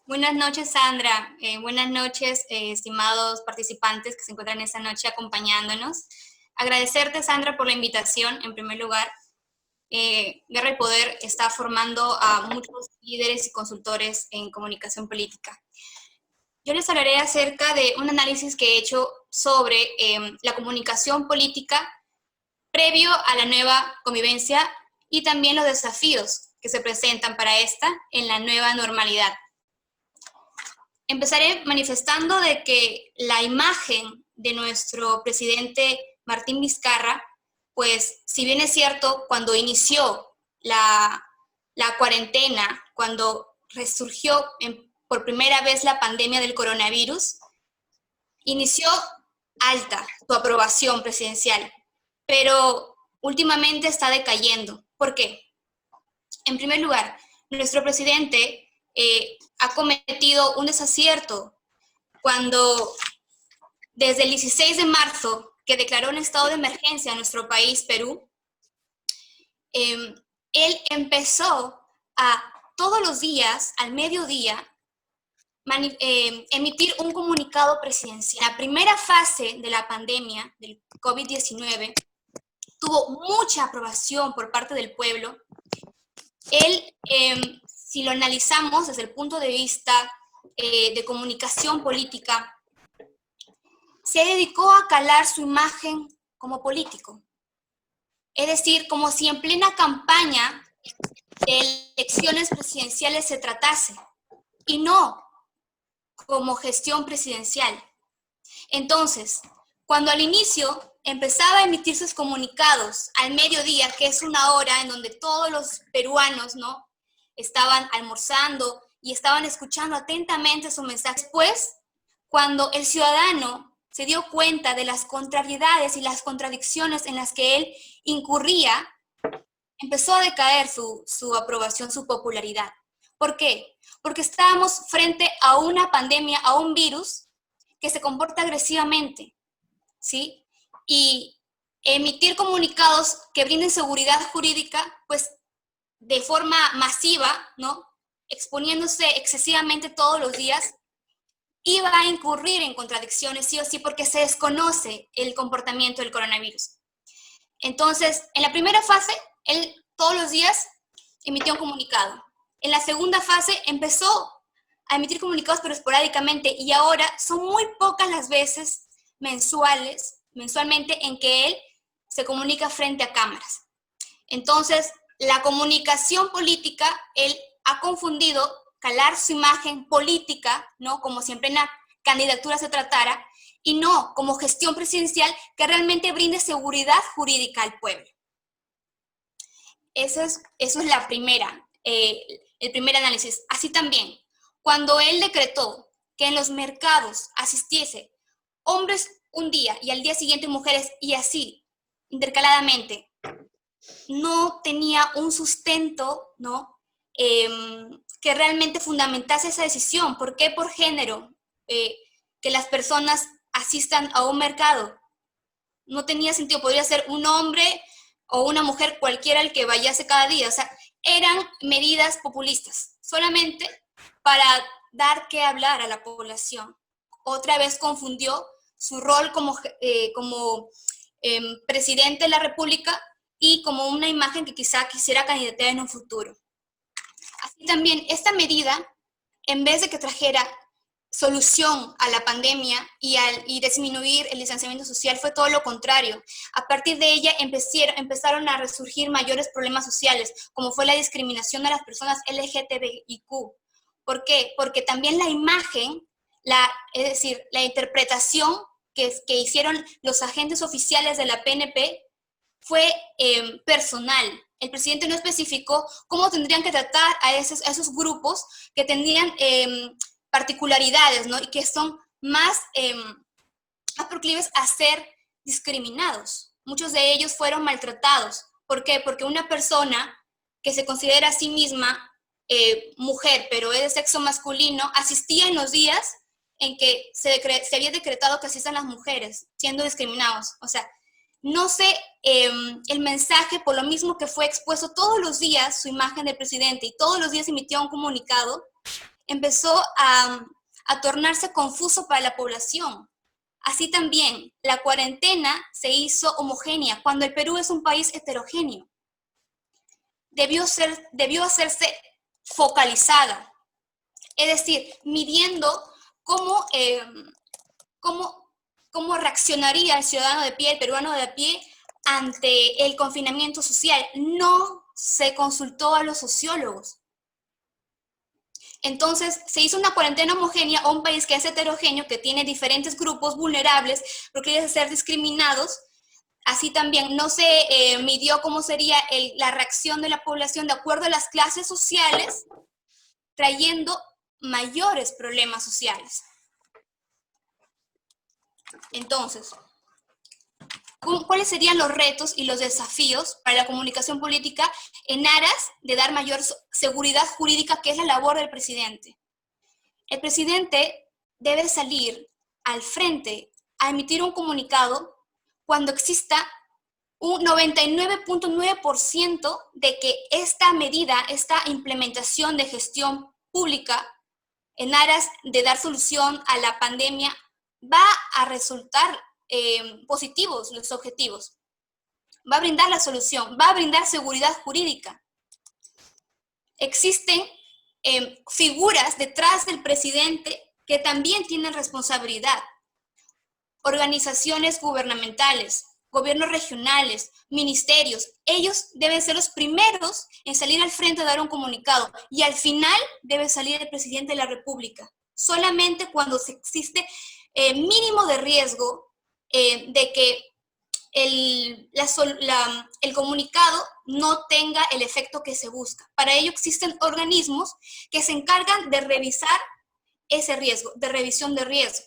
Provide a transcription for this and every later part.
Buenas noches, Sandra. Buenas noches, estimados participantes que se encuentran esta noche acompañándonos. Agradecerte, Sandra, por la invitación, en primer lugar. Guerra y Poder está formando a muchos líderes y consultores en comunicación política. Yo les hablaré acerca de un análisis que he hecho sobre la comunicación política previo a la nueva convivencia y también los desafíos que se presentan para esta en la nueva normalidad. Empezaré manifestando de que la imagen de nuestro presidente Martín Vizcarra, pues si bien es cierto, cuando inició la cuarentena, cuando resurgió por primera vez la pandemia del coronavirus, inició alta su aprobación presidencial, pero últimamente está decayendo. ¿Por qué? En primer lugar, nuestro presidente ha cometido un desacierto cuando desde el 16 de marzo, que declaró un estado de emergencia en nuestro país, Perú, él empezó a todos los días, al mediodía, emitir un comunicado presidencial. La primera fase de la pandemia del COVID-19 tuvo mucha aprobación por parte del pueblo. Él, si lo analizamos desde el punto de vista de comunicación política, se dedicó a calar su imagen como político. Es decir, como si en plena campaña de elecciones presidenciales se tratase, y no como gestión presidencial. Entonces, cuando al inicio empezaba a emitir sus comunicados al mediodía, que es una hora en donde todos los peruanos, ¿no?, estaban almorzando y estaban escuchando atentamente su mensaje. Después, cuando el ciudadano se dio cuenta de las contrariedades y las contradicciones en las que él incurría, empezó a decaer su aprobación, su popularidad. ¿Por qué? Porque estábamos frente a una pandemia, a un virus que se comporta agresivamente, ¿sí? Y emitir comunicados que brinden seguridad jurídica, pues de forma masiva, ¿no?, exponiéndose excesivamente todos los días, iba a incurrir en contradicciones sí o sí porque se desconoce el comportamiento del coronavirus. Entonces, en la primera fase, él todos los días emitió un comunicado. En la segunda fase empezó a emitir comunicados pero esporádicamente, y ahora son muy pocas las veces mensualmente en que él se comunica frente a cámaras. Entonces, la comunicación política, él ha confundido calar su imagen política, ¿no?, como si en plena candidatura se tratara, y no como gestión presidencial que realmente brinde seguridad jurídica al pueblo. Eso es la primera, el primer análisis. Así también, cuando él decretó que en los mercados asistiese hombres un día y al día siguiente mujeres, y así intercaladamente, no tenía un sustento, ¿no?, que realmente fundamentase esa decisión. ¿Por qué por género? Que las personas asistan a un mercado. No tenía sentido, podría ser un hombre o una mujer cualquiera el que vayase cada día. O sea, eran medidas populistas, solamente para dar que hablar a la población. Otra vez confundió su rol como presidente de la República y como una imagen que quizá quisiera candidatear en un futuro. Así también, esta medida, en vez de que trajera solución a la pandemia y disminuir el distanciamiento social, fue todo lo contrario. A partir de ella empezaron a resurgir mayores problemas sociales, como fue la discriminación de las personas LGTBIQ. ¿Por qué? Porque también la imagen, es decir, la interpretación que hicieron los agentes oficiales de la PNP fue personal. El presidente no especificó cómo tendrían que tratar a esos grupos que tenían particularidades, ¿no?, y que son más proclives a ser discriminados. Muchos de ellos fueron maltratados. ¿Por qué? Porque una persona que se considera a sí misma mujer, pero es de sexo masculino, asistía en los días en que se había decretado que asistan las mujeres, siendo discriminados. O sea, no sé, el mensaje, por lo mismo que fue expuesto todos los días su imagen del presidente y todos los días emitió un comunicado, empezó a tornarse confuso para la población. Así también, la cuarentena se hizo homogénea cuando el Perú es un país heterogéneo. Debió hacerse focalizada, es decir, midiendo cómo reaccionaría el ciudadano de pie, el peruano de a pie, ante el confinamiento social. No se consultó a los sociólogos. Entonces, se hizo una cuarentena homogénea a un país que es heterogéneo, que tiene diferentes grupos vulnerables, porque quieren ser discriminados. Así también no se midió cómo sería la reacción de la población de acuerdo a las clases sociales, trayendo mayores problemas sociales. Entonces, ¿cuáles serían los retos y los desafíos para la comunicación política en aras de dar mayor seguridad jurídica, que es la labor del presidente? El presidente debe salir al frente a emitir un comunicado cuando exista un 99.9% de que esta medida, esta implementación de gestión pública en aras de dar solución a la pandemia, va a resultar positivos los objetivos. Va a brindar la solución, va a brindar seguridad jurídica. Existen figuras detrás del presidente que también tienen responsabilidad. Organizaciones gubernamentales, gobiernos regionales, ministerios, ellos deben ser los primeros en salir al frente a dar un comunicado, y al final debe salir el presidente de la República. Solamente cuando existe mínimo de riesgo de que el comunicado no tenga el efecto que se busca. Para ello existen organismos que se encargan de revisar ese riesgo, de revisión de riesgo.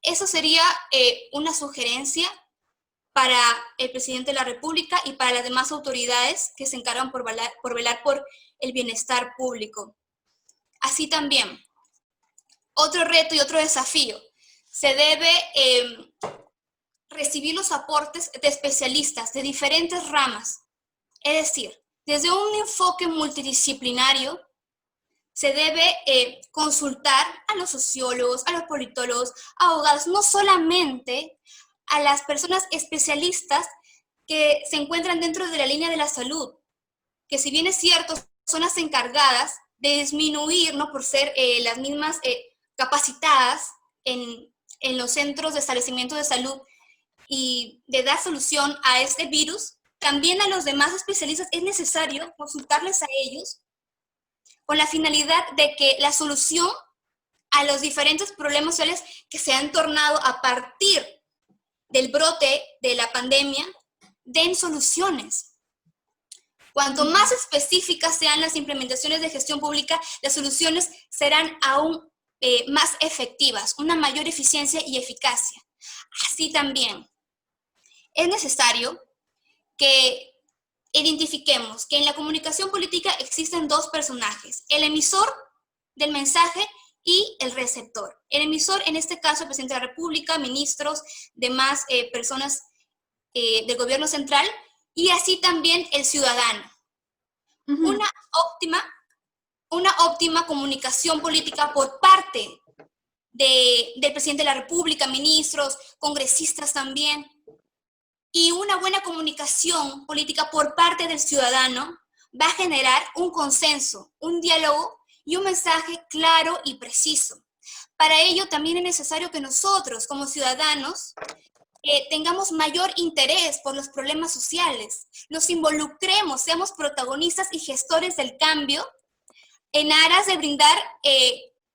Eso sería una sugerencia para el presidente de la República y para las demás autoridades que se encargan por velar por el bienestar público. Así también, otro reto y otro desafío, se debe recibir los aportes de especialistas de diferentes ramas. Es decir, desde un enfoque multidisciplinario, se debe consultar a los sociólogos, a los politólogos, a abogados, no solamente a las personas especialistas que se encuentran dentro de la línea de la salud, que si bien es cierto, son las encargadas de disminuir, ¿no?, por ser las mismas capacitadas en los centros de establecimiento de salud y de dar solución a este virus, también a los demás especialistas es necesario consultarles a ellos con la finalidad de que la solución a los diferentes problemas sociales que se han tornado a partir del brote de la pandemia den soluciones. Cuanto más específicas sean las implementaciones de gestión pública, las soluciones serán aún más efectivas, una mayor eficiencia y eficacia. Así también, es necesario que identifiquemos que en la comunicación política existen dos personajes, el emisor del mensaje y el receptor. El emisor, en este caso, el presidente de la República, ministros, demás personas del gobierno central, y así también el ciudadano. Una óptima comunicación política por parte del presidente de la República, ministros, congresistas también, y una buena comunicación política por parte del ciudadano va a generar un consenso, un diálogo y un mensaje claro y preciso. Para ello también es necesario que nosotros, como ciudadanos, tengamos mayor interés por los problemas sociales, nos involucremos, seamos protagonistas y gestores del cambio en aras de brindar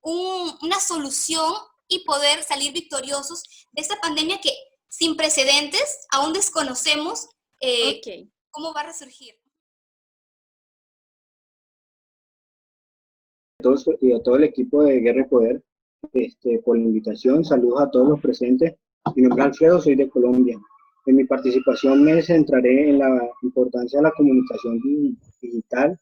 una solución y poder salir victoriosos de esta pandemia que, sin precedentes, aún desconocemos cómo va a resurgir. Y a todo el equipo de Guerra y Poder por la invitación. Saludos a todos los presentes. Mi nombre es Alfredo, soy de Colombia. En mi participación me centraré en la importancia de la comunicación digital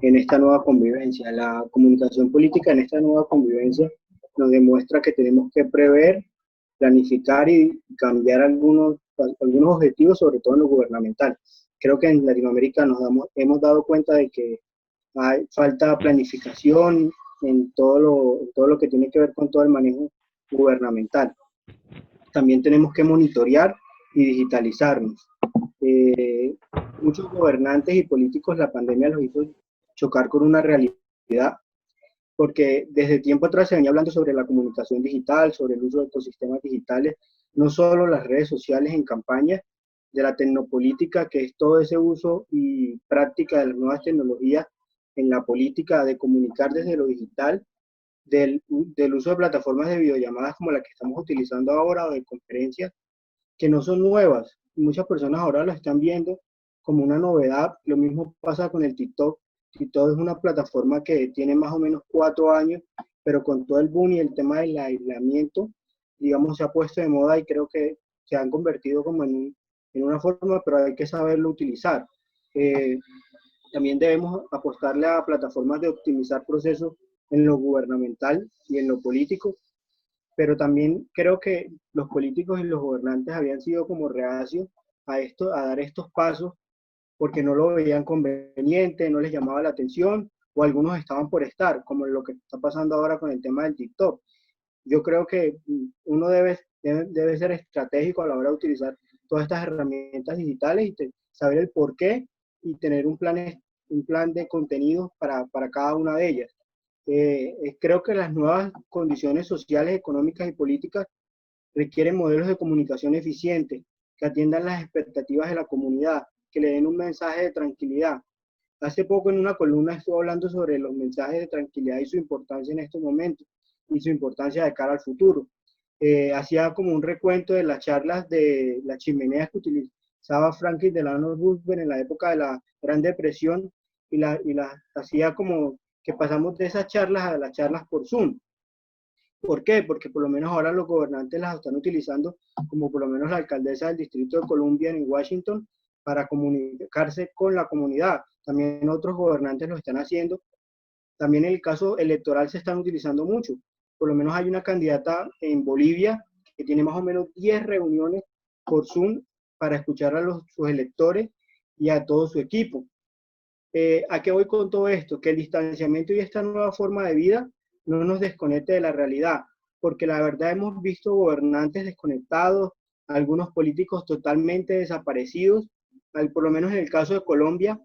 en esta nueva convivencia. La comunicación política en esta nueva convivencia nos demuestra que tenemos que prever, planificar y cambiar algunos objetivos, sobre todo en lo gubernamental. Creo que en Latinoamérica hemos dado cuenta de que hay falta planificación en todo lo que tiene que ver con todo el manejo gubernamental. También tenemos que monitorear y digitalizarnos. Muchos gobernantes y políticos la pandemia los hizo chocar con una realidad, porque desde tiempo atrás se venía hablando sobre la comunicación digital, sobre el uso de ecosistemas digitales, no solo las redes sociales en campaña, de la tecnopolítica, que es todo ese uso y práctica de las nuevas tecnologías en la política, de comunicar desde lo digital, del uso de plataformas de videollamadas como la que estamos utilizando ahora o de conferencias, que no son nuevas. Muchas personas ahora lo están viendo como una novedad. Lo mismo pasa con el TikTok. TikTok es una plataforma que tiene más o menos 4 años, pero con todo el boom y el tema del aislamiento, digamos, se ha puesto de moda y creo que se han convertido como en una forma, pero hay que saberlo utilizar. También debemos apostarle a plataformas de optimizar procesos en lo gubernamental y en lo político, pero también creo que los políticos y los gobernantes habían sido como reacios a dar estos pasos porque no lo veían conveniente, no les llamaba la atención, o algunos estaban por estar, como lo que está pasando ahora con el tema del TikTok. Yo creo que uno debe ser estratégico a la hora de utilizar todas estas herramientas digitales y saber el por qué y tener un plan de contenidos para cada una de ellas. Creo que las nuevas condiciones sociales, económicas y políticas requieren modelos de comunicación eficientes que atiendan las expectativas de la comunidad, que le den un mensaje de tranquilidad. Hace poco en una columna estuve hablando sobre los mensajes de tranquilidad y su importancia en estos momentos y su importancia de cara al futuro. Hacía como un recuento de las charlas de las chimeneas que utilizaba Franklin Delano Roosevelt en la época de la Gran Depresión y las hacía como que pasamos de esas charlas a las charlas por Zoom. ¿Por qué? Porque por lo menos ahora los gobernantes las están utilizando, como por lo menos la alcaldesa del Distrito de Columbia en Washington, para comunicarse con la comunidad. También otros gobernantes lo están haciendo. También en el caso electoral se están utilizando mucho. Por lo menos hay una candidata en Bolivia que tiene más o menos 10 reuniones por Zoom para escuchar a sus electores y a todo su equipo. ¿A qué voy con todo esto? Que el distanciamiento y esta nueva forma de vida no nos desconecte de la realidad, porque la verdad hemos visto gobernantes desconectados, algunos políticos totalmente desaparecidos, por lo menos en el caso de Colombia,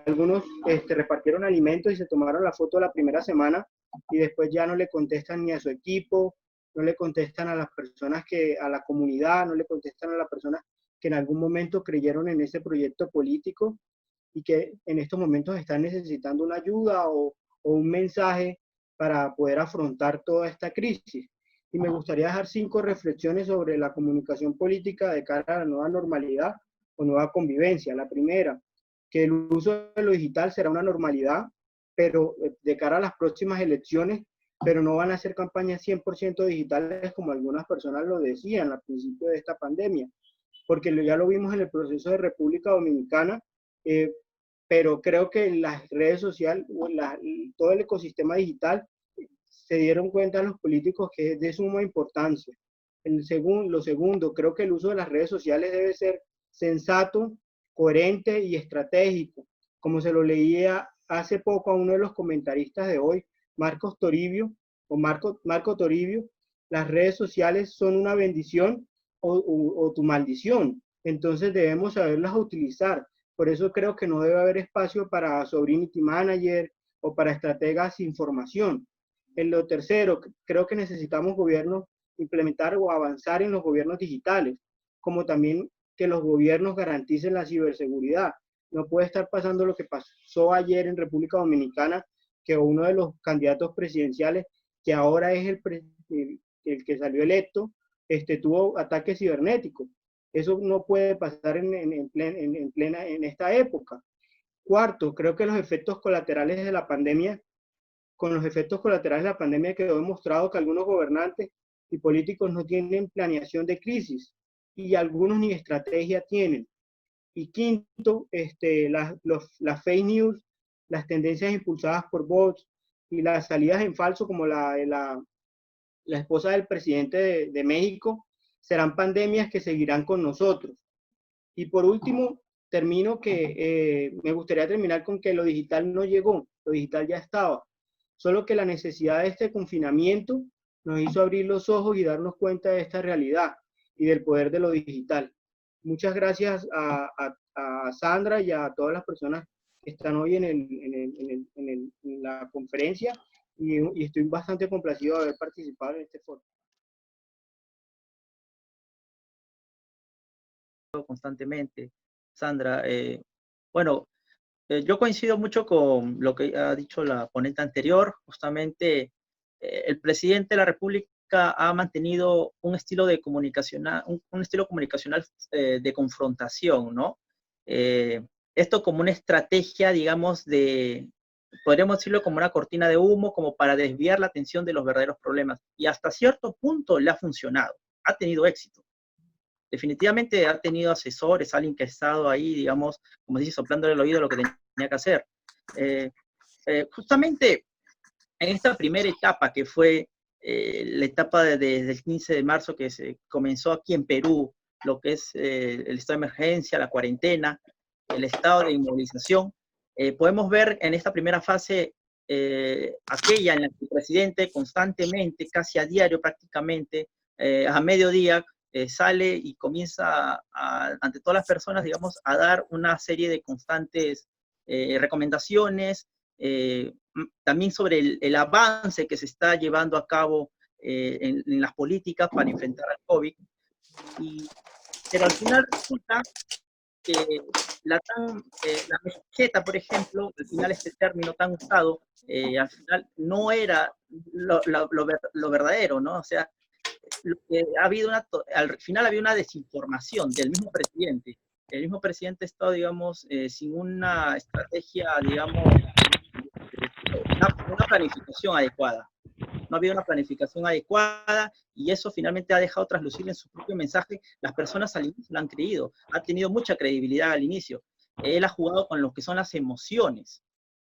algunos repartieron alimentos y se tomaron la foto la primera semana y después ya no le contestan ni a su equipo, no le contestan a las personas a la comunidad, no le contestan a las personas que en algún momento creyeron en ese proyecto político y que en estos momentos están necesitando una ayuda o un mensaje para poder afrontar toda esta crisis. Y me gustaría dejar 5 reflexiones sobre la comunicación política de cara a la nueva normalidad o nueva convivencia. La primera, que el uso de lo digital será una normalidad, pero de cara a las próximas elecciones, pero no van a ser campañas 100% digitales como algunas personas lo decían al principio de esta pandemia, porque ya lo vimos en el proceso de República Dominicana, pero creo que las redes sociales, todo el ecosistema digital, se dieron cuenta los políticos que es de suma importancia. Lo segundo, creo que el uso de las redes sociales debe ser sensato, coherente y estratégico. Como se lo leía hace poco a uno de los comentaristas de hoy, Marco Toribio, las redes sociales son una bendición o tu maldición. Entonces debemos saberlas utilizar. Por eso creo que no debe haber espacio para sobrinity manager o para estrategas sin formación. En lo tercero, creo que necesitamos gobiernos implementar o avanzar en los gobiernos digitales, como también que los gobiernos garanticen la ciberseguridad. No puede estar pasando lo que pasó ayer en República Dominicana, que uno de los candidatos presidenciales, que ahora es el que salió electo, tuvo ataques cibernéticos. Eso no puede pasar en esta época. Cuarto, creo que los efectos colaterales de la pandemia, con los efectos colaterales de la pandemia quedó demostrado que algunos gobernantes y políticos no tienen planeación de crisis y algunos ni estrategia tienen. Y quinto, las fake news, las tendencias impulsadas por bots y las salidas en falso como la esposa del presidente de México, serán pandemias que seguirán con nosotros. Y por último, me gustaría terminar con que lo digital no llegó, lo digital ya estaba. solo que la necesidad de este confinamiento nos hizo abrir los ojos y darnos cuenta de esta realidad y del poder de lo digital. Muchas gracias a Sandra y a todas las personas que están hoy en la conferencia y estoy bastante complacido de haber participado en este foro. Constantemente, Sandra. Bueno, yo coincido mucho con lo que ha dicho la ponente anterior. Justamente, el presidente de la República ha mantenido un estilo de comunicacional, un estilo comunicacional de confrontación, ¿no? Esto como una estrategia, digamos, podríamos decirlo como una cortina de humo, como para desviar la atención de los verdaderos problemas. Y hasta cierto punto le ha funcionado, ha tenido éxito. Definitivamente ha tenido asesores, alguien que ha estado ahí, digamos, como dice, soplándole el oído lo que tenía que hacer. Justamente en esta primera etapa, que fue la etapa desde el 15 de marzo, que se comenzó aquí en Perú, lo que es el estado de emergencia, la cuarentena, el estado de inmovilización, podemos ver en esta primera fase aquella en la que el presidente constantemente, casi a diario prácticamente, a mediodía, sale y comienza ante todas las personas, digamos, a dar una serie de constantes recomendaciones, también sobre el avance que se está llevando a cabo en las políticas para enfrentar al COVID. Pero al final resulta que la meseta, por ejemplo, al final este término tan usado, al final no era lo verdadero, ¿no? O sea, al final había una desinformación del mismo presidente. El mismo presidente está, digamos, sin una estrategia, digamos, una planificación adecuada. No había una planificación adecuada y eso finalmente ha dejado traslucir en su propio mensaje. Las personas al inicio lo han creído, ha tenido mucha credibilidad al inicio. Él ha jugado con lo que son las emociones,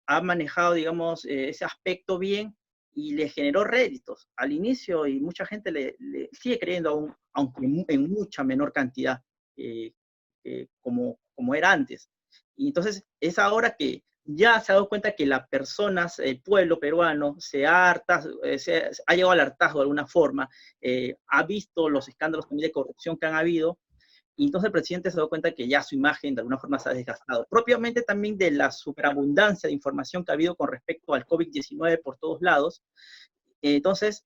ha manejado, digamos, ese aspecto bien y le generó réditos al inicio y mucha gente le sigue creyendo aún, aunque en mucha menor cantidad como era antes. Y entonces es ahora que ya se ha dado cuenta que las personas, el pueblo peruano, se ha llegado al hartazgo de alguna forma, ha visto los escándalos también de corrupción que han habido, y entonces el presidente se ha dado cuenta que ya su imagen de alguna forma se ha desgastado. Propiamente también de la superabundancia de información que ha habido con respecto al COVID-19 por todos lados. Entonces,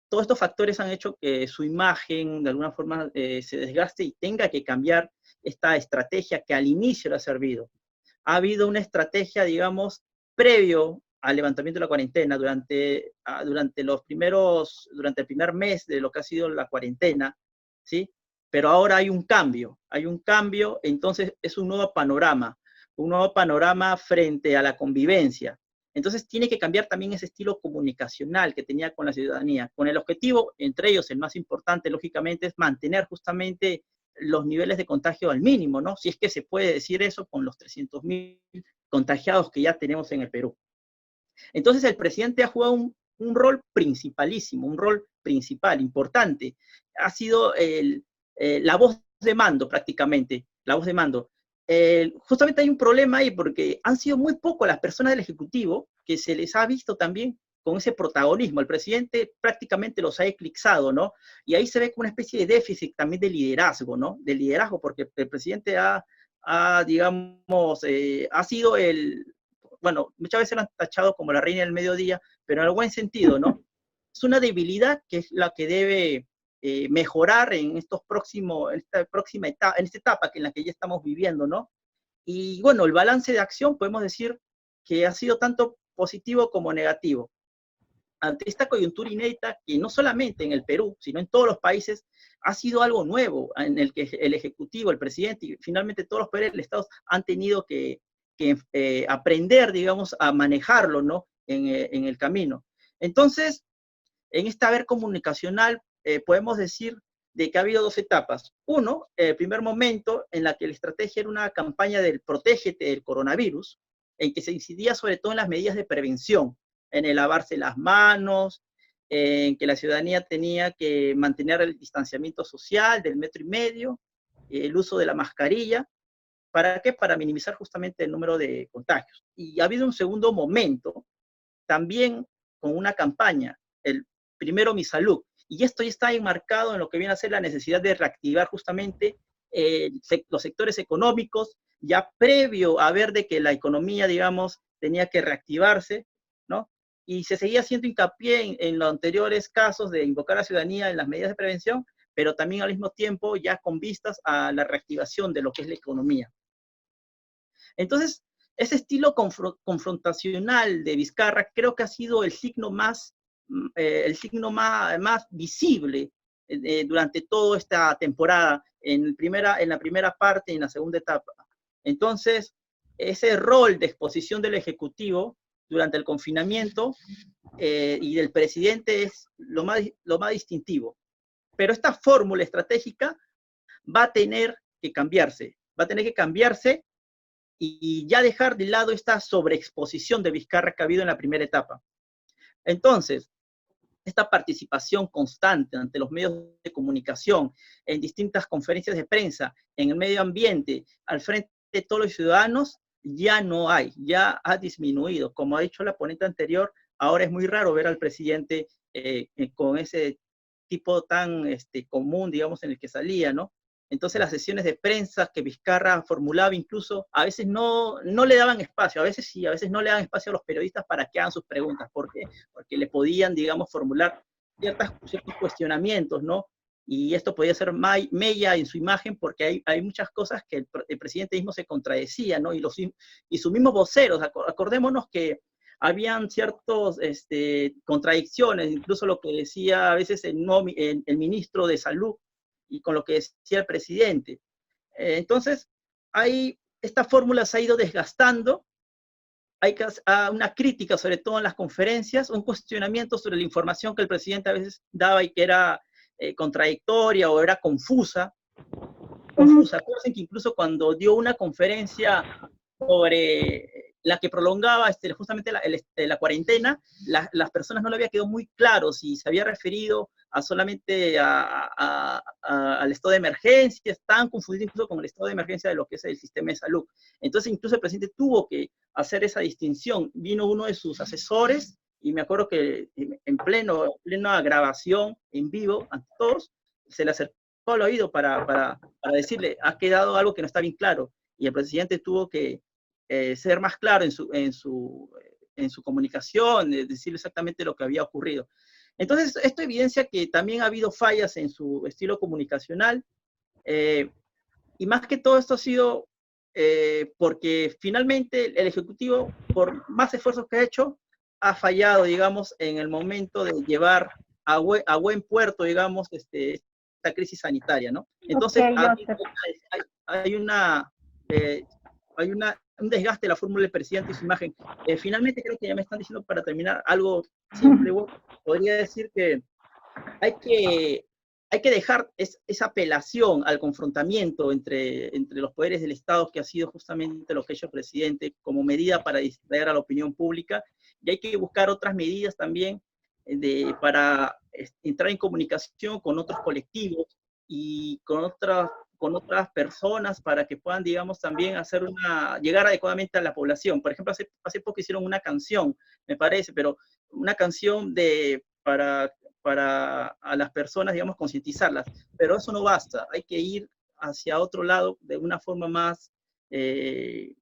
todos estos factores han hecho que su imagen de alguna forma se desgaste y tenga que cambiar esta estrategia que al inicio le ha servido. Ha habido una estrategia, digamos, previo al levantamiento de la cuarentena, durante el primer mes de lo que ha sido la cuarentena, ¿sí? Pero ahora hay un cambio, entonces es un nuevo panorama frente a la convivencia. Entonces tiene que cambiar también ese estilo comunicacional que tenía con la ciudadanía, con el objetivo, entre ellos el más importante, lógicamente, es mantener justamente los niveles de contagio al mínimo, ¿no? Si es que se puede decir eso con los 300.000 contagiados que ya tenemos en el Perú. Entonces el presidente ha jugado un rol principalísimo, un rol principal, importante. Ha sido la voz de mando prácticamente, la voz de mando. Justamente hay un problema ahí porque han sido muy pocas las personas del Ejecutivo que se les ha visto también con ese protagonismo. El presidente prácticamente los ha eclipsado, ¿no? Y ahí se ve como una especie de déficit también de liderazgo, ¿no? De liderazgo, porque el presidente digamos, ha sido bueno, muchas veces lo han tachado como la reina del mediodía, pero en el buen sentido, ¿no? Es una debilidad que es la que debe mejorar en esta etapa en la que ya estamos viviendo, ¿no? Y bueno, el balance de acción podemos decir que ha sido tanto positivo como negativo. Ante esta coyuntura inédita, que no solamente en el Perú, sino en todos los países, ha sido algo nuevo, en el que el Ejecutivo, el presidente y finalmente todos los poderes del Estado han tenido que aprender, digamos, a manejarlo, ¿no? En el camino. Entonces, en esta haber comunicacional, podemos decir de que ha habido dos etapas. Uno, el primer momento en la que la estrategia era una campaña del protégete del coronavirus, en que se incidía sobre todo en las medidas de prevención, en el lavarse las manos, en que la ciudadanía tenía que mantener el distanciamiento social del 1,5 metros, el uso de la mascarilla. ¿Para qué? Para minimizar justamente el número de contagios. Y ha habido un segundo momento, también con una campaña, el primero mi salud, y esto ya está enmarcado en lo que viene a ser la necesidad de reactivar justamente los sectores económicos, ya previo a ver de que la economía, digamos, tenía que reactivarse, ¿no? Y se seguía haciendo hincapié en los anteriores casos de invocar a la ciudadanía en las medidas de prevención, pero también al mismo tiempo ya con vistas a la reactivación de lo que es la economía. Entonces, ese estilo confrontacional de Vizcarra creo que ha sido el signo más visible durante toda esta temporada, en la primera parte y en la segunda etapa. Entonces, ese rol de exposición del Ejecutivo durante el confinamiento y del presidente es lo más distintivo. Pero esta fórmula estratégica va a tener que cambiarse y ya dejar de lado esta sobreexposición de Vizcarra que ha habido en la primera etapa. Entonces, esta participación constante ante los medios de comunicación, en distintas conferencias de prensa, en el medio ambiente, al frente de todos los ciudadanos, ya no hay, ya ha disminuido. Como ha dicho la ponente anterior, ahora es muy raro ver al presidente con ese tipo tan común, digamos, en el que salía, ¿no? Entonces las sesiones de prensa que Vizcarra formulaba incluso, a veces no le daban espacio, a veces sí, a veces no le daban espacio a los periodistas para que hagan sus preguntas. ¿Por qué? Porque le podían, digamos, formular ciertos cuestionamientos, ¿no? Y esto podía ser mella en su imagen porque hay muchas cosas que el presidente mismo se contradecía, ¿no? Y sus mismos voceros, acordémonos que habían ciertas contradicciones, incluso lo que decía a veces el ministro de Salud, y con lo que decía el presidente. Entonces, esta fórmula se ha ido desgastando, hay una crítica, sobre todo en las conferencias, un cuestionamiento sobre la información que el presidente a veces daba y que era contradictoria o era confusa. Acuérdense que incluso cuando dio una conferencia sobre la que prolongaba justamente la cuarentena, las personas no le había quedado muy claro si se había referido solamente al estado de emergencia, estaban confundidos incluso con el estado de emergencia de lo que es el sistema de salud. Entonces incluso el presidente tuvo que hacer esa distinción. Vino uno de sus asesores, y me acuerdo que en plena grabación, en vivo, ante todos, se le acercó al oído para decirle, ha quedado algo que no está bien claro, y el presidente tuvo que ser más claro en su comunicación, decir exactamente lo que había ocurrido. Entonces, esto evidencia que también ha habido fallas en su estilo comunicacional, y más que todo esto ha sido porque finalmente el Ejecutivo, por más esfuerzos que ha hecho, ha fallado, digamos, en el momento de llevar a buen puerto, digamos, esta crisis sanitaria, ¿no? Entonces, hay un desgaste de la fórmula del presidente y su imagen. Finalmente, creo que ya me están diciendo, para terminar, algo simple. Podría decir que hay que dejar esa apelación al confrontamiento entre los poderes del Estado, que ha sido justamente lo que ha hecho el presidente como medida para distraer a la opinión pública, y hay que buscar otras medidas también para entrar en comunicación con otros colectivos y con otras personas para que puedan, digamos, también llegar adecuadamente a la población. Por ejemplo, hace poco hicieron una canción, me parece, pero una canción para a las personas, digamos, concientizarlas. Pero eso no basta, hay que ir hacia otro lado de una forma más, de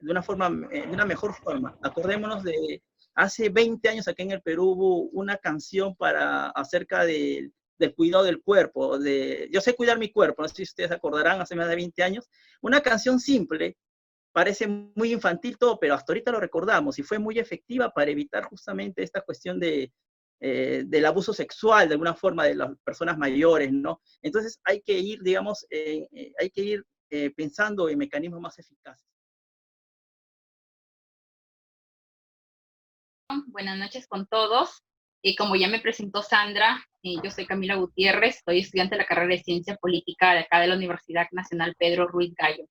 una mejor forma. Acordémonos de hace 20 años aquí en el Perú hubo una canción acerca del cuidado del cuerpo, yo sé cuidar mi cuerpo, no sé si ustedes acordarán, hace más de 20 años, una canción simple, parece muy infantil todo, pero hasta ahorita lo recordamos y fue muy efectiva para evitar justamente esta cuestión del abuso sexual, de alguna forma, de las personas mayores, ¿no? Entonces hay que ir, digamos, pensando en mecanismos más eficaces. Buenas noches con todos. Como ya me presentó Sandra, yo soy Camila Gutiérrez, soy estudiante de la carrera de Ciencia Política de acá de la Universidad Nacional Pedro Ruiz Gallo.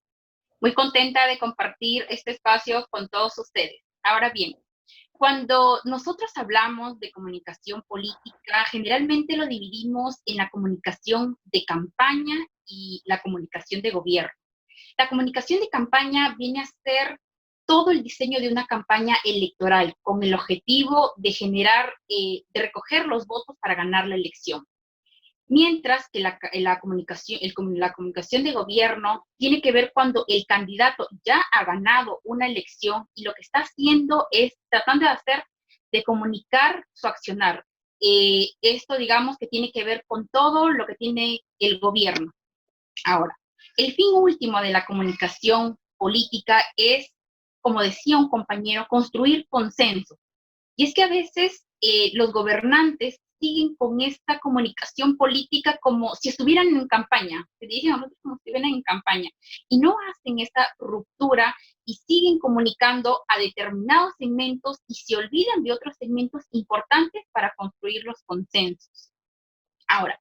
Muy contenta de compartir este espacio con todos ustedes. Ahora bien, cuando nosotros hablamos de comunicación política, generalmente lo dividimos en la comunicación de campaña y la comunicación de gobierno. La comunicación de campaña viene a ser todo el diseño de una campaña electoral con el objetivo de generar, de recoger los votos para ganar la elección. Mientras que la comunicación de gobierno tiene que ver cuando el candidato ya ha ganado una elección y lo que está haciendo es tratando de comunicar su accionar. Esto, digamos, que tiene que ver con todo lo que tiene el gobierno. Ahora, el fin último de la comunicación política es, como decía un compañero, construir consenso. Y es que a veces los gobernantes siguen con esta comunicación política como si estuvieran en campaña, se dirigen a nosotros como si estuvieran en campaña, y no hacen esta ruptura y siguen comunicando a determinados segmentos y se olvidan de otros segmentos importantes para construir los consensos. Ahora,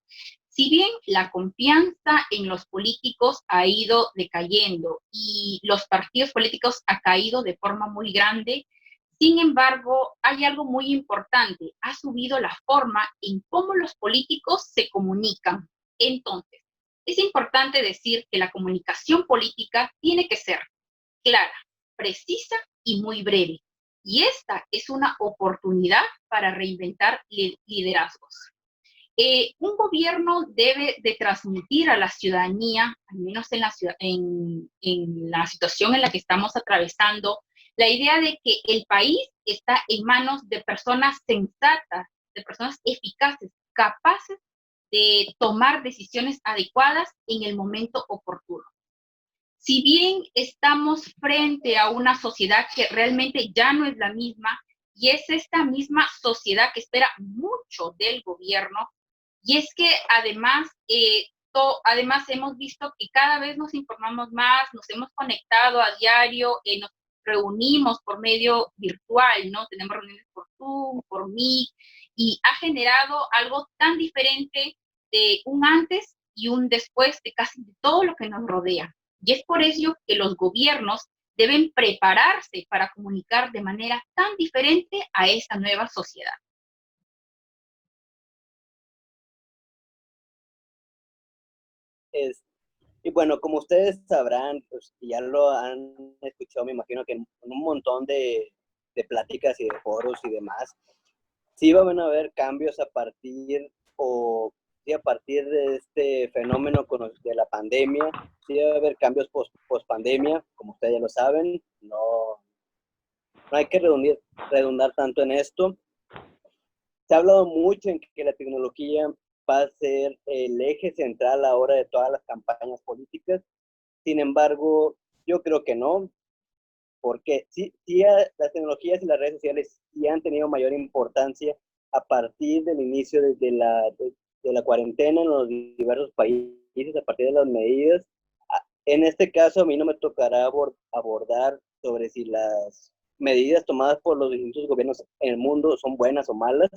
si bien la confianza en los políticos ha ido decayendo y los partidos políticos ha caído de forma muy grande, sin embargo, hay algo muy importante, ha subido la forma en cómo los políticos se comunican. Entonces, es importante decir que la comunicación política tiene que ser clara, precisa y muy breve. Y esta es una oportunidad para reinventar liderazgos. Un gobierno debe de transmitir a la ciudadanía, al menos en la situación en la que estamos atravesando, la idea de que el país está en manos de personas sensatas, de personas eficaces, capaces de tomar decisiones adecuadas en el momento oportuno. Si bien estamos frente a una sociedad que realmente ya no es la misma, y es esta misma sociedad que espera mucho del gobierno, y es que además hemos visto que cada vez nos informamos más, nos hemos conectado a diario, nos reunimos por medio virtual, ¿no? Tenemos reuniones por Zoom, por Meet, y ha generado algo tan diferente de un antes y un después de casi todo lo que nos rodea. Y es por ello que los gobiernos deben prepararse para comunicar de manera tan diferente a esta nueva sociedad. Y bueno, como ustedes sabrán, pues ya lo han escuchado, me imagino que en un montón de pláticas y de foros y demás, sí van a haber cambios a partir de este fenómeno de la pandemia, sí va a haber cambios post pandemia, como ustedes ya lo saben, no hay que redundar tanto en esto. Se ha hablado mucho en que la tecnología va a ser el eje central ahora de todas las campañas políticas. Sin embargo, yo creo que no, porque sí las tecnologías y las redes sociales sí han tenido mayor importancia a partir del inicio de la cuarentena en los diversos países, a partir de las medidas. En este caso, a mí no me tocará abordar sobre si las medidas tomadas por los distintos gobiernos en el mundo son buenas o malas.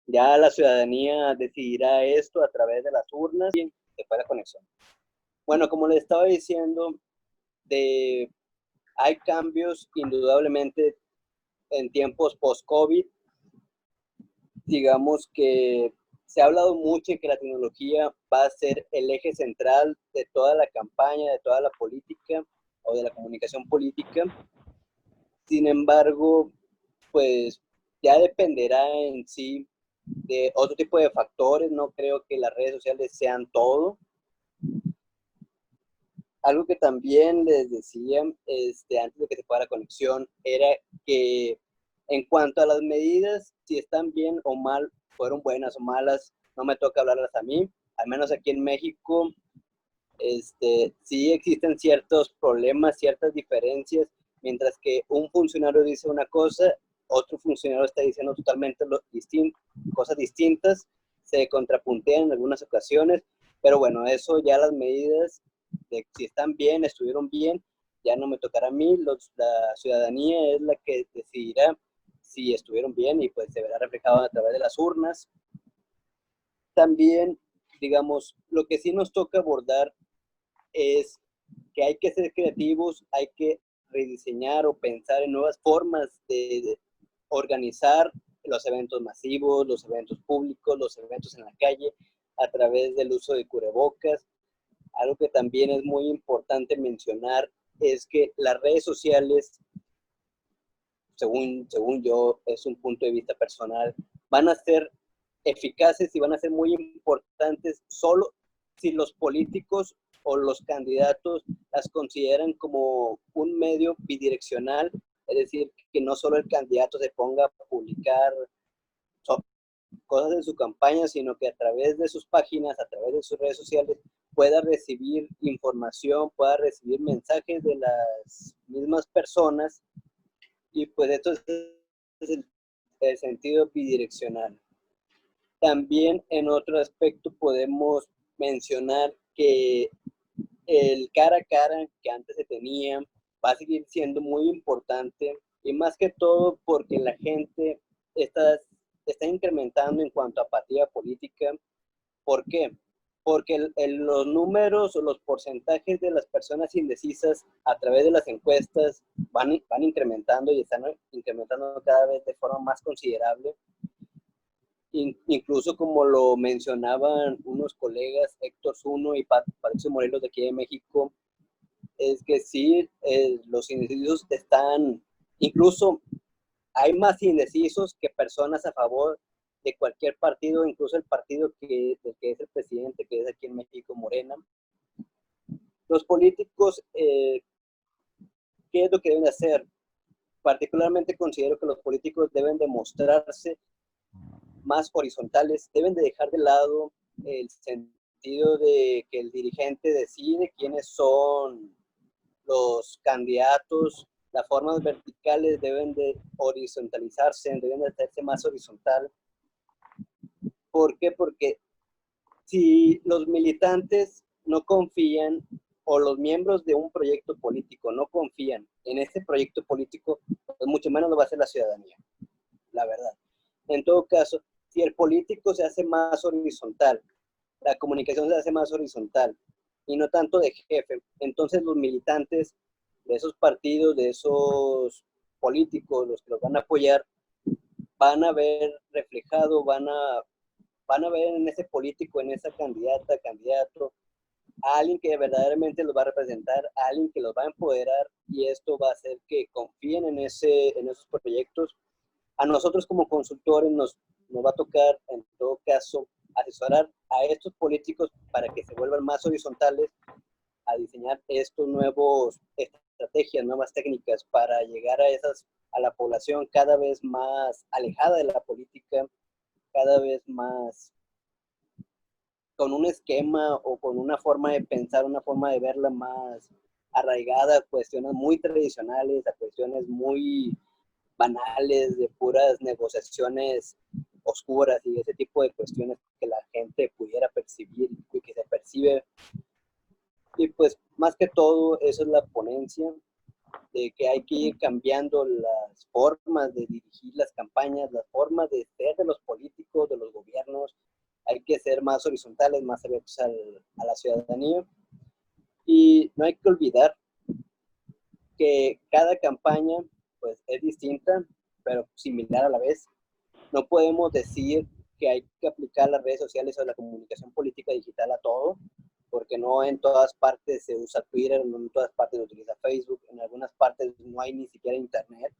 Ya la ciudadanía decidirá esto a través de las urnas y después de la conexión. Bueno, como les estaba diciendo, hay cambios indudablemente en tiempos post-COVID. Digamos que se ha hablado mucho en que la tecnología va a ser el eje central de toda la campaña, de toda la política o de la comunicación política. Sin embargo, pues ya dependerá en sí de otro tipo de factores. No creo que las redes sociales sean todo. Algo que también les decía antes de que se fuera la conexión era que en cuanto a las medidas, si están bien o mal, fueron buenas o malas, no me toca hablarlas a mí. Al menos aquí en México, sí existen ciertos problemas, ciertas diferencias, mientras que un funcionario dice una cosa, otro funcionario está diciendo totalmente cosas distintas, se contrapuntean en algunas ocasiones, pero bueno, eso ya las medidas de si están bien, estuvieron bien, ya no me tocará a mí, la ciudadanía es la que decidirá si estuvieron bien y pues se verá reflejado a través de las urnas. También, digamos, lo que sí nos toca abordar es que hay que ser creativos, hay que rediseñar o pensar en nuevas formas de organizar los eventos masivos, los eventos públicos, los eventos en la calle, a través del uso de cubrebocas. Algo que también es muy importante mencionar es que las redes sociales, según yo, es un punto de vista personal, van a ser eficaces y van a ser muy importantes solo si los políticos o los candidatos las consideran como un medio bidireccional, es decir, que no solo el candidato se ponga a publicar cosas en su campaña, sino que a través de sus páginas, a través de sus redes sociales, pueda recibir información, pueda recibir mensajes de las mismas personas, y pues esto es el sentido bidireccional. También en otro aspecto podemos mencionar que el cara a cara que antes se tenía va a seguir siendo muy importante, y más que todo porque la gente está incrementando en cuanto a apatía política. ¿Por qué? Porque los números o los porcentajes de las personas indecisas a través de las encuestas van incrementando, y están incrementando cada vez de forma más considerable. Incluso como lo mencionaban unos colegas, Héctor Zuno y Patricio Morelos de aquí de México, es que sí, los indecisos están, incluso hay más indecisos que personas a favor de cualquier partido, incluso el partido que es el presidente, que es aquí en México, Morena. Los políticos, ¿qué es lo que deben hacer? Particularmente considero que los políticos deben demostrarse más horizontales, deben de dejar de lado el sentido de que el dirigente decide quiénes son los candidatos. Las formas verticales deben de horizontalizarse, deben de hacerse más horizontal. ¿Por qué? Porque si los militantes no confían, o los miembros de un proyecto político no confían en este proyecto político, pues mucho menos lo va a hacer la ciudadanía, la verdad. En todo caso, si el político se hace más horizontal, la comunicación se hace más horizontal y no tanto de jefe, entonces los militantes de esos partidos, de esos políticos, los que los van a apoyar, van a ver reflejado, van a ver en ese político, en esa candidata, candidato, a alguien que verdaderamente los va a representar, a alguien que los va a empoderar, y esto va a hacer que confíen en esos proyectos. A nosotros como consultores nos va a tocar, en todo caso, asesorar a estos políticos para que se vuelvan más horizontales, a diseñar estos nuevos estrategias, nuevas técnicas para llegar a la población cada vez más alejada de la política, cada vez más con un esquema o con una forma de pensar, una forma de verla más arraigada a cuestiones muy tradicionales, a cuestiones muy banales, de puras negociaciones oscuras y ese tipo de cuestiones que la gente pudiera percibir y que se percibe. Y pues más que todo eso es la ponencia, de que hay que ir cambiando las formas de dirigir las campañas, las formas de ser de los políticos, de los gobiernos. Hay que ser más horizontales, más abiertos a la ciudadanía. Y no hay que olvidar que cada campaña pues es distinta, pero similar a la vez. No podemos decir que hay que aplicar las redes sociales o la comunicación política digital a todo, porque no en todas partes se usa Twitter, no en todas partes se utiliza Facebook, en algunas partes no hay ni siquiera internet,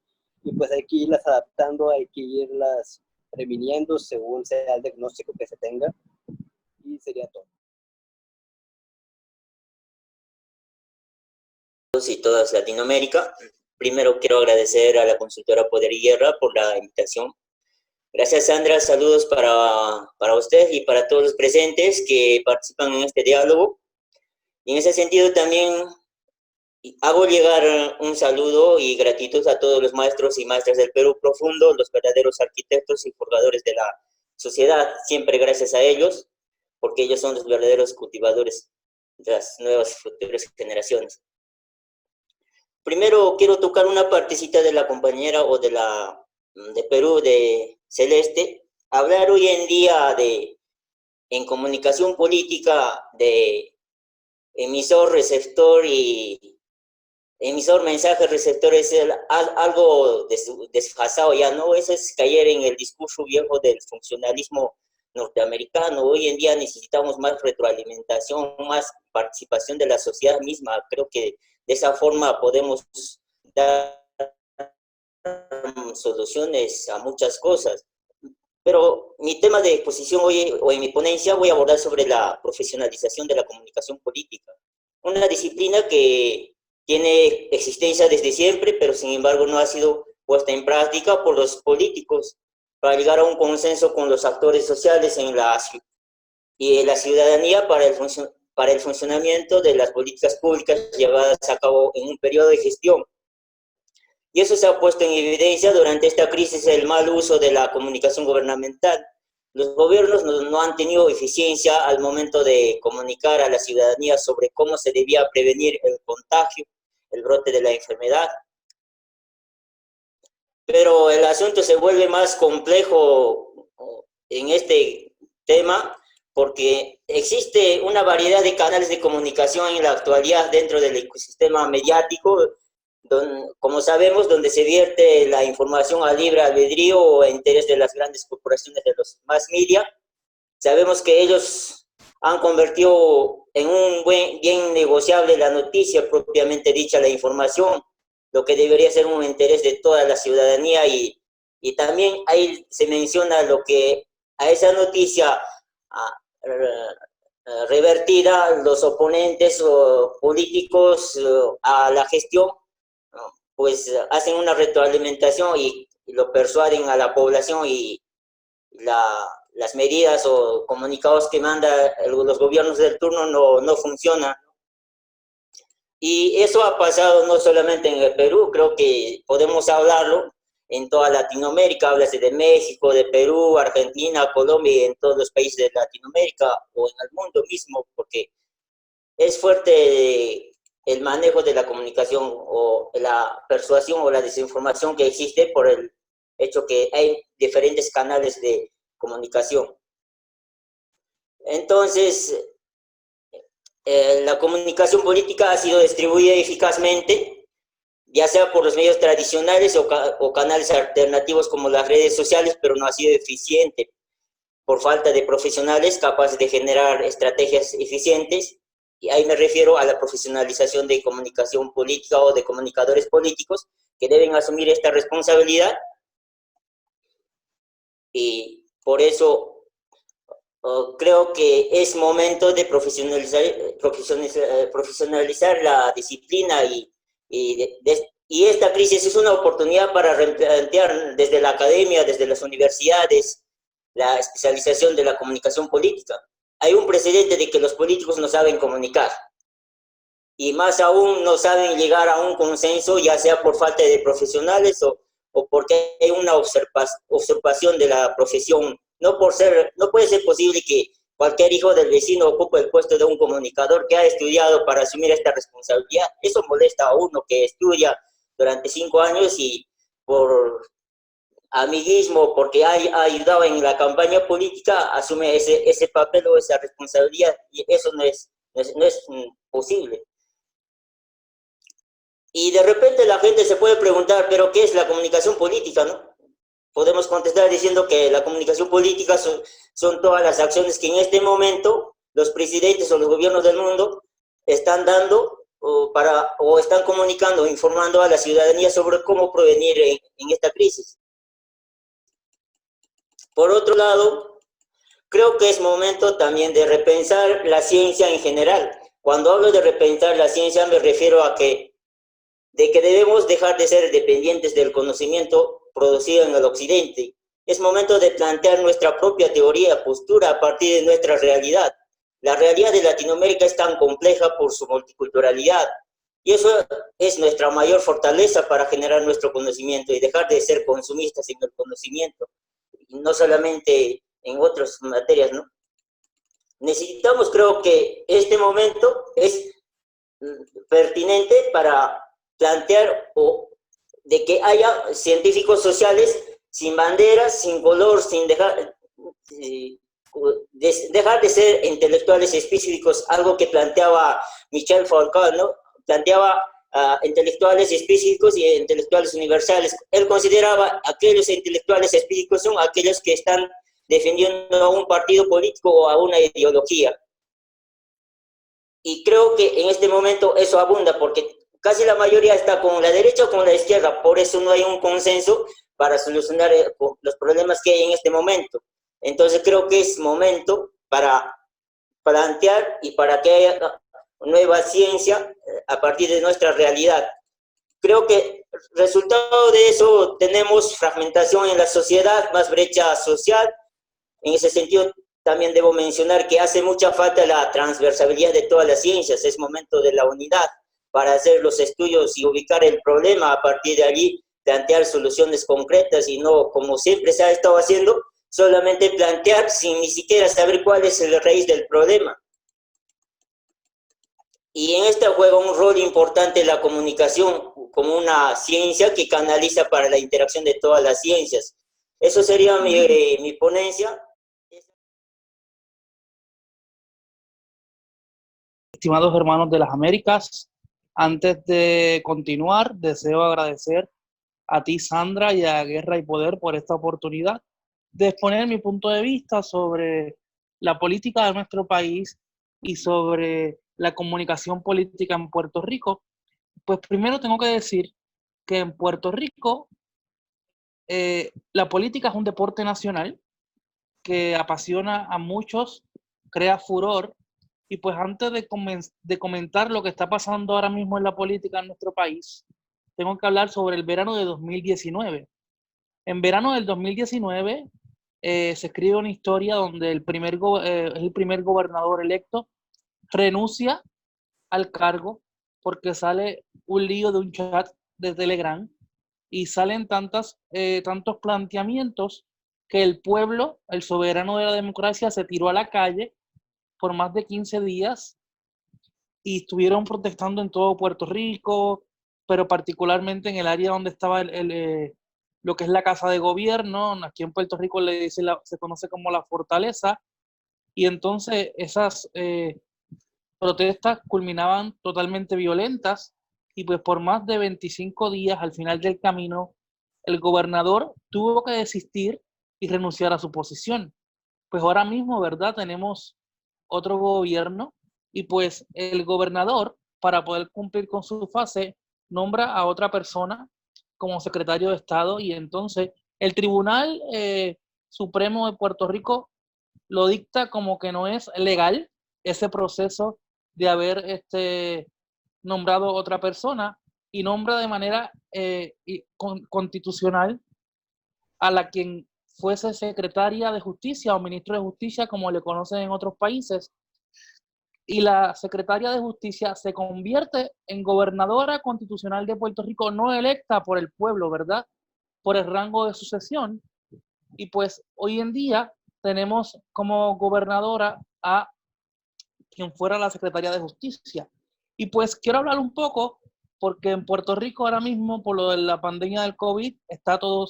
y pues hay que irlas adaptando, hay que irlas previniendo según sea el diagnóstico que se tenga, y sería todo. Y todas Latinoamérica. Primero quiero agradecer a la consultora Poder y Guerra por la invitación. Gracias, Sandra. Saludos para usted y para todos los presentes que participan en este diálogo. Y en ese sentido también hago llegar un saludo y gratitud a todos los maestros y maestras del Perú profundo, los verdaderos arquitectos y forjadores de la sociedad. Siempre gracias a ellos, porque ellos son los verdaderos cultivadores de las nuevas futuras generaciones. Primero quiero tocar una partecita de la compañera o de Perú, de Celeste. Hablar hoy en día en comunicación política de emisor, receptor y emisor, mensaje, receptor es algo desfasado ya, ¿no? Eso es caer en el discurso viejo del funcionalismo norteamericano. Hoy en día necesitamos más retroalimentación, más participación de la sociedad misma. Creo que De esa forma podemos dar soluciones a muchas cosas. Pero mi tema de exposición hoy, o en mi ponencia, voy a abordar sobre la profesionalización de la comunicación política. Una disciplina que tiene existencia desde siempre, pero sin embargo no ha sido puesta en práctica por los políticos para llegar a un consenso con los actores sociales y la ciudadanía para el funcionamiento de las políticas públicas llevadas a cabo en un periodo de gestión. Y eso se ha puesto en evidencia durante esta crisis, el mal uso de la comunicación gubernamental. Los gobiernos no han tenido eficiencia al momento de comunicar a la ciudadanía sobre cómo se debía prevenir el contagio, el brote de la enfermedad. Pero el asunto se vuelve más complejo en este tema porque existe una variedad de canales de comunicación en la actualidad dentro del ecosistema mediático, como sabemos, donde se vierte la información a libre albedrío o a interés de las grandes corporaciones de los mass media. Sabemos que ellos han convertido en un bien negociable la noticia propiamente dicha, la información, lo que debería ser un interés de toda la ciudadanía, y también ahí se menciona lo que a esa noticia revertida los oponentes o políticos a la gestión, pues hacen una retroalimentación y lo persuaden a la población, y las medidas o comunicados que mandan los gobiernos del turno no funcionan. Y eso ha pasado no solamente en el Perú, creo que podemos hablarlo en toda Latinoamérica. Háblase de México, de Perú, Argentina, Colombia y en todos los países de Latinoamérica o en el mundo mismo, porque es fuerte el manejo de la comunicación o la persuasión o la desinformación que existe por el hecho que hay diferentes canales de comunicación. Entonces, la comunicación política ha sido distribuida eficazmente, ya sea por los medios tradicionales o canales alternativos como las redes sociales, pero no ha sido eficiente por falta de profesionales capaces de generar estrategias eficientes. Y ahí me refiero a la profesionalización de comunicación política o de comunicadores políticos que deben asumir esta responsabilidad. Y por eso creo que es momento de profesionalizar la disciplina, y esta crisis es una oportunidad para replantear desde la academia, desde las universidades, la especialización de la comunicación política. Hay un precedente de que los políticos no saben comunicar, y más aún no saben llegar a un consenso, ya sea por falta de profesionales o porque hay una usurpación de la profesión. No puede ser posible que cualquier hijo del vecino ocupe el puesto de un comunicador que ha estudiado para asumir esta responsabilidad. Eso molesta a uno que estudia durante 5 años y por amiguismo, porque ha ayudado en la campaña política, asume ese papel o esa responsabilidad, y eso no es posible. Y de repente la gente se puede preguntar, ¿pero qué es la comunicación política, no? Podemos contestar diciendo que la comunicación política son todas las acciones que en este momento los presidentes o los gobiernos del mundo están dando o están comunicando, informando a la ciudadanía sobre cómo prevenir en esta crisis. Por otro lado, creo que es momento también de repensar la ciencia en general. Cuando hablo de repensar la ciencia me refiero a que debemos dejar de ser dependientes del conocimiento producido en el occidente. Es momento de plantear nuestra propia teoría, postura a partir de nuestra realidad. La realidad de Latinoamérica es tan compleja por su multiculturalidad, y eso es nuestra mayor fortaleza para generar nuestro conocimiento y dejar de ser consumistas en el conocimiento, y no solamente en otras materias, ¿no? Necesitamos, creo que este momento es pertinente para plantear de que haya científicos sociales sin banderas, sin color, sin dejar de ser intelectuales específicos, algo que planteaba Michel Foucault, ¿no? Planteaba intelectuales específicos y intelectuales universales. Él consideraba aquellos intelectuales específicos son aquellos que están defendiendo a un partido político o a una ideología. Y creo que en este momento eso abunda, porque casi la mayoría está con la derecha o con la izquierda, por eso no hay un consenso para solucionar los problemas que hay en este momento. Entonces creo que es momento para plantear y para que haya nueva ciencia a partir de nuestra realidad. Creo que resultado de eso tenemos fragmentación en la sociedad, más brecha social. En ese sentido, también debo mencionar que hace mucha falta la transversabilidad de todas las ciencias. Es momento de la unidad para hacer los estudios y ubicar el problema, a partir de allí plantear soluciones concretas y no, como siempre se ha estado haciendo, solamente plantear sin ni siquiera saber cuál es la raíz del problema. Y en esta juega un rol importante la comunicación como una ciencia que canaliza para la interacción de todas las ciencias. Eso sería mi ponencia. Estimados hermanos de las Américas, antes de continuar, deseo agradecer a ti, Sandra, y a Guerra y Poder por esta oportunidad de exponer mi punto de vista sobre la política de nuestro país y sobre la comunicación política en Puerto Rico. Pues primero tengo que decir que en Puerto Rico la política es un deporte nacional que apasiona a muchos, crea furor. Y pues antes de comentar lo que está pasando ahora mismo en la política en nuestro país, tengo que hablar sobre el verano de 2019. En verano del 2019 se escribe una historia donde el primer gobernador electo renuncia al cargo porque sale un lío de un chat de Telegram y salen tantos planteamientos que el pueblo, el soberano de la democracia, se tiró a la calle por más de 15 días y estuvieron protestando en todo Puerto Rico, pero particularmente en el área donde estaba lo que es la Casa de Gobierno. Aquí en Puerto Rico se conoce como la Fortaleza, y entonces esas protestas culminaban totalmente violentas, y pues por más de 25 días al final del camino el gobernador tuvo que desistir y renunciar a su posición. Pues ahora mismo, ¿verdad? Tenemos otro gobierno y pues el gobernador, para poder cumplir con su fase, nombra a otra persona como secretario de Estado, y entonces el Tribunal Supremo de Puerto Rico lo dicta como que no es legal ese proceso de haber nombrado otra persona, y nombra de manera constitucional a la quien fuese secretaria de Justicia o ministro de Justicia, como le conocen en otros países, y la secretaria de Justicia se convierte en gobernadora constitucional de Puerto Rico, no electa por el pueblo, ¿verdad? Por el rango de sucesión. Y pues hoy en día tenemos como gobernadora a quien fuera la secretaria de Justicia. Y pues quiero hablar un poco, porque en Puerto Rico ahora mismo, por lo de la pandemia del COVID, está todo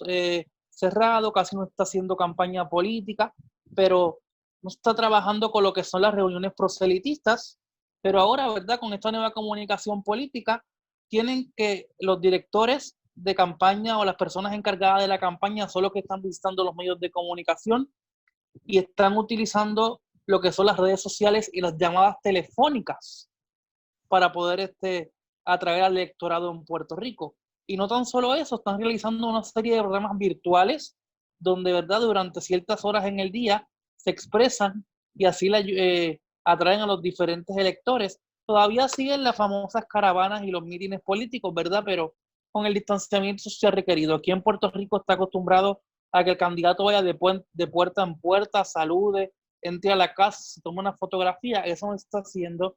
cerrado, casi no está haciendo campaña política, pero no está trabajando con lo que son las reuniones proselitistas. Pero ahora, ¿verdad? Con esta nueva comunicación política, tienen que los directores de campaña o las personas encargadas de la campaña son los que están visitando los medios de comunicación y están utilizando lo que son las redes sociales y las llamadas telefónicas para poder atraer al electorado en Puerto Rico. Y no tan solo eso, están realizando una serie de programas virtuales donde, ¿verdad?, durante ciertas horas en el día se expresan y así atraen a los diferentes electores. Todavía siguen las famosas caravanas y los mítines políticos, ¿verdad?, pero con el distanciamiento social requerido. Aquí en Puerto Rico está acostumbrado a que el candidato vaya de puerta en puerta, salude, entre a la casa, se toma una fotografía. Eso no se está haciendo.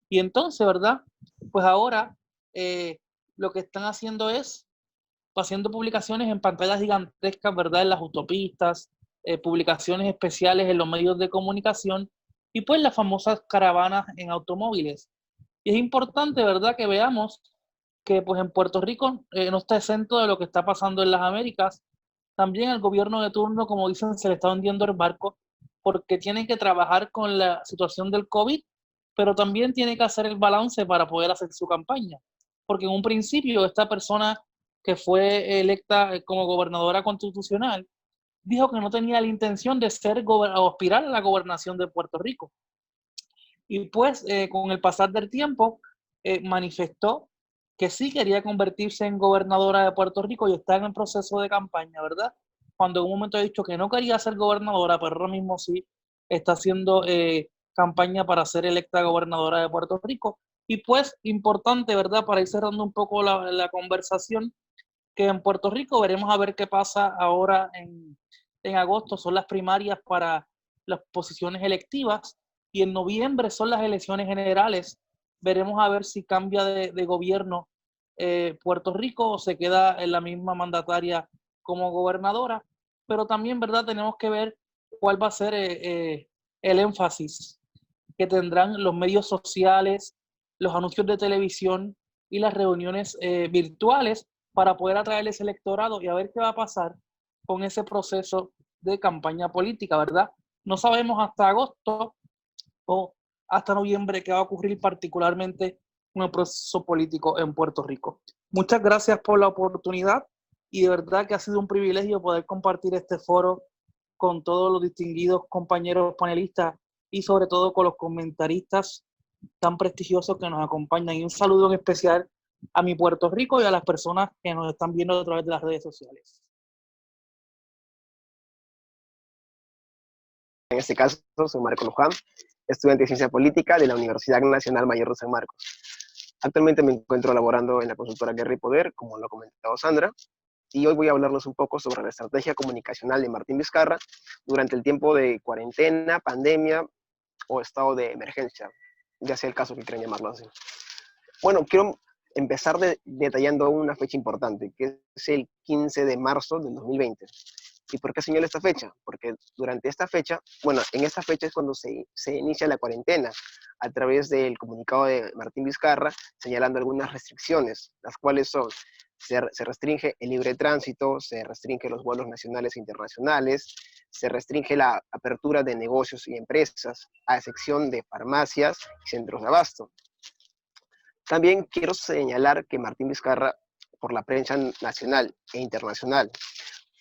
Y entonces, ¿verdad?, pues ahora lo que están haciendo es haciendo publicaciones en pantallas gigantescas, ¿verdad?, en las autopistas, publicaciones especiales en los medios de comunicación, y pues las famosas caravanas en automóviles. Y es importante, ¿verdad?, que veamos que pues en Puerto Rico no está exento de lo que está pasando en las Américas. También el gobierno de turno, como dicen, se le está hundiendo el barco porque tiene que trabajar con la situación del COVID, pero también tiene que hacer el balance para poder hacer su campaña. Porque en un principio esta persona que fue electa como gobernadora constitucional dijo que no tenía la intención de o aspirar a la gobernación de Puerto Rico. Y pues con el pasar del tiempo manifestó que sí quería convertirse en gobernadora de Puerto Rico y está en el proceso de campaña, ¿verdad? Cuando en un momento ha dicho que no quería ser gobernadora, pero ahora mismo sí está haciendo campaña para ser electa gobernadora de Puerto Rico. Y pues, importante, ¿verdad? Para ir cerrando un poco la conversación, que en Puerto Rico veremos a ver qué pasa ahora en agosto, son las primarias para las posiciones electivas, y en noviembre son las elecciones generales. Veremos a ver si cambia de gobierno Puerto Rico o se queda en la misma mandataria como gobernadora, pero también, ¿verdad? Tenemos que ver cuál va a ser el énfasis que tendrán los medios sociales, los anuncios de televisión y las reuniones virtuales para poder atraer ese electorado y a ver qué va a pasar con ese proceso de campaña política, ¿verdad? No sabemos hasta agosto o hasta noviembre qué va a ocurrir particularmente con el proceso político en Puerto Rico. Muchas gracias por la oportunidad y de verdad que ha sido un privilegio poder compartir este foro con todos los distinguidos compañeros panelistas y sobre todo con los comentaristas tan prestigiosos que nos acompañan. Y un saludo en especial a mi Puerto Rico y a las personas que nos están viendo a través de las redes sociales. En este caso, soy Marco Luján, estudiante de Ciencia Política de la Universidad Nacional Mayor de San Marcos. Actualmente me encuentro laborando en la consultora Guerra y Poder, como lo ha comentado Sandra, y hoy voy a hablarles un poco sobre la estrategia comunicacional de Martín Vizcarra durante el tiempo de cuarentena, pandemia o estado de emergencia, ya sea el caso que quieran llamarlo así. Bueno, quiero empezar detallando una fecha importante, que es el 15 de marzo del 2020. ¿Y por qué señalo esta fecha? Porque durante esta fecha, bueno, en esta fecha es cuando se inicia la cuarentena, a través del comunicado de Martín Vizcarra, señalando algunas restricciones, las cuales son, se restringe el libre tránsito, se restringe los vuelos nacionales e internacionales, se restringe la apertura de negocios y empresas, a excepción de farmacias y centros de abasto. También quiero señalar que Martín Vizcarra, por la prensa nacional e internacional,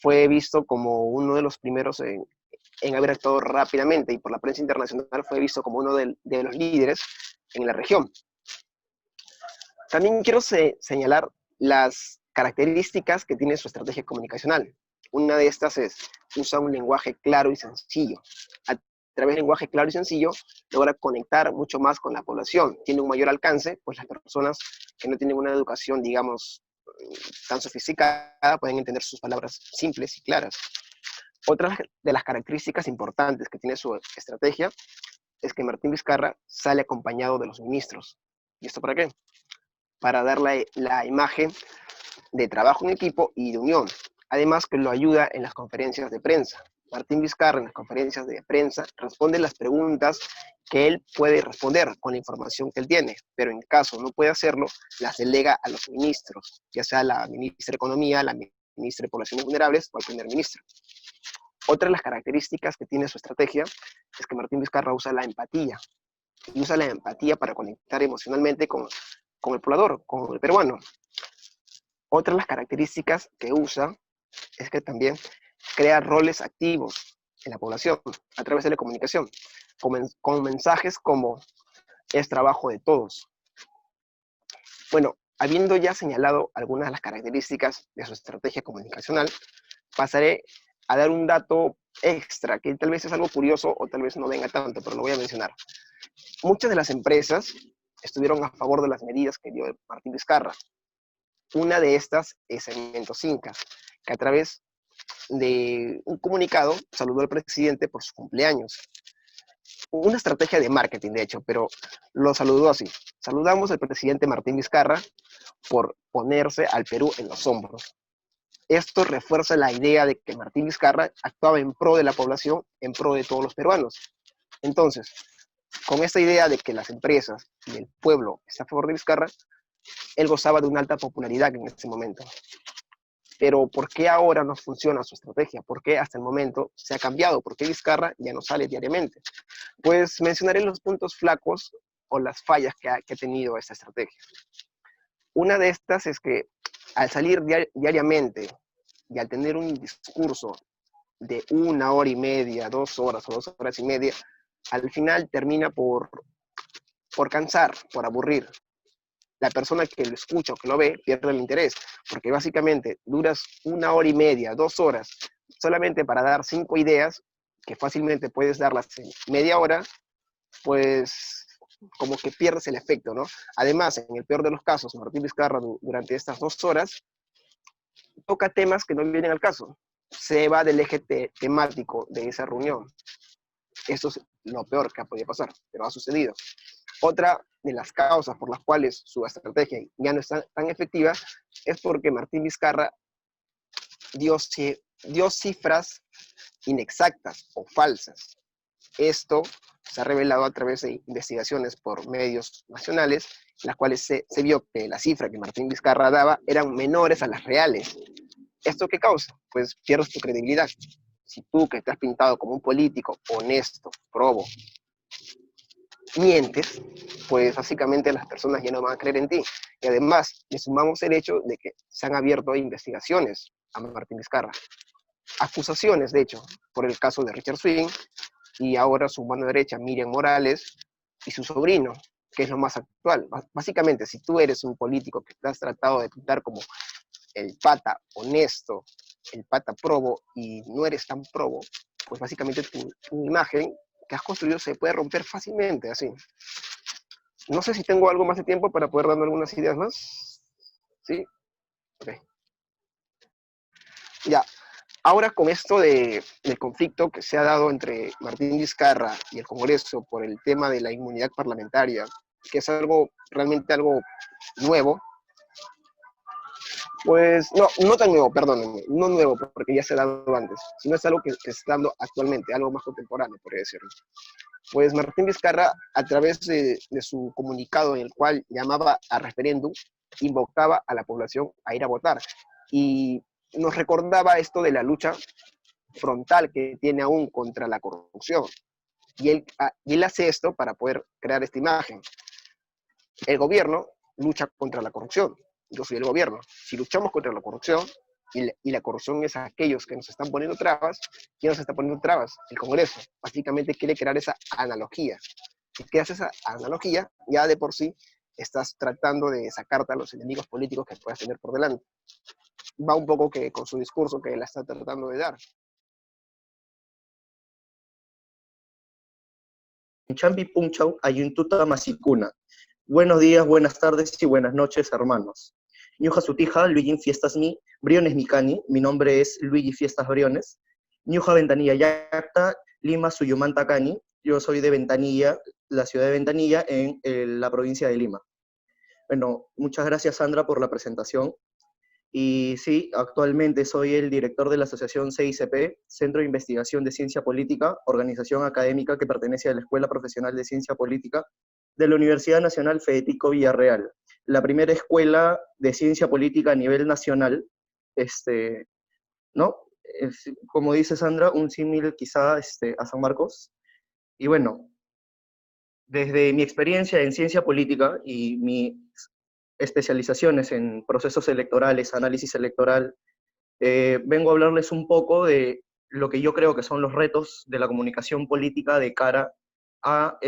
fue visto como uno de los primeros en haber actuado rápidamente, y por la prensa internacional fue visto como uno de los líderes en la región. También quiero señalar las características que tiene su estrategia comunicacional. Una de estas es, usa un lenguaje claro y sencillo. A través del lenguaje claro y sencillo, logra conectar mucho más con la población. Tiene un mayor alcance, pues las personas que no tienen una educación, digamos, tan sofisticada, pueden entender sus palabras simples y claras. Otra de las características importantes que tiene su estrategia es que Martín Vizcarra sale acompañado de los ministros. ¿Y esto para qué? Para dar la imagen de trabajo en equipo y de unión. Además que lo ayuda en las conferencias de prensa. Martín Vizcarra en las conferencias de prensa responde las preguntas que él puede responder con la información que él tiene, pero en caso no puede hacerlo, las delega a los ministros, ya sea la ministra de Economía, la ministra de Poblaciones Vulnerables o al primer ministro. Otra de las características que tiene su estrategia es que Martín Vizcarra usa la empatía, y usa la empatía para conectar emocionalmente con el poblador, con el peruano. Otra de las características que usa es que también crea roles activos en la población a través de la comunicación, con mensajes como es trabajo de todos. Bueno, habiendo ya señalado algunas de las características de su estrategia comunicacional, pasaré a dar un dato extra, que tal vez es algo curioso o tal vez no venga tanto, pero lo voy a mencionar. Muchas de las empresas estuvieron a favor de las medidas que dio Martín Vizcarra. Una de estas es Cementos Inca, que a través de un comunicado saludó al presidente por su cumpleaños. Una estrategia de marketing, de hecho, pero lo saludó así. Saludamos al presidente Martín Vizcarra por ponerse al Perú en los hombros. Esto refuerza la idea de que Martín Vizcarra actuaba en pro de la población, en pro de todos los peruanos. Entonces, con esta idea de que las empresas y el pueblo están a favor de Vizcarra, él gozaba de una alta popularidad en ese momento. Pero ¿por qué ahora no funciona su estrategia? ¿Por qué hasta el momento se ha cambiado? ¿Por qué Vizcarra ya no sale diariamente? Pues mencionaré los puntos flacos o las fallas que ha tenido esta estrategia. Una de estas es que al salir diariamente y al tener un discurso de 1 hora y media, 2 horas o 2 horas y media, al final termina por cansar, por aburrir. la persona que lo escucha o que lo ve pierde el interés, porque básicamente duras 1 hora y media, 2 horas, solamente para dar 5 ideas, que fácilmente puedes darlas en media hora, pues como que pierdes el efecto, ¿no? Además, en el peor de los casos, Martín Vizcarra durante estas 2 horas toca temas que no vienen al caso, se va del eje temático de esa reunión. Esto es lo peor que ha podido pasar, pero ha sucedido. Otra de las causas por las cuales su estrategia ya no es tan efectiva es porque Martín Vizcarra dio cifras inexactas o falsas. Esto se ha revelado a través de investigaciones por medios nacionales, en las cuales se vio que la cifra que Martín Vizcarra daba eran menores a las reales. ¿Esto qué causa? Pues pierdes tu credibilidad. Si tú, que te has pintado como un político honesto, probo, mientes, pues básicamente las personas ya no van a creer en ti. Y además, le sumamos el hecho de que se han abierto investigaciones a Martín Vizcarra. Acusaciones, de hecho, por el caso de Richard Swing, y ahora su mano derecha, Miriam Morales, y su sobrino, que es lo más actual. Básicamente, si tú eres un político que te has tratado de pintar como el pata honesto, el pata probo, y no eres tan probo, pues básicamente tu imagen que has construido se puede romper fácilmente, así. No sé si tengo algo más de tiempo para poder darme algunas ideas más. ¿Sí? Ok. Ya. Ahora con esto del conflicto que se ha dado entre Martín Vizcarra y el Congreso por el tema de la inmunidad parlamentaria, que es realmente algo nuevo, pues, no tan nuevo, perdónenme, no nuevo porque ya se ha dado antes, sino es algo que se está dando actualmente, algo más contemporáneo, podría decirlo. Pues Martín Vizcarra, a través de su comunicado en el cual llamaba a referéndum, invocaba a la población a ir a votar. Y nos recordaba esto de la lucha frontal que tiene aún contra la corrupción. Y él hace esto para poder crear esta imagen. El gobierno lucha contra la corrupción. Yo soy el gobierno. Si luchamos contra la corrupción, y la corrupción es aquellos que nos están poniendo trabas, ¿quién nos está poniendo trabas? El Congreso. Básicamente quiere crear esa analogía. Si creas esa analogía, ya de por sí estás tratando de sacarte a los enemigos políticos que puedas tener por delante. Va un poco que con su discurso que él está tratando de dar. Chambi Punchau, Ayuntuta Masikuna. Buenos días, buenas tardes y buenas noches, hermanos. Ñuja Sutija, Luigi Fiestas Mi, Briones Mikani, mi nombre es Luigi Fiestas Briones. Ñuja Ventanilla Yacta, Lima Suyumanta Cani, yo soy de Ventanilla, la ciudad de Ventanilla, en la provincia de Lima. Bueno, muchas gracias Sandra por la presentación. Y sí, actualmente soy el director de la asociación CICP, Centro de Investigación de Ciencia Política, organización académica que pertenece a la Escuela Profesional de Ciencia Política de la Universidad Nacional Federico Villarreal, la primera escuela de ciencia política a nivel nacional, ¿no? Como dice Sandra, un símil quizá a San Marcos. Y bueno, desde mi experiencia en ciencia política y mis especializaciones en procesos electorales, análisis electoral, vengo a hablarles un poco de lo que yo creo que son los retos de la comunicación política de cara a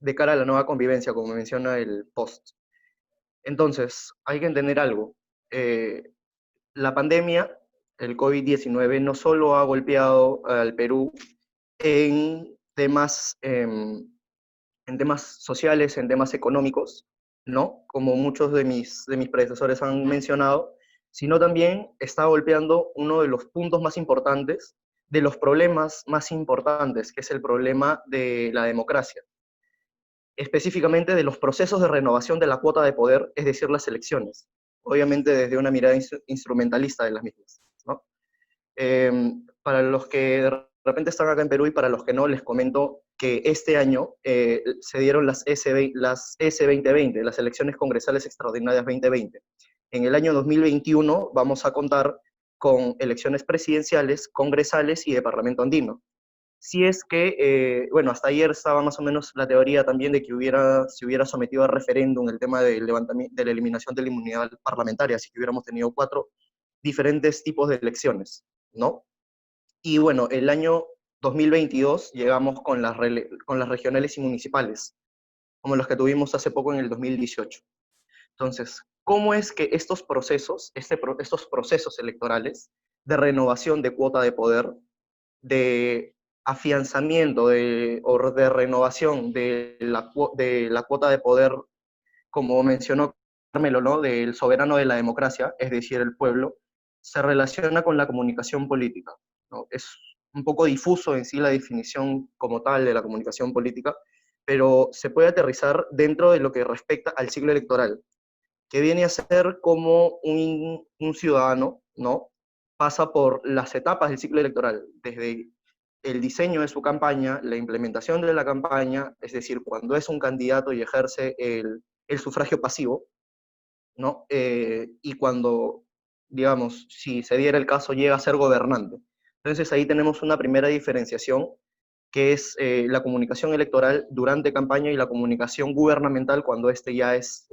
la nueva convivencia, como menciona el post. Entonces, hay que entender algo. La pandemia, el COVID-19, no solo ha golpeado al Perú en temas sociales, en temas económicos, ¿no? Como muchos de mis predecesores han mencionado, sino también está golpeando uno de los puntos más importantes, de los problemas más importantes, que es el problema de la democracia. Específicamente de los procesos de renovación de la cuota de poder, es decir, las elecciones. Obviamente desde una mirada instrumentalista de las mismas, ¿no? Para los que de repente están acá en Perú y para los que no, les comento que este año se dieron las S2020, las elecciones congresales extraordinarias 2020. En el año 2021 vamos a contar con elecciones presidenciales, congresales y de Parlamento Andino. Si es que, bueno, hasta ayer estaba más o menos la teoría también de que se hubiera sometido a referéndum el tema del levantamiento, de la eliminación de la inmunidad parlamentaria, así que hubiéramos tenido 4 diferentes tipos de elecciones, ¿no? Y bueno, el año 2022 llegamos con las regionales y municipales. como los que tuvimos hace poco en el 2018. Entonces, ¿cómo es que estos procesos, estos procesos electorales de renovación de cuota de poder, de afianzamiento o de renovación de la cuota de poder, como mencionó Carmelo, ¿no?, del soberano de la democracia, es decir, el pueblo, se relaciona con la comunicación política, ¿no? Es un poco difuso en sí la definición como tal de la comunicación política, pero se puede aterrizar dentro de lo que respecta al ciclo electoral, que viene a ser como un ciudadano, ¿no? Pasa por las etapas del ciclo electoral, desde el diseño de su campaña, la implementación de la campaña, es decir, cuando es un candidato y ejerce el sufragio pasivo, ¿no? Y cuando, digamos, si se diera el caso, llega a ser gobernante. Entonces ahí tenemos una primera diferenciación, que es la comunicación electoral durante campaña y la comunicación gubernamental cuando ya es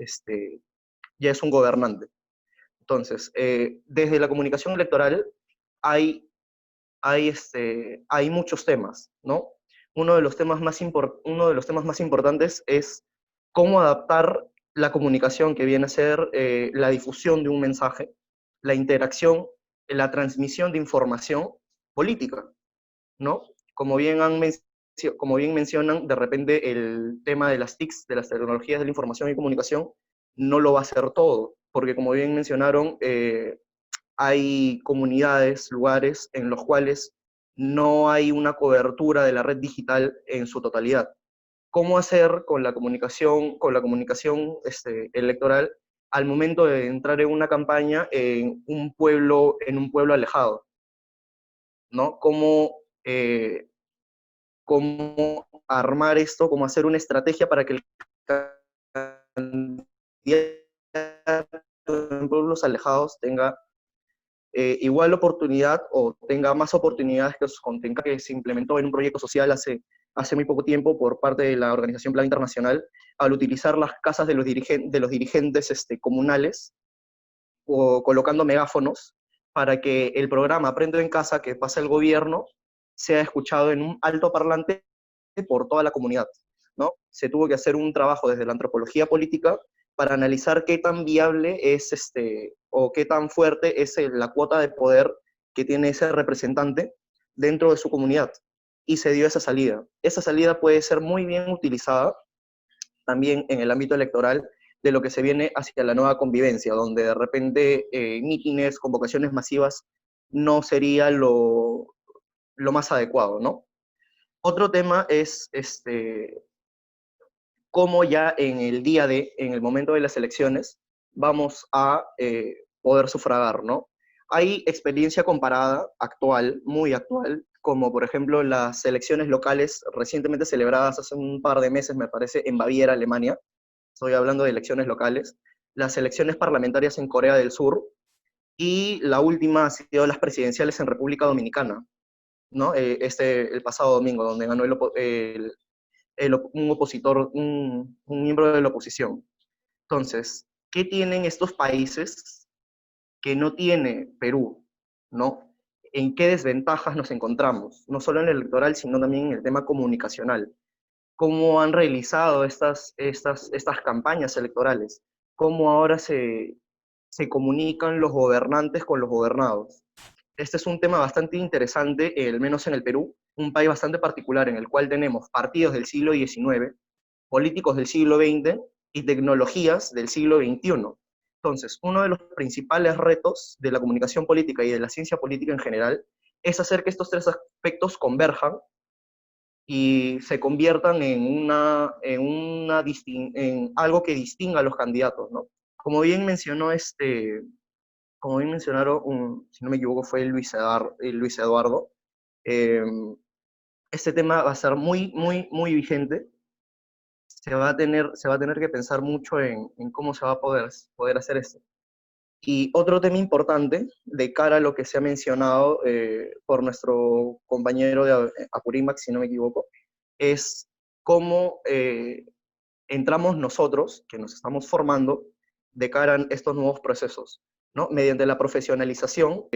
un gobernante. Entonces, desde la comunicación electoral hay muchos temas, ¿no? Uno de los temas más importantes es cómo adaptar la comunicación, que viene a ser la difusión de un mensaje, la interacción, la transmisión de información política, ¿no? Como bien mencionan, de repente el tema de las TICs, de las tecnologías de la información y comunicación, no lo va a hacer todo, porque como bien mencionaron, hay comunidades, lugares en los cuales no hay una cobertura de la red digital en su totalidad. ¿Cómo hacer con la comunicación electoral al momento de entrar en una campaña en un pueblo alejado, ¿no? Cómo armar esto, cómo hacer una estrategia para que el candidato en pueblos alejados tenga igual oportunidad o tenga más oportunidades que su contrincante, que se implementó en un proyecto social hace muy poco tiempo por parte de la Organización Plan Internacional, al utilizar las casas de los dirigentes comunales, o colocando megáfonos para que el programa Aprendo en Casa que pasa el gobierno sea escuchado en un altoparlante por toda la comunidad, ¿no? Se tuvo que hacer un trabajo desde la antropología política para analizar qué tan viable es o qué tan fuerte es la cuota de poder que tiene ese representante dentro de su comunidad. Y se dio esa salida. Esa salida puede ser muy bien utilizada también en el ámbito electoral de lo que se viene hacia la nueva convivencia, donde de repente mítines, convocaciones masivas, no sería lo más adecuado, ¿no? Otro tema es cómo ya en el momento de las elecciones, vamos a poder sufragar, ¿no? Hay experiencia comparada, actual, muy actual, como por ejemplo las elecciones locales recientemente celebradas hace un par de meses, me parece, en Baviera, Alemania. Estoy hablando de elecciones locales. Las elecciones parlamentarias en Corea del Sur, y la última ha sido las presidenciales en República Dominicana, ¿no? El pasado domingo, donde ganó un opositor, un miembro de la oposición. Entonces, ¿qué tienen estos países que no tiene Perú, ¿no? ¿En qué desventajas nos encontramos? No solo en el electoral, sino también en el tema comunicacional. ¿Cómo han realizado estas campañas electorales? ¿Cómo ahora se comunican los gobernantes con los gobernados? Este es un tema bastante interesante, al menos en el Perú, un país bastante particular en el cual tenemos partidos del siglo XIX, políticos del siglo XX y tecnologías del siglo XXI. Entonces, uno de los principales retos de la comunicación política y de la ciencia política en general es hacer que estos tres aspectos converjan y se conviertan en algo que distinga a los candidatos, ¿no? Como bien mencionaron, si no me equivoco, fue Luis Eduardo, este tema va a ser muy, muy, muy vigente. Se va a tener que pensar mucho en cómo se va a poder hacer esto. Y otro tema importante, de cara a lo que se ha mencionado por nuestro compañero de Apurímac, si no me equivoco, es cómo entramos nosotros, que nos estamos formando, de cara a estos nuevos procesos, ¿no? Mediante la profesionalización,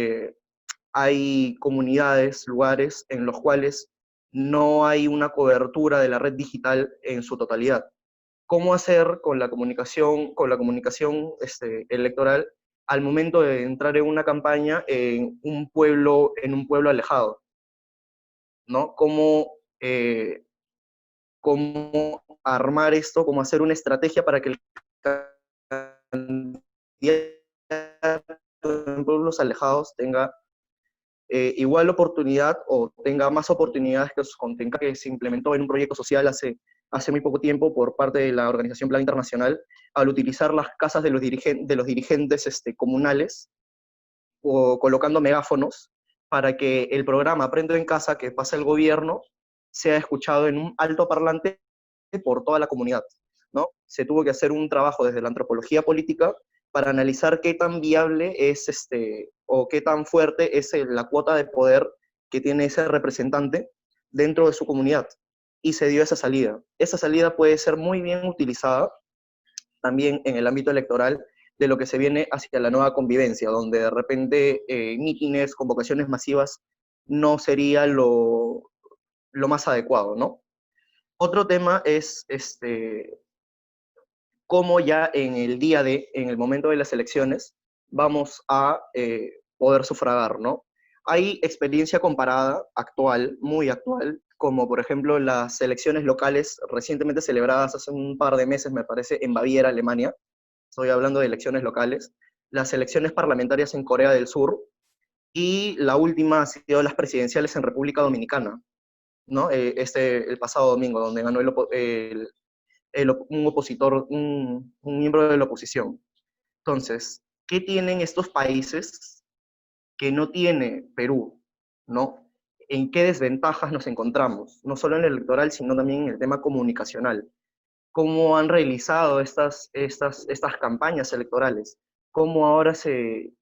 hay comunidades, lugares en los cuales no hay una cobertura de la red digital en su totalidad. cómo hacer con la comunicación electoral al momento de entrar en una campaña en un pueblo alejado, ¿no? Cómo armar esto, cómo hacer una estrategia para que el candidato en pueblos alejados tenga igual oportunidad o tenga más oportunidades que su contrincante, que se implementó en un proyecto social hace muy poco tiempo por parte de la Organización Plan Internacional, al utilizar las casas de los dirigentes comunales o colocando megáfonos para que el programa Aprendo en Casa que pasa el gobierno sea escuchado en un altoparlante por toda la comunidad, ¿no? Se tuvo que hacer un trabajo desde la antropología política para analizar qué tan viable es o qué tan fuerte es la cuota de poder que tiene ese representante dentro de su comunidad. Y se dio esa salida. Esa salida puede ser muy bien utilizada también en el ámbito electoral de lo que se viene hacia la nueva convivencia, donde de repente mítines, convocaciones masivas no sería lo más adecuado, ¿no? Otro tema es cómo ya en el momento de las elecciones, vamos a poder sufragar, ¿no? Hay experiencia comparada actual, muy actual, como por ejemplo las elecciones locales recientemente celebradas hace un par de meses, me parece, en Baviera, Alemania. Estoy hablando de elecciones locales. Las elecciones parlamentarias en Corea del Sur y la última ha sido las presidenciales en República Dominicana, ¿no? El pasado domingo, donde ganó un opositor, un miembro de la oposición. Entonces, ¿qué tienen estos países que no tiene Perú, ¿no? ¿En qué desventajas nos encontramos? No solo en el electoral, sino también en el tema comunicacional. ¿Cómo han realizado estas campañas electorales? ¿Cómo ahora se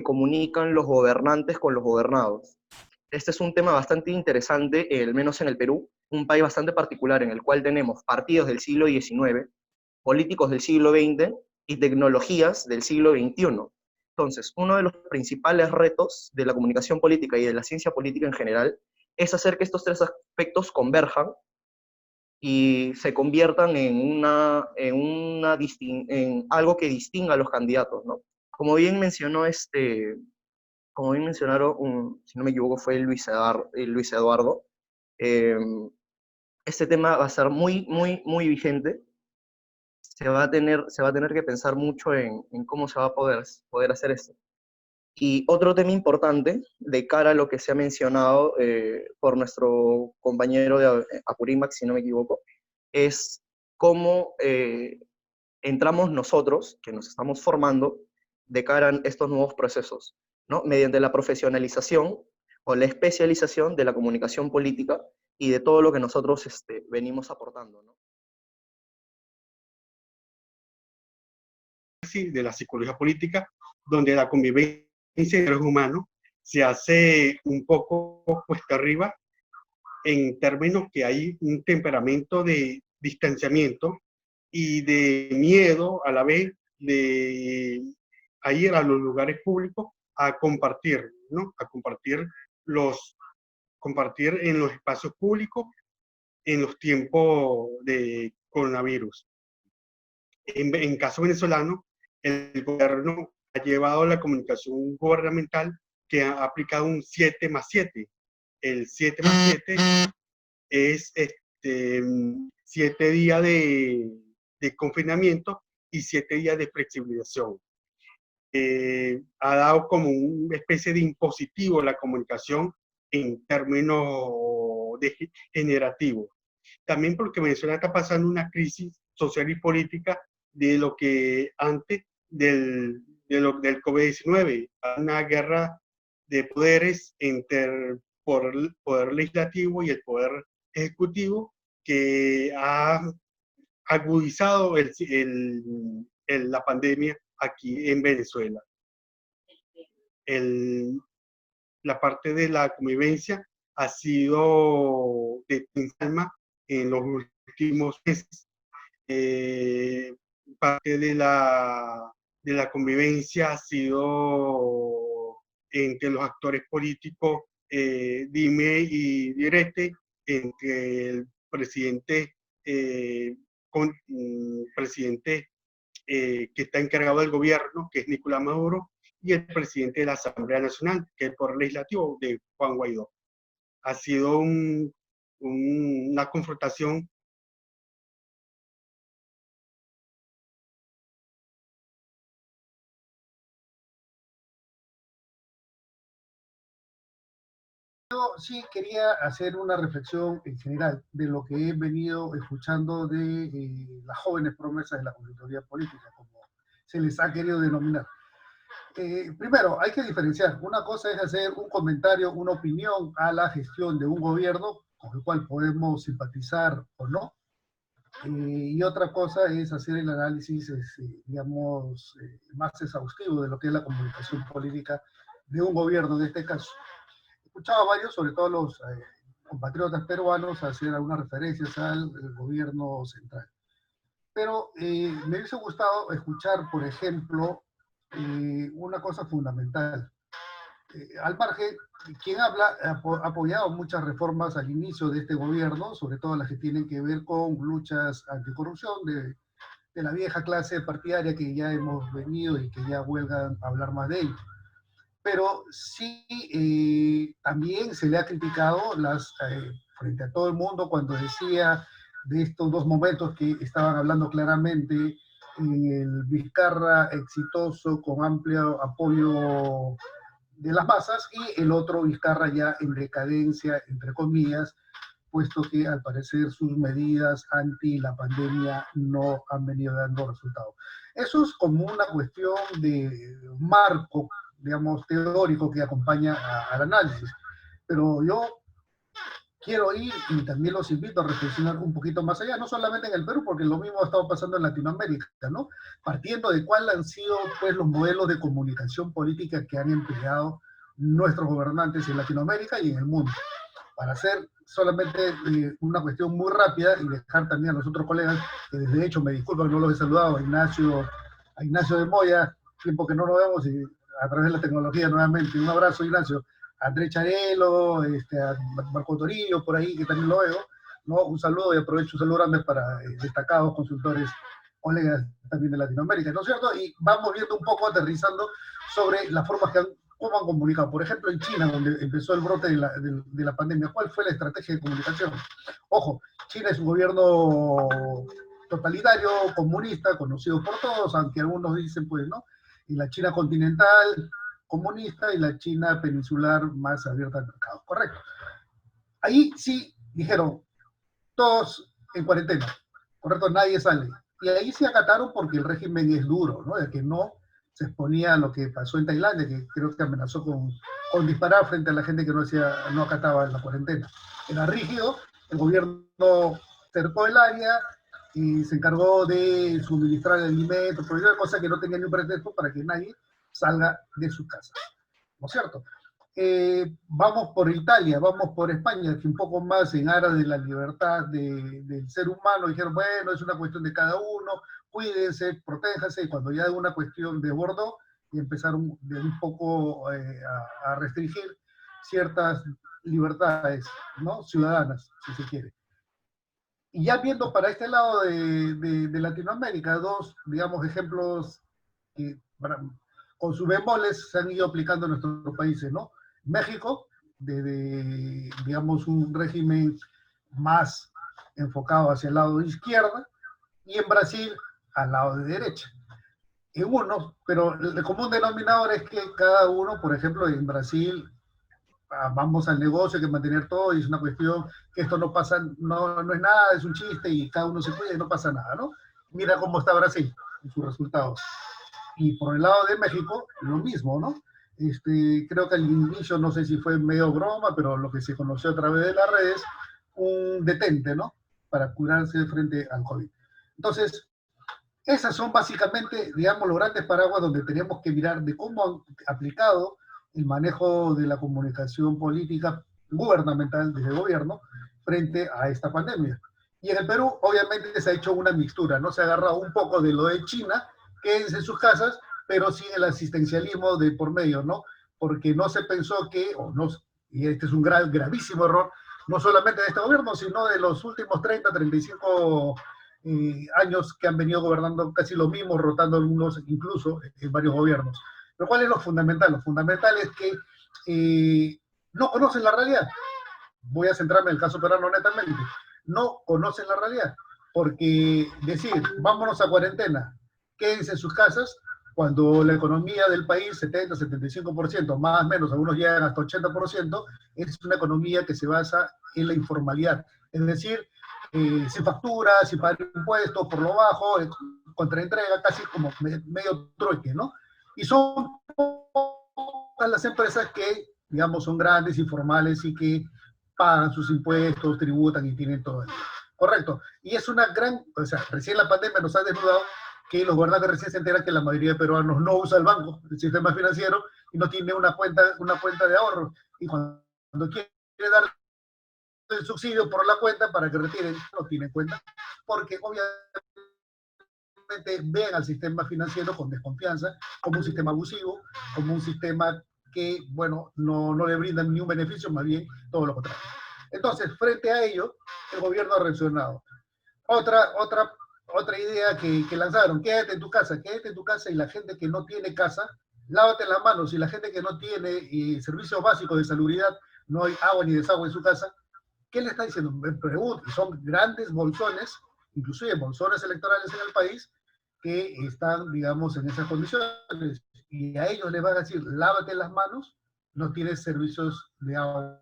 comunican los gobernantes con los gobernados? Este es un tema bastante interesante, al menos en el Perú, un país bastante particular en el cual tenemos partidos del siglo XIX, políticos del siglo XX y tecnologías del siglo XXI. Entonces, uno de los principales retos de la comunicación política y de la ciencia política en general es hacer que estos tres aspectos converjan y se conviertan en algo que distinga a los candidatos, ¿no? Como bien mencionó como bien mencionaron, si no me equivoco, fue Luis Eduardo, este tema va a ser muy, muy, muy vigente. Se va a tener que pensar mucho en cómo se va a poder hacer esto. Y otro tema importante, de cara a lo que se ha mencionado por nuestro compañero de Apurímac, si no me equivoco, es cómo entramos nosotros, que nos estamos formando, de cara a estos nuevos procesos, ¿no? Mediante la profesionalización o la especialización de la comunicación política y de todo lo que nosotros venimos aportando, ¿no? De la psicología política, donde la convivencia de los humanos se hace un poco cuesta arriba, en términos que hay un temperamento de distanciamiento y de miedo a la vez de ir a los lugares públicos a compartir, ¿no? A compartir en los espacios públicos en los tiempos de coronavirus. En caso venezolano, el gobierno ha llevado la comunicación gubernamental que ha aplicado un 7+7. El 7+7 es 7 días de confinamiento y 7 días de flexibilización. Ha dado como una especie de impositivo la comunicación en términos generativos. También porque Venezuela está pasando una crisis social y política de lo que antes del COVID-19, una guerra de poderes entre por el poder legislativo y el poder ejecutivo que ha agudizado la pandemia aquí en Venezuela. La parte de la convivencia ha sido de calma en los últimos meses. Parte de la convivencia ha sido entre los actores políticos, dime y direte, entre el presidente presidente que está encargado del gobierno, que es Nicolás Maduro, y el presidente de la Asamblea Nacional, que es el poder legislativo de Juan Guaidó. Ha sido una confrontación sí quería hacer una reflexión en general de lo que he venido escuchando de las jóvenes promesas de la consultoría política, como se les ha querido denominar. Primero, hay que diferenciar. Una cosa es hacer un comentario, una opinión a la gestión de un gobierno con el cual podemos simpatizar o no. Y otra cosa es hacer el análisis, digamos, más exhaustivo de lo que es la comunicación política de un gobierno en este caso. Escuchaba a varios, sobre todo los compatriotas peruanos, hacer algunas referencias al gobierno central. Pero me hubiese gustado escuchar, por ejemplo, una cosa fundamental. Al margen, quien habla ha apoyado muchas reformas al inicio de este gobierno, sobre todo las que tienen que ver con luchas anticorrupción de la vieja clase partidaria que ya hemos venido y que ya huelgan a hablar más de ello. Pero sí también se le ha criticado frente a todo el mundo cuando decía de estos dos momentos que estaban hablando claramente, el Vizcarra exitoso con amplio apoyo de las masas y el otro Vizcarra ya en decadencia, entre comillas, puesto que al parecer sus medidas anti la pandemia no han venido dando resultados. Eso es como una cuestión de marco, digamos, teórico que acompaña al análisis. Pero yo quiero ir, y también los invito a reflexionar un poquito más allá, no solamente en el Perú, porque lo mismo ha estado pasando en Latinoamérica, ¿no? Partiendo de cuáles han sido, pues, los modelos de comunicación política que han empleado nuestros gobernantes en Latinoamérica y en el mundo. Para hacer solamente una cuestión muy rápida y dejar también a los otros colegas, que de hecho me disculpo que no los he saludado, a Ignacio de Moya, tiempo que no lo vemos, y a través de la tecnología nuevamente. Un abrazo, Ignacio. A Andrés Charelo, a Marco Torillo, por ahí, que también lo veo, ¿no? Un saludo y aprovecho un saludo grande para destacados consultores, colegas también de Latinoamérica, ¿no es cierto? Y vamos viendo un poco, aterrizando sobre las formas cómo han comunicado. Por ejemplo, en China, donde empezó el brote de la pandemia, ¿cuál fue la estrategia de comunicación? Ojo, China es un gobierno totalitario, comunista, conocido por todos, aunque algunos dicen, pues, ¿no? Y la China continental, comunista, y la China peninsular más abierta al mercado. Correcto. Ahí sí dijeron, todos en cuarentena, correcto, nadie sale. Y ahí se acataron porque el régimen es duro, ¿no? De que no se exponía a lo que pasó en Tailandia, que creo que amenazó con disparar frente a la gente que no acataba la cuarentena. Era rígido, el gobierno cercó el área y se encargó de suministrar alimentos, cosa que no tenía ni un pretexto para que nadie salga de su casa, ¿no es cierto? Vamos por Italia, vamos por España, que un poco más en aras de la libertad del ser humano, dijeron, bueno, es una cuestión de cada uno, cuídense, protéjanse, y cuando ya una cuestión desbordó, y empezaron de un poco a restringir ciertas libertades, ¿no? Ciudadanas, si se quiere. Y ya viendo para este lado de Latinoamérica, dos, digamos, ejemplos que con sus bemoles se han ido aplicando en nuestros países, ¿no? México, digamos, un régimen más enfocado hacia el lado de izquierda, y en Brasil, al lado de derecha. En uno, pero el común denominador es que cada uno, por ejemplo, en Brasil, vamos al negocio, hay que mantener todo, y es una cuestión que esto no pasa, no es nada, es un chiste, y cada uno se cuida y no pasa nada, ¿no? Mira cómo está Brasil en sus resultados. Y por el lado de México, lo mismo, ¿no? Creo que al inicio, no sé si fue medio broma, pero lo que se conoció a través de las redes, un detente, ¿no? Para curarse frente al COVID. Entonces, esas son básicamente, digamos, los grandes paraguas donde tenemos que mirar de cómo han aplicado el manejo de la comunicación política gubernamental desde el gobierno frente a esta pandemia. Y en el Perú, obviamente, se ha hecho una mixtura, ¿no? Se ha agarrado un poco de lo de China, quédense en sus casas, pero sin el asistencialismo de por medio, ¿no? Porque no se pensó que, y este es un gravísimo error, no solamente de este gobierno, sino de los últimos 30, 35 años que han venido gobernando casi lo mismo, rotando algunos incluso en varios gobiernos. Pero ¿cuál es lo fundamental? Lo fundamental es que no conocen la realidad. Voy a centrarme en el caso peruano netamente. No conocen la realidad. Porque decir, vámonos a cuarentena, quédense en sus casas, cuando la economía del país, 70, 75%, más o menos, algunos llegan hasta 80%, es una economía que se basa en la informalidad. Es decir, sin factura, sin pagar impuestos, por lo bajo, contraentrega, casi como medio trueque, ¿no? Y son pocas las empresas que, digamos, son grandes, informales y que pagan sus impuestos, tributan y tienen todo eso. Correcto. Y es una gran, o sea, recién la pandemia nos ha desnudado que los gobernantes recién se enteran que la mayoría de peruanos no usa el banco, el sistema financiero, y no tiene una cuenta de ahorro. Y cuando quiere dar el subsidio por la cuenta para que retiren, no tienen cuenta, porque obviamente ven al sistema financiero con desconfianza, como un sistema abusivo, como un sistema que, bueno, no le brindan ni un beneficio, más bien todo lo contrario. Entonces, frente a ello, el gobierno ha reaccionado. Otra idea que lanzaron, quédate en tu casa, y la gente que no tiene casa, lávate las manos, y la gente que no tiene servicios básicos de salubridad, no hay agua ni desagüe en su casa, ¿qué le está diciendo? Me pregunto, son grandes bolsones, inclusive bolsones electorales en el país, que están, digamos, en esas condiciones, y a ellos les van a decir, lávate las manos, no tienes servicios de agua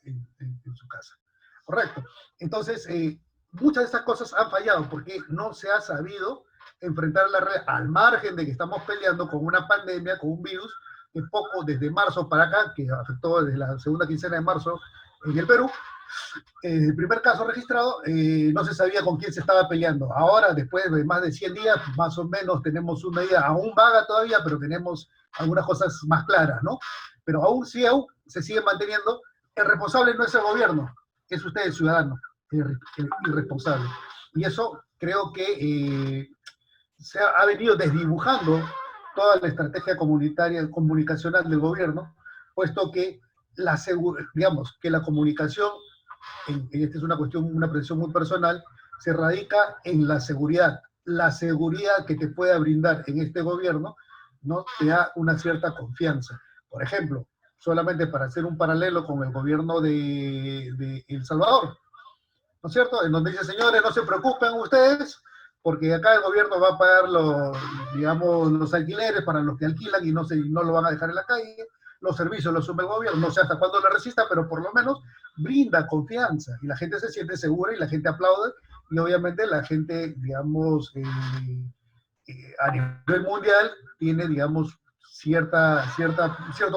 en su casa. Correcto. Entonces, muchas de estas cosas han fallado porque no se ha sabido enfrentar la red, al margen de que estamos peleando con una pandemia, con un virus que desde marzo para acá, que afectó desde la segunda quincena de marzo en el Perú, el primer caso registrado, no se sabía con quién se estaba peleando. Ahora, después de más de 100 días, más o menos tenemos una idea, aún vaga todavía, pero tenemos algunas cosas más claras, ¿no? Pero aún se sigue manteniendo. El responsable no es el gobierno, es usted el ciudadano, el irresponsable. Y eso creo que se ha venido desdibujando toda la estrategia comunicacional del gobierno, puesto que digamos que la comunicación, esta es una precisión muy personal, se radica en la seguridad. La seguridad que te pueda brindar en este gobierno no te da una cierta confianza. Por ejemplo, solamente para hacer un paralelo con el gobierno de El Salvador, ¿no es cierto? En donde dice, señores, no se preocupen ustedes, porque acá el gobierno va a pagar los alquileres para los que alquilan y no lo van a dejar en la calle, los servicios los asume el gobierno, no sé hasta cuándo le resista, pero por lo menos brinda confianza, y la gente se siente segura y la gente aplaude, y obviamente la gente, digamos, a nivel mundial tiene, digamos, cierto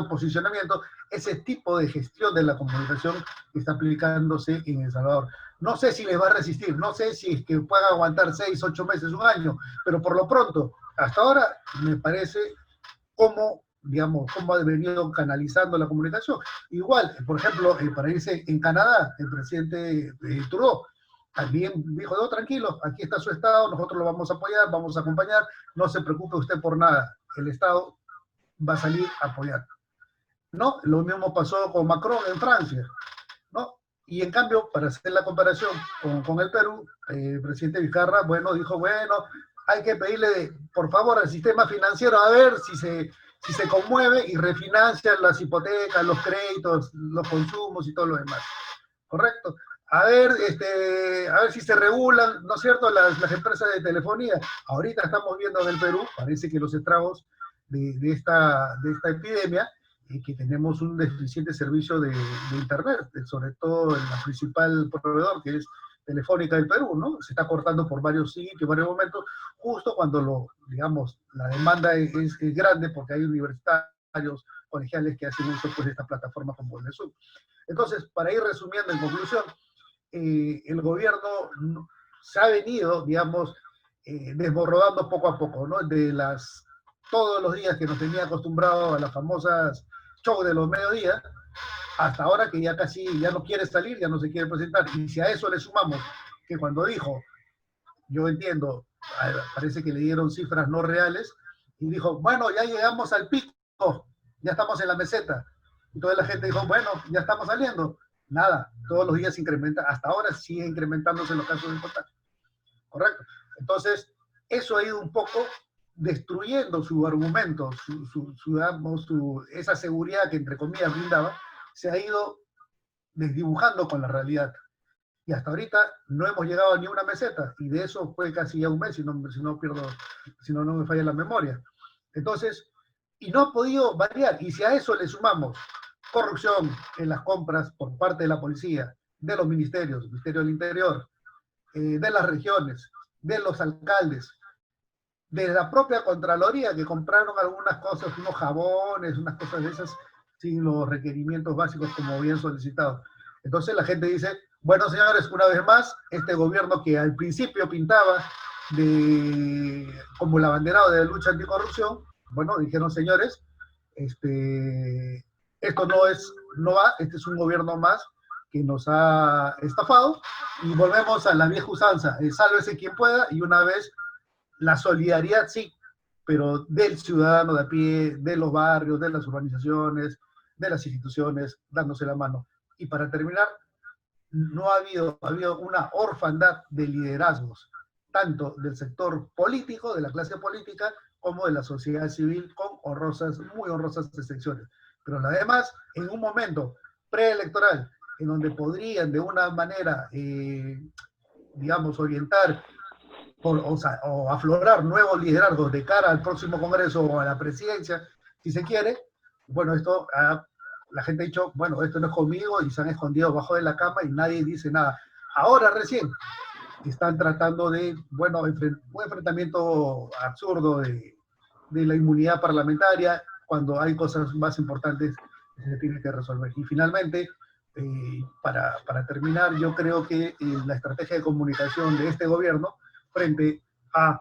posicionamiento. Ese tipo de gestión de la comunicación que está aplicándose en El Salvador. No sé si les va a resistir, no sé si es que puedan aguantar 6, 8 meses, un año, pero por lo pronto, hasta ahora, me parece cómo ha venido canalizando la comunicación. Igual, por ejemplo, para irse en Canadá, el presidente Trudeau también dijo, no, tranquilo, aquí está su Estado, nosotros lo vamos a apoyar, vamos a acompañar, no se preocupe usted por nada, el Estado va a salir a apoyar, ¿no? Lo mismo pasó con Macron en Francia, ¿no? Y en cambio, para hacer la comparación con el Perú, el presidente Vizcarra, dijo, hay que pedirle, por favor, al sistema financiero a ver si se conmueve y refinancia las hipotecas, los créditos, los consumos y todo lo demás. ¿Correcto? A ver si se regulan, ¿no es cierto?, las empresas de telefonía. Ahorita estamos viendo en el Perú, parece que los estragos de esta epidemia, que tenemos un deficiente servicio de Internet, sobre todo en la principal proveedor, que es Telefónica del Perú, ¿no? Se está cortando por varios sitios, varios momentos, justo cuando la demanda es grande, porque hay universitarios, colegiales que hacen uso de esta plataforma como el de Zoom. Entonces, para ir resumiendo en conclusión, el gobierno se ha venido, desbordando poco a poco, ¿no? Todos los días que nos tenía acostumbrado a las famosas show de los mediodías, hasta ahora que ya no quiere salir, ya no se quiere presentar. Y si a eso le sumamos que cuando dijo, yo entiendo, parece que le dieron cifras no reales, y dijo, ya llegamos al pico, ya estamos en la meseta. Y toda la gente dijo, ya estamos saliendo. Nada, todos los días se incrementa, hasta ahora sigue incrementándose los casos de contagio. ¿correcto? Entonces, eso ha ido un poco destruyendo su argumento, esa seguridad que entre comillas brindaba, se ha ido desdibujando con la realidad. Y hasta ahorita no hemos llegado a ni una meseta, y de eso fue casi ya un mes, si no me falla la memoria. Entonces, y no ha podido variar, y si a eso le sumamos corrupción en las compras por parte de la policía, de los ministerios, Ministerio del Interior, de las regiones, de los alcaldes, de la propia Contraloría, que compraron algunas cosas, unos jabones, unas cosas de esas, sin los requerimientos básicos como bien solicitado. Entonces la gente dice, bueno, señores, una vez más, este gobierno que al principio pintaba como el abanderado de la lucha anticorrupción, bueno, dijeron, señores, esto no va, este es un gobierno más que nos ha estafado, y volvemos a la vieja usanza, sálvese quien pueda, y una vez la solidaridad sí, pero del ciudadano de a pie, de los barrios, de las urbanizaciones, de las instituciones, dándose la mano. Y para terminar, no ha habido una orfandad de liderazgos, tanto del sector político, de la clase política, como de la sociedad civil, con muy honrosas excepciones. Pero además, en un momento preelectoral, en donde podrían de una manera, digamos, orientar o aflorar nuevos liderazgos de cara al próximo Congreso o a la presidencia, si se quiere, bueno, la gente ha dicho, bueno, esto no es conmigo, y se han escondido abajo de la cama y nadie dice nada. Ahora recién están tratando de, bueno, un enfrentamiento absurdo de la inmunidad parlamentaria, cuando hay cosas más importantes que se tienen que resolver. Y finalmente, para terminar, yo creo que la estrategia de comunicación de este gobierno frente a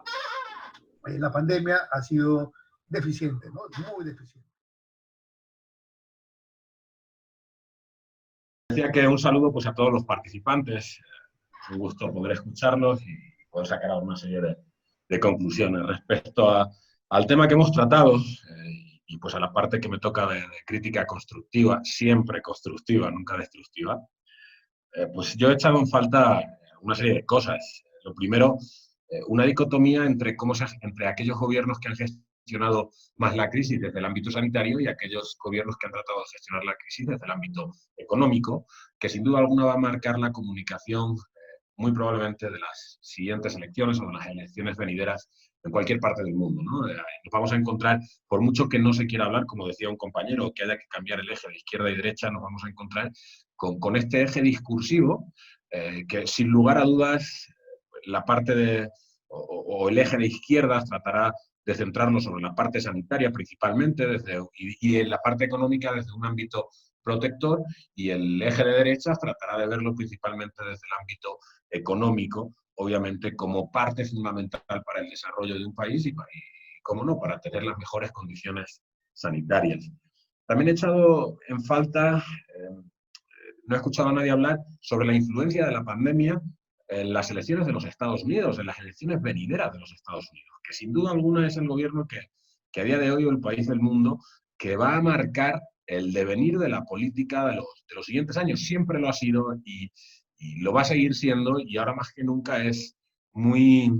la pandemia ha sido deficiente, ¿no? Muy deficiente. Decía que un saludo pues, a todos los participantes. Es un gusto poder escucharlos y poder sacar alguna serie de conclusiones respecto al tema que hemos tratado y pues a la parte que me toca de crítica constructiva, siempre constructiva, nunca destructiva. Pues yo he echado en falta una serie de cosas. Lo primero, una dicotomía entre aquellos gobiernos que han gestionado más la crisis desde el ámbito sanitario y aquellos gobiernos que han tratado de gestionar la crisis desde el ámbito económico, que sin duda alguna va a marcar la comunicación muy probablemente de las siguientes elecciones o de las elecciones venideras en cualquier parte del mundo, ¿no? Nos vamos a encontrar, por mucho que no se quiera hablar, como decía un compañero, que haya que cambiar el eje de izquierda y derecha, nos vamos a encontrar con este eje discursivo que sin lugar a dudas la parte o el eje de izquierda tratará de centrarnos sobre la parte sanitaria principalmente y en la parte económica desde un ámbito protector, y el eje de derechas tratará de verlo principalmente desde el ámbito económico, obviamente como parte fundamental para el desarrollo de un país y cómo no, para tener las mejores condiciones sanitarias. También he echado en falta, no he escuchado a nadie hablar sobre la influencia de la pandemia en las elecciones de los Estados Unidos, en las elecciones venideras de los Estados Unidos, que sin duda alguna es el gobierno que a día de hoy, o el país del mundo, que va a marcar el devenir de la política de los siguientes años. Siempre lo ha sido y lo va a seguir siendo, y ahora más que nunca es muy,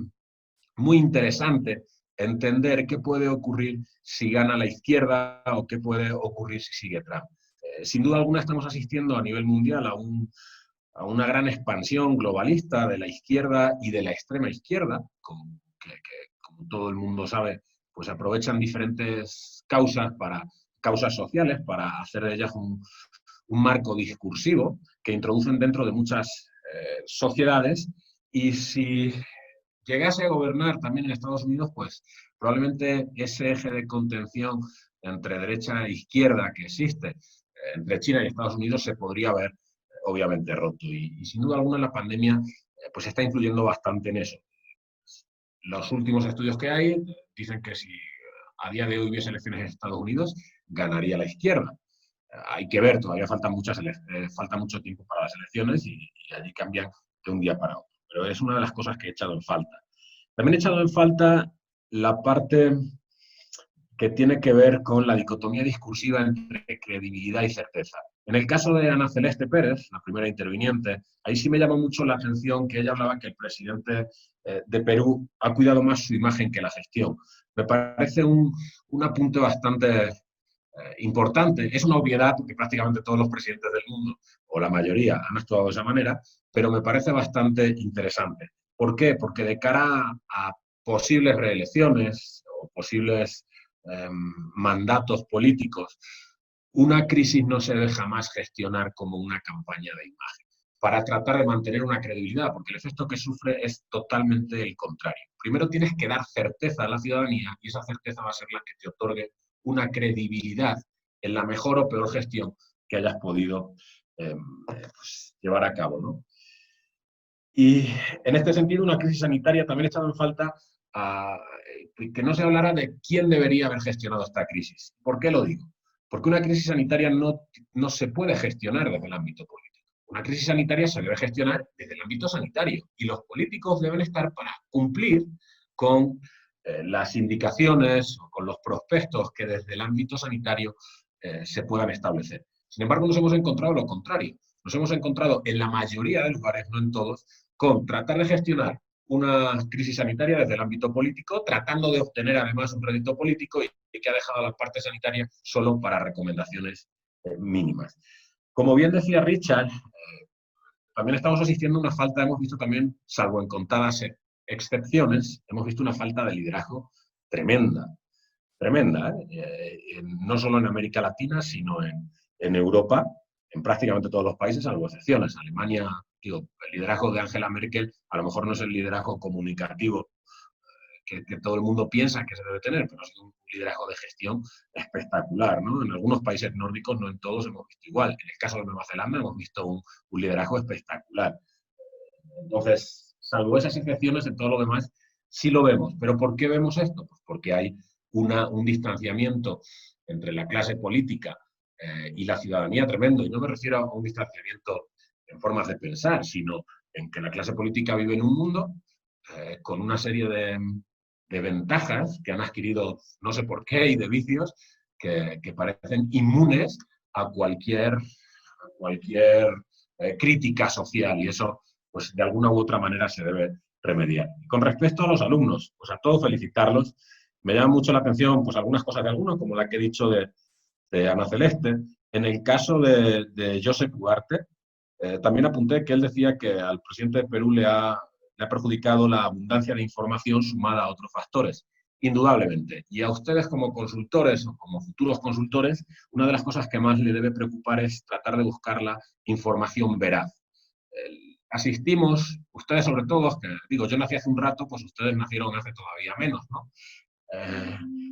muy interesante entender qué puede ocurrir si gana la izquierda o qué puede ocurrir si sigue Trump. Sin duda alguna estamos asistiendo a nivel mundial a una gran expansión globalista de la izquierda y de la extrema izquierda, que como todo el mundo sabe, pues aprovechan diferentes causas sociales para hacer de ellas un marco discursivo que introducen dentro de muchas sociedades, y si llegase a gobernar también en Estados Unidos, pues probablemente ese eje de contención entre derecha e izquierda que existe entre China y Estados Unidos se podría ver obviamente roto, y sin duda alguna la pandemia pues está influyendo bastante en eso. Los últimos estudios que hay dicen que si a día de hoy hubiese elecciones en Estados Unidos, ganaría la izquierda. Hay que ver, todavía falta mucho tiempo para las elecciones y allí cambian de un día para otro. Pero es una de las cosas que he echado en falta. También he echado en falta la parte que tiene que ver con la dicotomía discursiva entre credibilidad y certeza. En el caso de Ana Celeste Pérez, la primera interviniente, ahí sí me llamó mucho la atención que ella hablaba que el presidente de Perú ha cuidado más su imagen que la gestión. Me parece un apunte bastante importante. Es una obviedad porque prácticamente todos los presidentes del mundo, o la mayoría, han actuado de esa manera, pero me parece bastante interesante. ¿Por qué? Porque de cara a posibles reelecciones o posibles mandatos políticos, una crisis no se debe jamás gestionar como una campaña de imagen, para tratar de mantener una credibilidad, porque el efecto que sufre es totalmente el contrario. Primero tienes que dar certeza a la ciudadanía y esa certeza va a ser la que te otorgue una credibilidad en la mejor o peor gestión que hayas podido pues, llevar a cabo, ¿no? Y en este sentido, una crisis sanitaria también echaba en falta que no se hablara de quién debería haber gestionado esta crisis. ¿Por qué lo digo? Porque una crisis sanitaria no se puede gestionar desde el ámbito político. Una crisis sanitaria se debe gestionar desde el ámbito sanitario y los políticos deben estar para cumplir con las indicaciones o con los prospectos que desde el ámbito sanitario se puedan establecer. Sin embargo, nos hemos encontrado lo contrario. Nos hemos encontrado en la mayoría de lugares, no en todos, con tratar de gestionar una crisis sanitaria desde el ámbito político, tratando de obtener además un rédito político y que ha dejado a la parte sanitaria solo para recomendaciones mínimas. Como bien decía Richard, también estamos asistiendo a una falta, hemos visto también, salvo en contadas excepciones, hemos visto una falta de liderazgo tremenda, tremenda, no solo en América Latina, sino en Europa, en prácticamente todos los países, salvo excepciones. Alemania, digo, el liderazgo de Angela Merkel a lo mejor no es el liderazgo comunicativo que todo el mundo piensa que se debe tener, pero ha sido un liderazgo de gestión espectacular, ¿no? En algunos países nórdicos, no en todos, hemos visto igual. En el caso de Nueva Zelanda hemos visto un liderazgo espectacular. Entonces, salvo esas excepciones, en todo lo demás sí lo vemos. ¿Pero por qué vemos esto? Pues porque hay un distanciamiento entre la clase política y la ciudadanía tremendo. Y no me refiero a un distanciamiento en formas de pensar, sino en que la clase política vive en un mundo con una serie de ventajas que han adquirido no sé por qué y de vicios que parecen inmunes a cualquier crítica social y eso pues de alguna u otra manera se debe remediar. Y con respecto a los alumnos, pues a todos felicitarlos. Me llama mucho la atención pues algunas cosas de algunos, como la que he dicho de Ana Celeste. En el caso de Josep Ugarte, también apunté que él decía que al presidente de Perú le ha perjudicado la abundancia de información sumada a otros factores, indudablemente. Y a ustedes como consultores o como futuros consultores, una de las cosas que más le debe preocupar es tratar de buscar la información veraz. Asistimos, ustedes sobre todo, que digo, yo nací hace un rato, pues ustedes nacieron hace todavía menos, ¿no?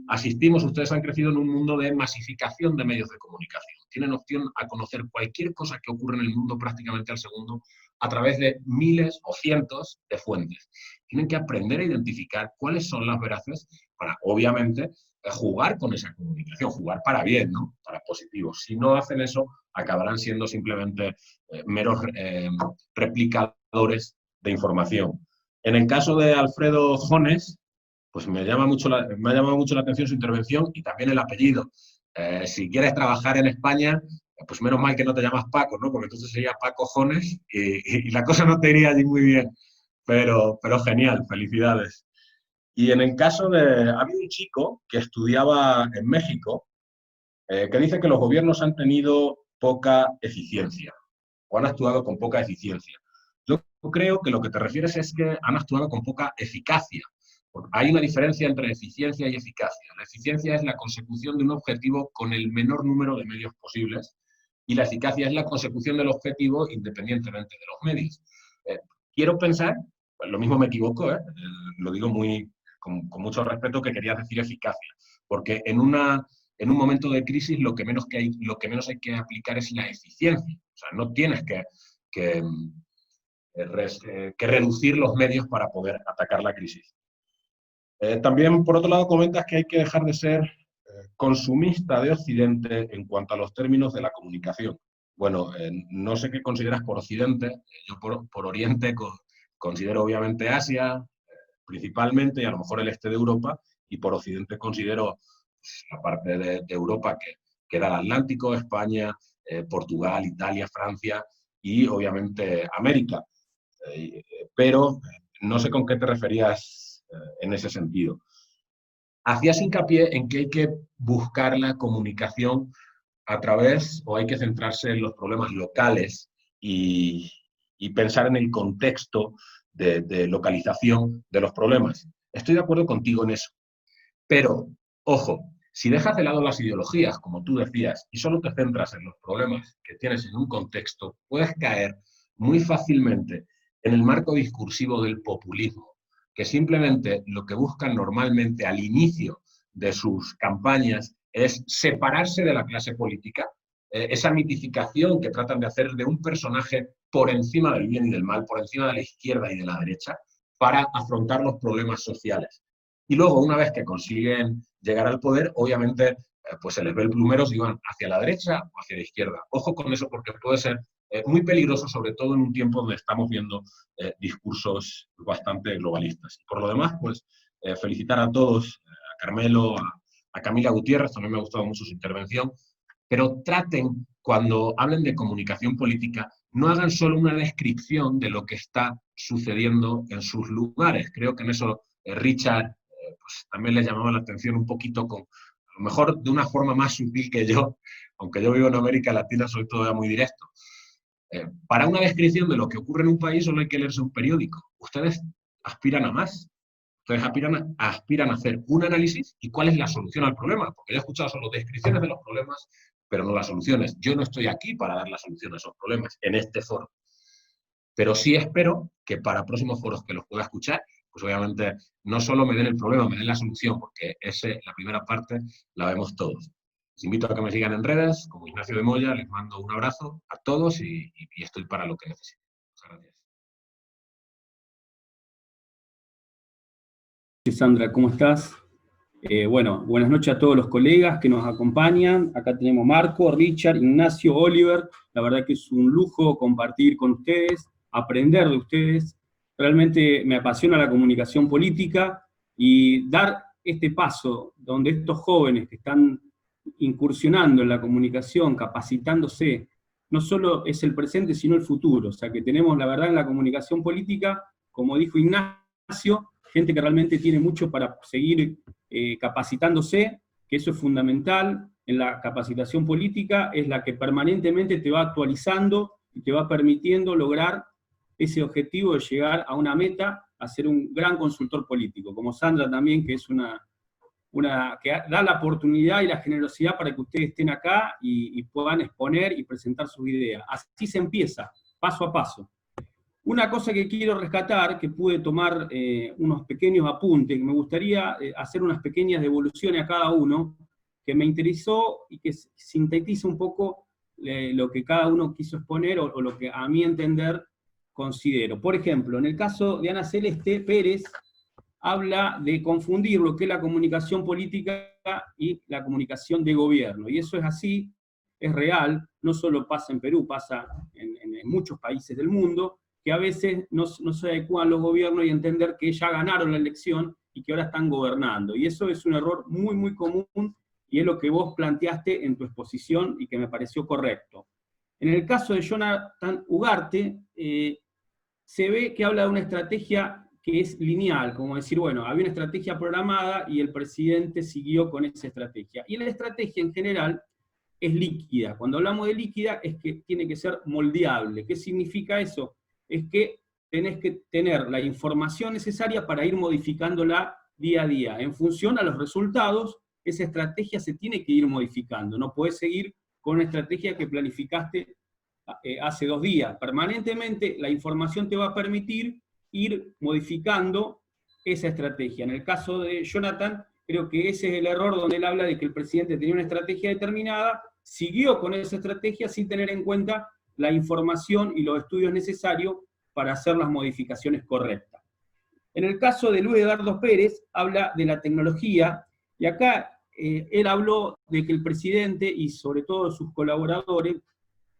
Asistimos, ustedes han crecido en un mundo de masificación de medios de comunicación. Tienen opción a conocer cualquier cosa que ocurre en el mundo prácticamente al segundo a través de miles o cientos de fuentes. Tienen que aprender a identificar cuáles son las veraces para, obviamente, jugar con esa comunicación, jugar para bien, ¿no? Para positivo. Si no hacen eso, acabarán siendo simplemente meros replicadores de información. En el caso de Alfredo Jones, pues me ha llamado mucho la atención su intervención y también el apellido. Si quieres trabajar en España, pues menos mal que no te llamas Paco, ¿no? Porque entonces sería Paco Jones y la cosa no te iría allí muy bien. Pero genial, felicidades. Y en el caso ha habido un chico que estudiaba en México que dice que los gobiernos han tenido poca eficiencia o han actuado con poca eficiencia. Yo creo que lo que te refieres es que han actuado con poca eficacia. Hay una diferencia entre eficiencia y eficacia. La eficiencia es la consecución de un objetivo con el menor número de medios posibles y la eficacia es la consecución del objetivo independientemente de los medios. Quiero pensar, pues lo mismo me equivoco, lo digo con mucho respeto, que quería decir eficacia, porque en un momento de crisis lo que menos hay que aplicar es la eficiencia. O sea, no tienes que reducir los medios para poder atacar la crisis. También, por otro lado, comentas que hay que dejar de ser consumista de Occidente en cuanto a los términos de la comunicación. Bueno, no sé qué consideras por Occidente. Yo por Oriente considero obviamente Asia, principalmente, y a lo mejor el este de Europa, y por Occidente considero pues, la parte de Europa que da el Atlántico, España, Portugal, Italia, Francia y obviamente América. Pero no sé con qué te referías en ese sentido. Hacías hincapié en que hay que buscar la comunicación a través, o hay que centrarse en los problemas locales y pensar en el contexto de localización de los problemas. Estoy de acuerdo contigo en eso. Pero, ojo, si dejas de lado las ideologías, como tú decías, y solo te centras en los problemas que tienes en un contexto, puedes caer muy fácilmente en el marco discursivo del populismo, que simplemente lo que buscan normalmente al inicio de sus campañas es separarse de la clase política, esa mitificación que tratan de hacer de un personaje por encima del bien y del mal, por encima de la izquierda y de la derecha, para afrontar los problemas sociales. Y luego, una vez que consiguen llegar al poder, obviamente, pues se les ve el plumero si van hacia la derecha o hacia la izquierda. Ojo con eso, porque puede ser muy peligroso, sobre todo en un tiempo donde estamos viendo discursos bastante globalistas. Por lo demás, pues felicitar a todos, a Carmelo, a Camila Gutiérrez, también me ha gustado mucho su intervención, pero traten, cuando hablen de comunicación política, no hagan solo una descripción de lo que está sucediendo en sus lugares. Creo que en eso Richard pues, también le llamaba la atención un poquito, con, a lo mejor de una forma más sutil que yo, aunque yo vivo en América Latina, soy todavía muy directo. Para una descripción de lo que ocurre en un país solo hay que leerse un periódico. Ustedes aspiran a más. Ustedes aspiran a hacer un análisis y cuál es la solución al problema, porque yo he escuchado solo descripciones de los problemas, pero no las soluciones. Yo no estoy aquí para dar la solución a esos problemas en este foro. Pero sí espero que para próximos foros que los pueda escuchar, pues obviamente no solo me den el problema, me den la solución, porque la primera parte la vemos todos. Les invito a que me sigan en redes, como Ignacio de Moya, les mando un abrazo a todos y estoy para lo que necesiten. Muchas gracias. Sandra, ¿cómo estás? Bueno, buenas noches a todos los colegas que nos acompañan. Acá tenemos Marco, Richard, Ignacio, Oliver. La verdad que es un lujo compartir con ustedes, aprender de ustedes. Realmente me apasiona la comunicación política y dar este paso donde estos jóvenes que están incursionando en la comunicación, capacitándose, no solo es el presente, sino el futuro. O sea que tenemos, la verdad, en la comunicación política, como dijo Ignacio, gente que realmente tiene mucho para seguir capacitándose, que eso es fundamental. En la capacitación política es la que permanentemente te va actualizando y te va permitiendo lograr ese objetivo de llegar a una meta, a ser un gran consultor político, como Sandra también, que es que da la oportunidad y la generosidad para que ustedes estén acá y puedan exponer y presentar sus ideas. Así se empieza, paso a paso. Una cosa que quiero rescatar, que pude tomar unos pequeños apuntes, que me gustaría hacer unas pequeñas devoluciones a cada uno, que me interesó y que sintetiza un poco lo que cada uno quiso exponer o lo que a mi entender considero. Por ejemplo, en el caso de Ana Celeste Pérez, habla de confundir lo que es la comunicación política y la comunicación de gobierno. Y eso es así, es real, no solo pasa en Perú, pasa en muchos países del mundo, que a veces no se adecúan los gobiernos y entender que ya ganaron la elección y que ahora están gobernando. Y eso es un error muy, muy común, y es lo que vos planteaste en tu exposición y que me pareció correcto. En el caso de Jonathan Ugarte, se ve que habla de una estrategia que es lineal, como decir, bueno, había una estrategia programada y el presidente siguió con esa estrategia. Y la estrategia en general es líquida. Cuando hablamos de líquida es que tiene que ser moldeable. ¿Qué significa eso? Es que tenés que tener la información necesaria para ir modificándola día a día. En función a los resultados, esa estrategia se tiene que ir modificando. No podés seguir con una estrategia que planificaste hace 2 días. Permanentemente la información te va a permitir ir modificando esa estrategia. En el caso de Jonathan, creo que ese es el error donde él habla de que el presidente tenía una estrategia determinada, siguió con esa estrategia sin tener en cuenta la información y los estudios necesarios para hacer las modificaciones correctas. En el caso de Luis Eduardo Pérez, habla de la tecnología, y acá él habló de que el presidente y sobre todo sus colaboradores,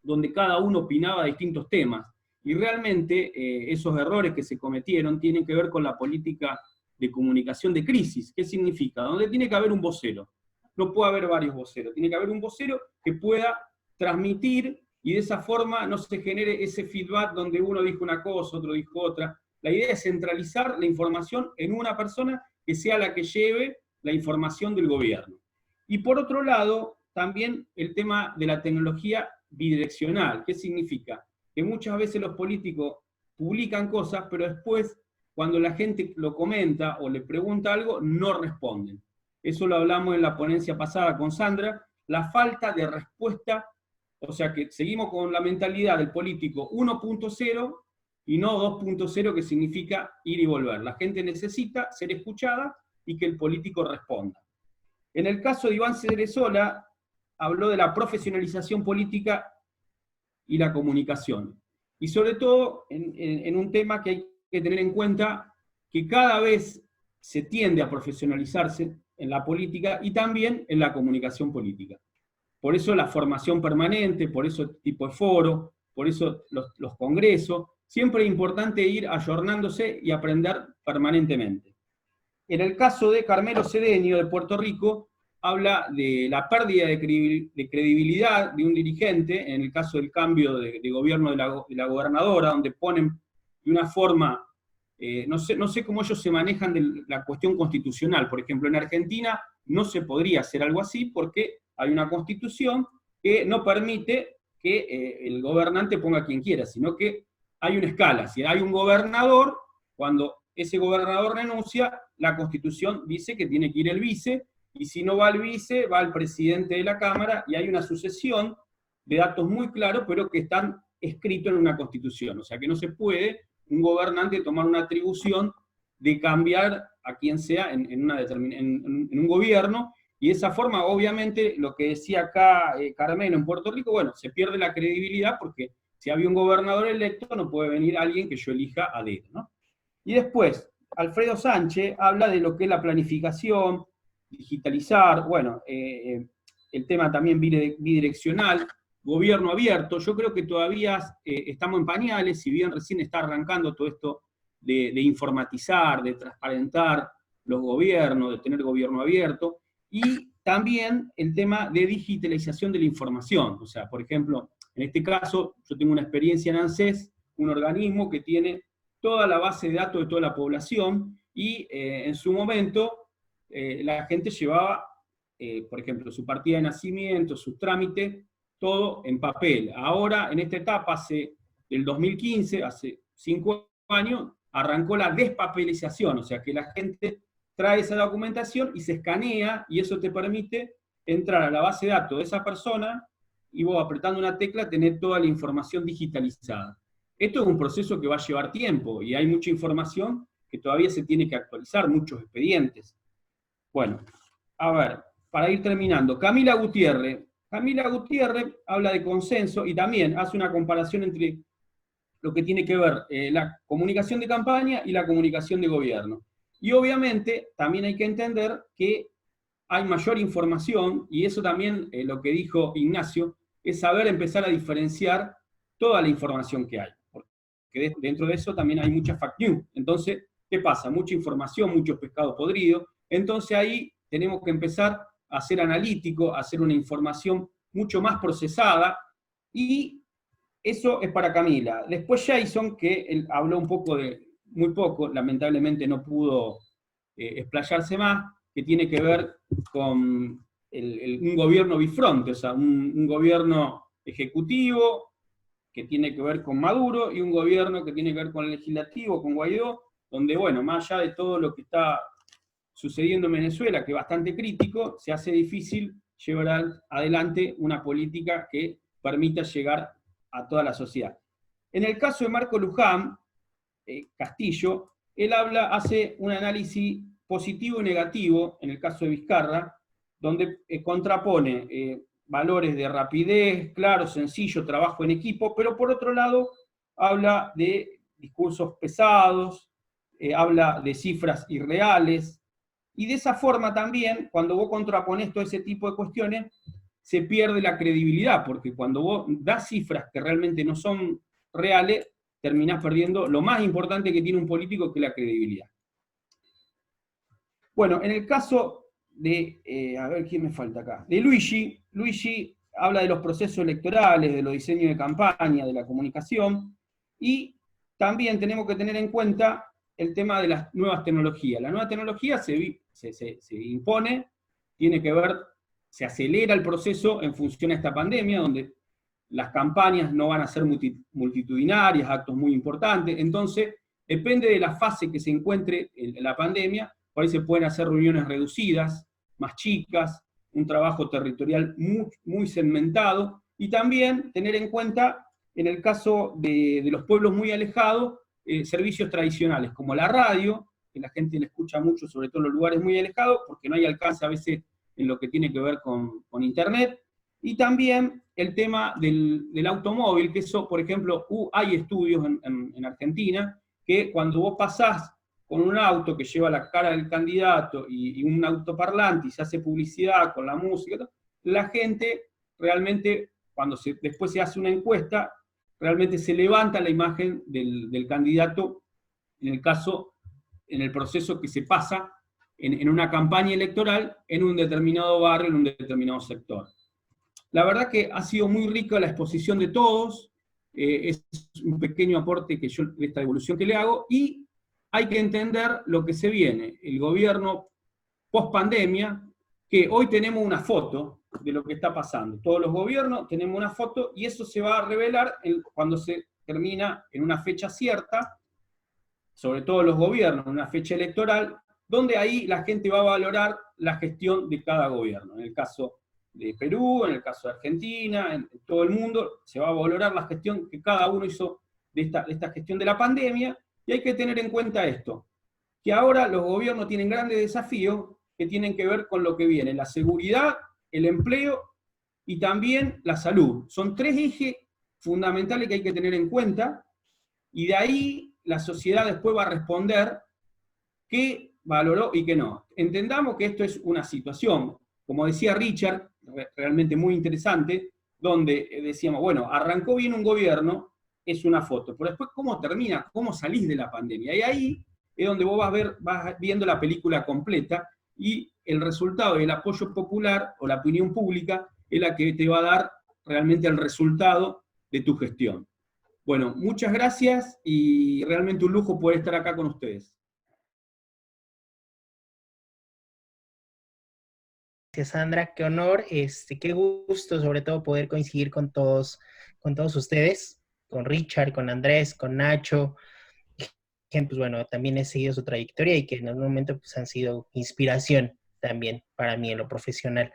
donde cada uno opinaba de distintos temas, y realmente esos errores que se cometieron tienen que ver con la política de comunicación de crisis. ¿Qué significa? Donde tiene que haber un vocero. No puede haber varios voceros, tiene que haber un vocero que pueda transmitir y de esa forma no se genere ese feedback donde uno dijo una cosa, otro dijo otra. La idea es centralizar la información en una persona que sea la que lleve la información del gobierno. Y por otro lado, también el tema de la tecnología bidireccional. ¿Qué significa? Que muchas veces los políticos publican cosas, pero después, cuando la gente lo comenta o le pregunta algo, no responden. Eso lo hablamos en la ponencia pasada con Sandra, la falta de respuesta, o sea que seguimos con la mentalidad del político 1.0 y no 2.0, que significa ir y volver. La gente necesita ser escuchada y que el político responda. En el caso de Iván Cerezola, habló de la profesionalización política y la comunicación. Y sobre todo en un tema que hay que tener en cuenta, que cada vez se tiende a profesionalizarse en la política y también en la comunicación política. Por eso la formación permanente, por eso este tipo de foro, por eso los congresos, siempre es importante ir ayornándose y aprender permanentemente. En el caso de Carmelo Cedeño de Puerto Rico, habla de la pérdida de credibilidad de un dirigente, en el caso del cambio de gobierno de la gobernadora, donde ponen de una forma, no sé cómo ellos se manejan de la cuestión constitucional. Por ejemplo, en Argentina no se podría hacer algo así porque hay una constitución que no permite que el gobernante ponga a quien quiera, sino que hay una escala. Si hay un gobernador, cuando ese gobernador renuncia, la constitución dice que tiene que ir el vice, y si no va el vice, va el presidente de la Cámara, y hay una sucesión de datos muy claros, pero que están escritos en una constitución. O sea que no se puede un gobernante tomar una atribución de cambiar a quien sea en un gobierno, y de esa forma, obviamente, lo que decía acá Carmelo en Puerto Rico, bueno, se pierde la credibilidad porque si había un gobernador electo, no puede venir alguien que yo elija a dedo, ¿no? Y después, Alfredo Sánchez habla de lo que es la planificación, digitalizar, bueno, el tema también bidireccional, gobierno abierto. Yo creo que todavía estamos en pañales, si bien recién está arrancando todo esto de informatizar, de transparentar los gobiernos, de tener gobierno abierto, y también el tema de digitalización de la información. O sea, por ejemplo, en este caso, yo tengo una experiencia en ANSES, un organismo que tiene toda la base de datos de toda la población, y en su momento la gente llevaba, por ejemplo, su partida de nacimiento, sus trámites, todo en papel. Ahora, en esta etapa, del 2015, hace 5 años, arrancó la despapelización, o sea que la gente trae esa documentación y se escanea, y eso te permite entrar a la base de datos de esa persona, y vos apretando una tecla tenés toda la información digitalizada. Esto es un proceso que va a llevar tiempo, y hay mucha información que todavía se tiene que actualizar, muchos expedientes. Bueno, a ver, para ir terminando, Camila Gutiérrez habla de consenso y también hace una comparación entre lo que tiene que ver la comunicación de campaña y la comunicación de gobierno. Y obviamente también hay que entender que hay mayor información, y eso también, lo que dijo Ignacio, es saber empezar a diferenciar toda la información que hay. Porque dentro de eso también hay mucha fake news. Entonces, ¿qué pasa? Mucha información, mucho pescado podrido. Entonces ahí tenemos que empezar a ser analítico, a hacer una información mucho más procesada, y eso es para Camila. Después Jason, que él habló muy poco, lamentablemente no pudo explayarse más, que tiene que ver con un gobierno bifronte, o sea, un gobierno ejecutivo que tiene que ver con Maduro, y un gobierno que tiene que ver con el legislativo, con Guaidó, donde, bueno, más allá de todo lo que está sucediendo en Venezuela, que es bastante crítico, se hace difícil llevar adelante una política que permita llegar a toda la sociedad. En el caso de Marco Luján Castillo, él hace un análisis positivo y negativo, en el caso de Vizcarra, donde contrapone valores de rapidez, claro, sencillo, trabajo en equipo, pero por otro lado habla de discursos pesados, habla de cifras irreales, y de esa forma también, cuando vos contraponés todo ese tipo de cuestiones, se pierde la credibilidad, porque cuando vos das cifras que realmente no son reales, terminás perdiendo lo más importante que tiene un político, que es la credibilidad. Bueno, en el caso de, a ver quién me falta acá, de Luigi habla de los procesos electorales, de los diseños de campaña, de la comunicación, y también tenemos que tener en cuenta el tema de las nuevas tecnologías. La nueva tecnología se impone, tiene que ver, se acelera el proceso en función a esta pandemia, donde las campañas no van a ser multitudinarias, actos muy importantes, entonces depende de la fase que se encuentre en la pandemia, por ahí se pueden hacer reuniones reducidas, más chicas, un trabajo territorial muy segmentado, y también tener en cuenta, en el caso de los pueblos muy alejados, servicios tradicionales, como la radio, que la gente le escucha mucho, sobre todo en los lugares muy alejados, porque no hay alcance a veces en lo que tiene que ver con internet, y también el tema del automóvil, que eso, por ejemplo, hay estudios en Argentina, que cuando vos pasás con un auto que lleva la cara del candidato y un autoparlante y se hace publicidad con la música, la gente realmente, cuando después se hace una encuesta, realmente se levanta la imagen del candidato, en el proceso que se pasa en una campaña electoral en un determinado barrio, en un determinado sector. La verdad que ha sido muy rica la exposición de todos, es un pequeño aporte de esta evolución que le hago, y hay que entender lo que se viene, el gobierno post-pandemia, que hoy tenemos una foto de lo que está pasando. Todos los gobiernos tenemos una foto, y eso se va a revelar cuando se termina en una fecha cierta, sobre todo los gobiernos, en una fecha electoral, donde ahí la gente va a valorar la gestión de cada gobierno. En el caso de Perú, en el caso de Argentina, en todo el mundo, se va a valorar la gestión que cada uno hizo de esta gestión de la pandemia, y hay que tener en cuenta esto, que ahora los gobiernos tienen grandes desafíos que tienen que ver con lo que viene, la seguridad, el empleo y también la salud. Son tres ejes fundamentales que hay que tener en cuenta, y de ahí la sociedad después va a responder qué valoró y qué no. Entendamos que esto es una situación, como decía Richard, realmente muy interesante, donde decíamos, bueno, arrancó bien un gobierno, es una foto, pero después cómo termina, cómo salís de la pandemia, y ahí es donde vos vas viendo la película completa, y el resultado y el apoyo popular, o la opinión pública, es la que te va a dar realmente el resultado de tu gestión. Bueno, muchas gracias, y realmente un lujo poder estar acá con ustedes. Gracias, Sandra, qué honor, qué gusto sobre todo poder coincidir con todos ustedes, con Richard, con Andrés, con Nacho, que pues bueno, también he seguido su trayectoria y que en algún momento pues han sido inspiración también para mí en lo profesional.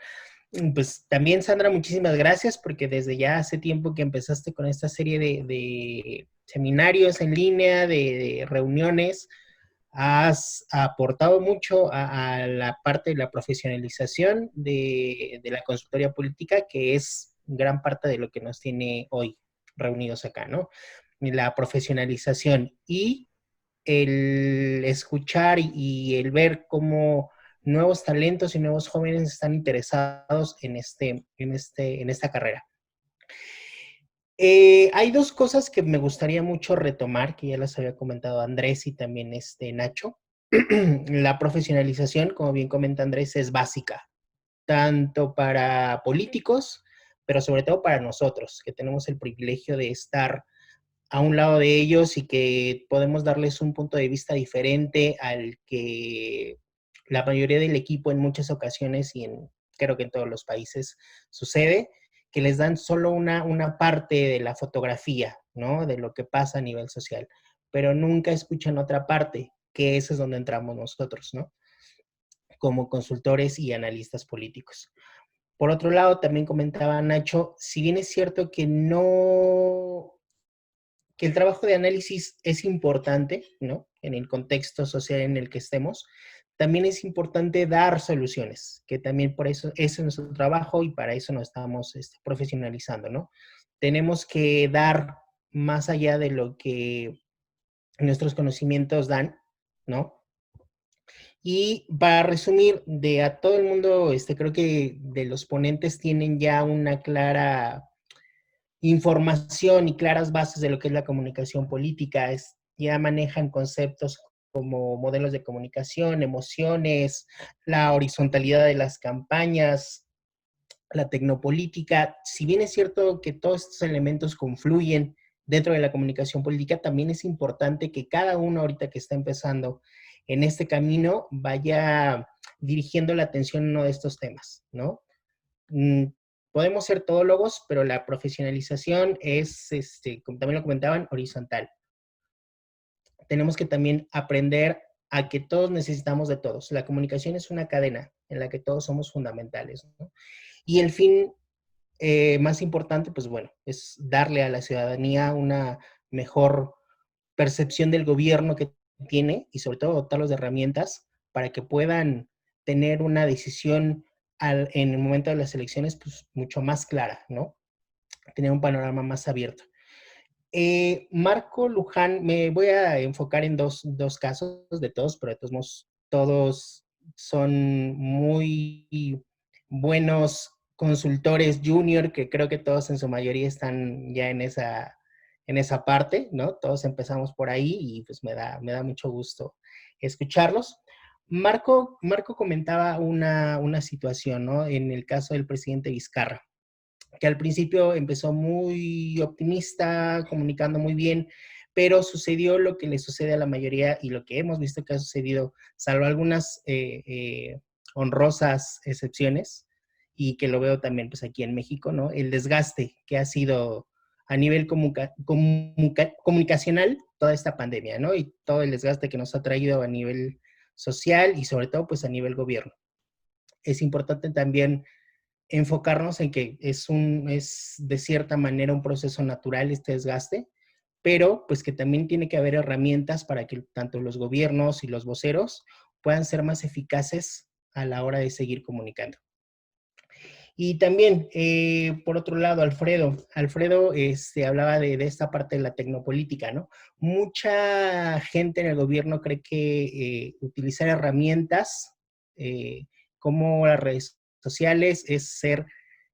Pues también, Sandra, muchísimas gracias, porque desde ya hace tiempo que empezaste con esta serie de seminarios en línea, de reuniones, has aportado mucho a la parte de la profesionalización de la consultoría política, que es gran parte de lo que nos tiene hoy reunidos acá, ¿no? La profesionalización y el escuchar y el ver cómo nuevos talentos y nuevos jóvenes están interesados en esta carrera. Hay dos cosas que me gustaría mucho retomar, que ya las había comentado Andrés y también Nacho. La profesionalización, como bien comenta Andrés, es básica, tanto para políticos, pero sobre todo para nosotros, que tenemos el privilegio de estar a un lado de ellos y que podemos darles un punto de vista diferente al que la mayoría del equipo en muchas ocasiones, y creo que en todos los países sucede, que les dan solo una parte de la fotografía, ¿no? De lo que pasa a nivel social, pero nunca escuchan otra parte, que eso es donde entramos nosotros, ¿no? Como consultores y analistas políticos. Por otro lado, también comentaba Nacho, si bien es cierto que el trabajo de análisis es importante, ¿no? En el contexto social en el que estemos, también es importante dar soluciones, que también por eso ese es nuestro trabajo y para eso nos estamos profesionalizando, ¿no? Tenemos que dar más allá de lo que nuestros conocimientos dan, ¿no? Y para resumir, a todo el mundo, creo que de los ponentes tienen ya una clara información y claras bases de lo que es la comunicación política, ya manejan conceptos como modelos de comunicación, emociones, la horizontalidad de las campañas, la tecnopolítica, si bien es cierto que todos estos elementos confluyen dentro de la comunicación política, también es importante que cada uno ahorita que está empezando en este camino vaya dirigiendo la atención a uno de estos temas, ¿no? Podemos ser todólogos, pero la profesionalización es, como también lo comentaban, horizontal. Tenemos que también aprender a que todos necesitamos de todos. La comunicación es una cadena en la que todos somos fundamentales, ¿no? Y el fin más importante, pues bueno, es darle a la ciudadanía una mejor percepción del gobierno que tiene y sobre todo dotarlos de herramientas para que puedan tener una decisión en el momento de las elecciones pues mucho más clara, ¿no? Tener un panorama más abierto. Marco Luján, me voy a enfocar en dos casos de todos, pero de todos modos, todos son muy buenos consultores junior, que creo que todos en su mayoría están ya en esa parte, ¿no? Todos empezamos por ahí y pues me da mucho gusto escucharlos. Marco comentaba una situación, ¿no? En el caso del presidente Vizcarra, que al principio empezó muy optimista, comunicando muy bien, pero sucedió lo que le sucede a la mayoría y lo que hemos visto que ha sucedido, salvo algunas honrosas excepciones, y que lo veo también pues aquí en México, ¿no? El desgaste que ha sido a nivel comunicacional toda esta pandemia, ¿no? Y todo el desgaste que nos ha traído a nivel social y sobre todo pues a nivel gobierno. Es importante también enfocarnos en que es de cierta manera un proceso natural este desgaste, pero pues que también tiene que haber herramientas para que tanto los gobiernos y los voceros puedan ser más eficaces a la hora de seguir comunicando. Y también, por otro lado, Alfredo hablaba de esta parte de la tecnopolítica, ¿no? Mucha gente en el gobierno cree que utilizar herramientas como las redes sociales es ser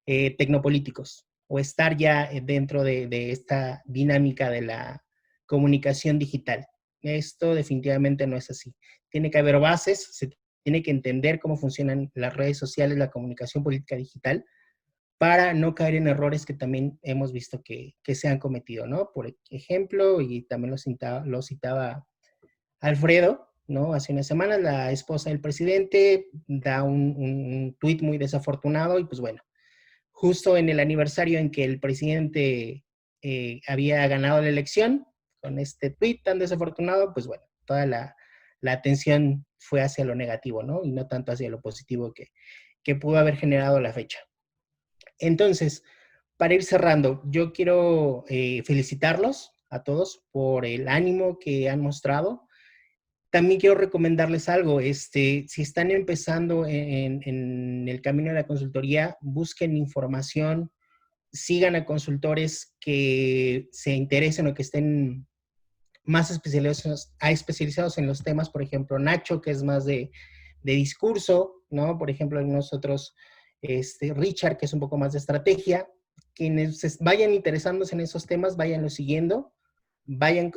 tecnopolíticos o estar ya dentro de esta dinámica de la comunicación digital. Esto definitivamente no es así. Tiene que haber bases, se tiene que entender cómo funcionan las redes sociales, la comunicación política digital, para no caer en errores que también hemos visto que se han cometido, ¿no? Por ejemplo, y también lo citaba Alfredo, ¿no? Hace unas semanas la esposa del presidente da un tuit muy desafortunado y pues bueno, justo en el aniversario en que el presidente había ganado la elección, con este tuit tan desafortunado, pues bueno, toda la atención fue hacia lo negativo, ¿no? Y no tanto hacia lo positivo que pudo haber generado la fecha. Entonces, para ir cerrando, yo quiero felicitarlos a todos por el ánimo que han mostrado. También quiero recomendarles algo, si están empezando en el camino de la consultoría, busquen información, sigan a consultores que se interesen o que estén más especializados en los temas, por ejemplo, Nacho, que es más de discurso, ¿no? Por ejemplo, algunos otros, Richard, que es un poco más de estrategia. Quienes vayan interesándose en esos temas, váyanlo siguiendo, vayan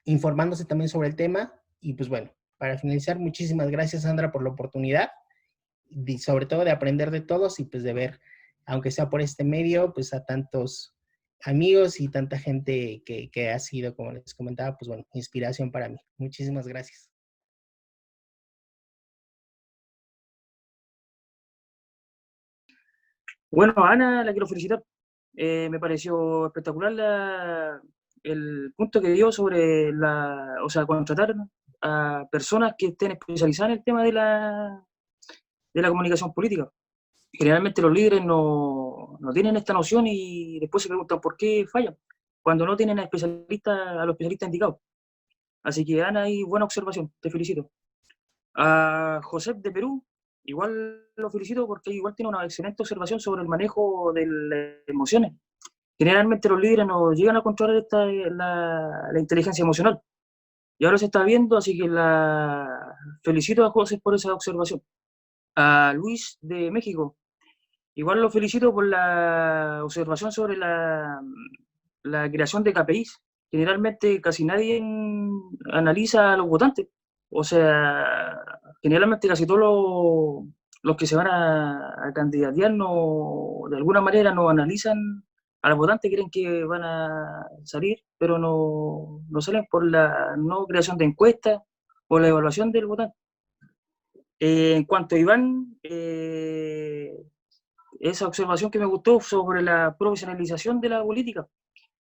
informándose también sobre el tema. Y pues bueno, para finalizar, muchísimas gracias, Sandra, por la oportunidad, y sobre todo de aprender de todos y pues de ver, aunque sea por este medio, pues a tantos amigos y tanta gente que ha sido, como les comentaba, pues bueno, inspiración para mí. Muchísimas gracias. Bueno, Ana, la quiero felicitar. Me pareció espectacular el punto que dio sobre contratar a personas que estén especializadas en el tema de la comunicación política. Generalmente los líderes no tienen esta noción y después se preguntan por qué fallan, cuando no tienen a los especialistas indicados. Así que, Ana, ahí buena observación, te felicito. A José de Perú, igual lo felicito porque igual tiene una excelente observación sobre el manejo de las emociones. Generalmente los líderes no llegan a controlar la inteligencia emocional. Y ahora se está viendo, así que felicito a José por esa observación. A Luis de México, igual lo felicito por la observación sobre la creación de KPIs. Generalmente casi nadie analiza a los votantes. O sea, generalmente casi todos los que se van a candidatear no, de alguna manera no analizan al votante, creen que van a salir, pero no salen por la no creación de encuestas o la evaluación del votante. En cuanto a Iván, esa observación que me gustó sobre la profesionalización de la política.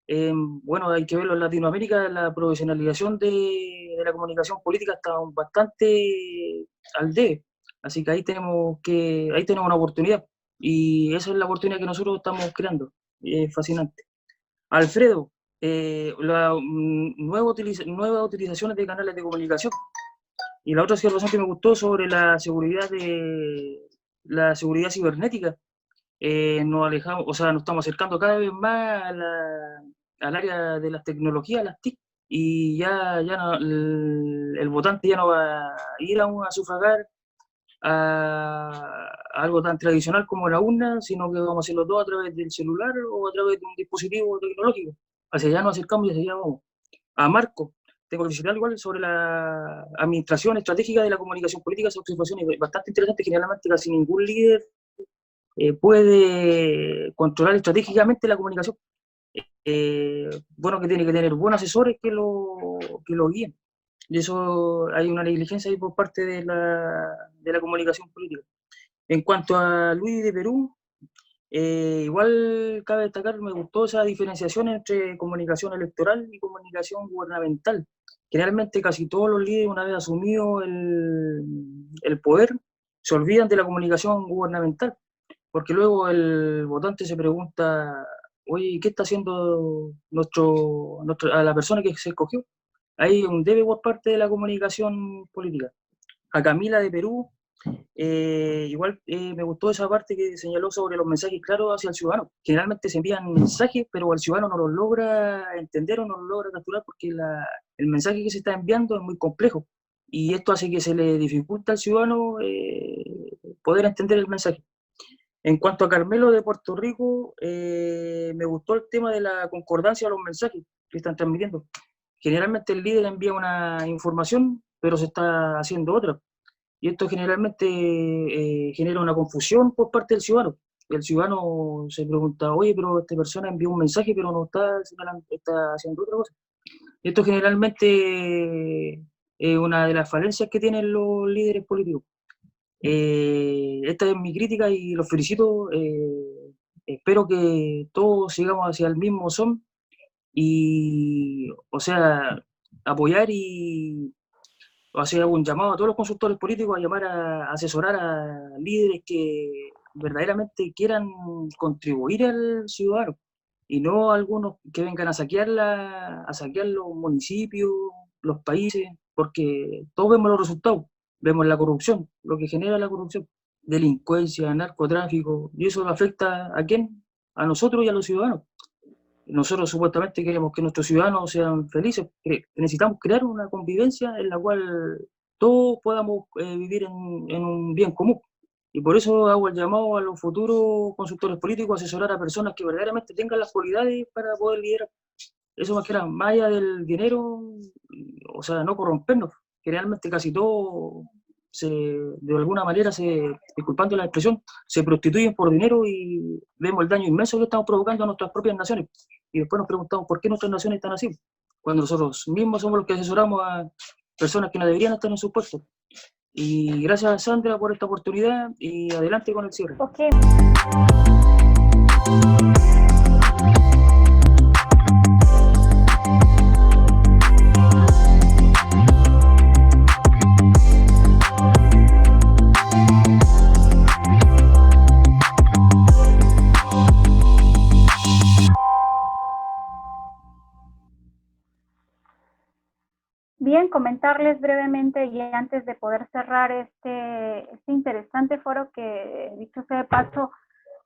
Bueno, hay que verlo en Latinoamérica, la profesionalización de la comunicación política está bastante al debe. Así que ahí tenemos una oportunidad. Y esa es la oportunidad que nosotros estamos creando. Es fascinante. Alfredo, nuevas utilizaciones de canales de comunicación. Y la otra observación que me gustó sobre la seguridad cibernética. Nos alejamos, o sea, nos estamos acercando cada vez más al área de las tecnologías, las TIC, y ya no, el votante ya no va a ir a sufragar a algo tan tradicional como la urna, sino que vamos a hacerlo todo a través del celular o a través de un dispositivo tecnológico. Hacia allá nos acercamos y hacia allá vamos. A Marco, tengo que felicitar igual sobre la administración estratégica de la comunicación política, esa observación es bastante interesante. Generalmente casi ningún líder puede controlar estratégicamente la comunicación. Bueno, que tiene que tener buenos asesores que lo guíen. Y eso hay una negligencia ahí por parte de la comunicación política. En cuanto a Luis de Perú, igual cabe destacar, me gustó esa diferenciación entre comunicación electoral y comunicación gubernamental. Generalmente casi todos los líderes, una vez asumido el poder, se olvidan de la comunicación gubernamental, porque luego el votante se pregunta, oye, ¿qué está haciendo a la persona que se escogió? Hay un debe por parte de la comunicación política. A Camila de Perú, igual me gustó esa parte que señaló sobre los mensajes claros hacia el ciudadano. Generalmente se envían mensajes, pero el ciudadano no los logra entender o no los logra capturar porque el mensaje que se está enviando es muy complejo. Y esto hace que se le dificulta al ciudadano poder entender el mensaje. En cuanto a Carmelo de Puerto Rico, me gustó el tema de la concordancia de los mensajes que están transmitiendo. Generalmente el líder envía una información, pero se está haciendo otra. Y esto generalmente genera una confusión por parte del ciudadano. El ciudadano se pregunta, oye, pero esta persona envió un mensaje, pero no está haciendo otra cosa. Y esto generalmente es una de las falencias que tienen los líderes políticos. Esta es mi crítica y los felicito. Espero que todos sigamos hacia el mismo son y, o sea, apoyar y hacer un llamado a todos los consultores políticos a llamar a asesorar a líderes que verdaderamente quieran contribuir al ciudadano y no a algunos que vengan a saquear los municipios, los países, porque todos vemos los resultados. Vemos la corrupción, lo que genera la corrupción, delincuencia, narcotráfico, y eso afecta ¿a quién? A nosotros y a los ciudadanos. Nosotros supuestamente queremos que nuestros ciudadanos sean felices, necesitamos crear una convivencia en la cual todos podamos vivir en un bien común. Y por eso hago el llamado a los futuros consultores políticos a asesorar a personas que verdaderamente tengan las cualidades para poder liderar. Eso más que nada, más allá del dinero, o sea, no corrompernos. Generalmente casi todo, de alguna manera, disculpando la expresión, se prostituyen por dinero y vemos el daño inmenso que estamos provocando a nuestras propias naciones. Y después nos preguntamos por qué nuestras naciones están así, cuando nosotros mismos somos los que asesoramos a personas que no deberían estar en su puesto. Y gracias, Sandra, por esta oportunidad y adelante con el cierre. Okay. Bien, comentarles brevemente y antes de poder cerrar este interesante foro que, dicho sea de paso,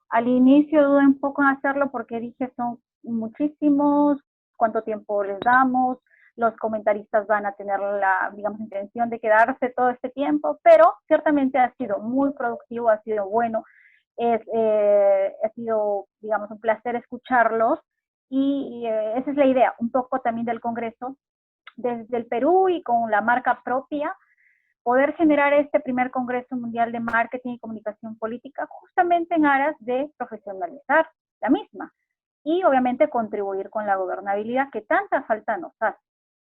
al inicio dudé un poco en hacerlo porque dije son muchísimos, cuánto tiempo les damos, los comentaristas van a tener la, digamos, intención de quedarse todo este tiempo, pero ciertamente ha sido muy productivo, ha sido bueno, ha sido, digamos, un placer escucharlos y esa es la idea, un poco también del Congreso, desde el Perú y con la marca propia, poder generar este primer Congreso Mundial de Marketing y Comunicación Política justamente en aras de profesionalizar la misma y obviamente contribuir con la gobernabilidad que tanta falta nos hace.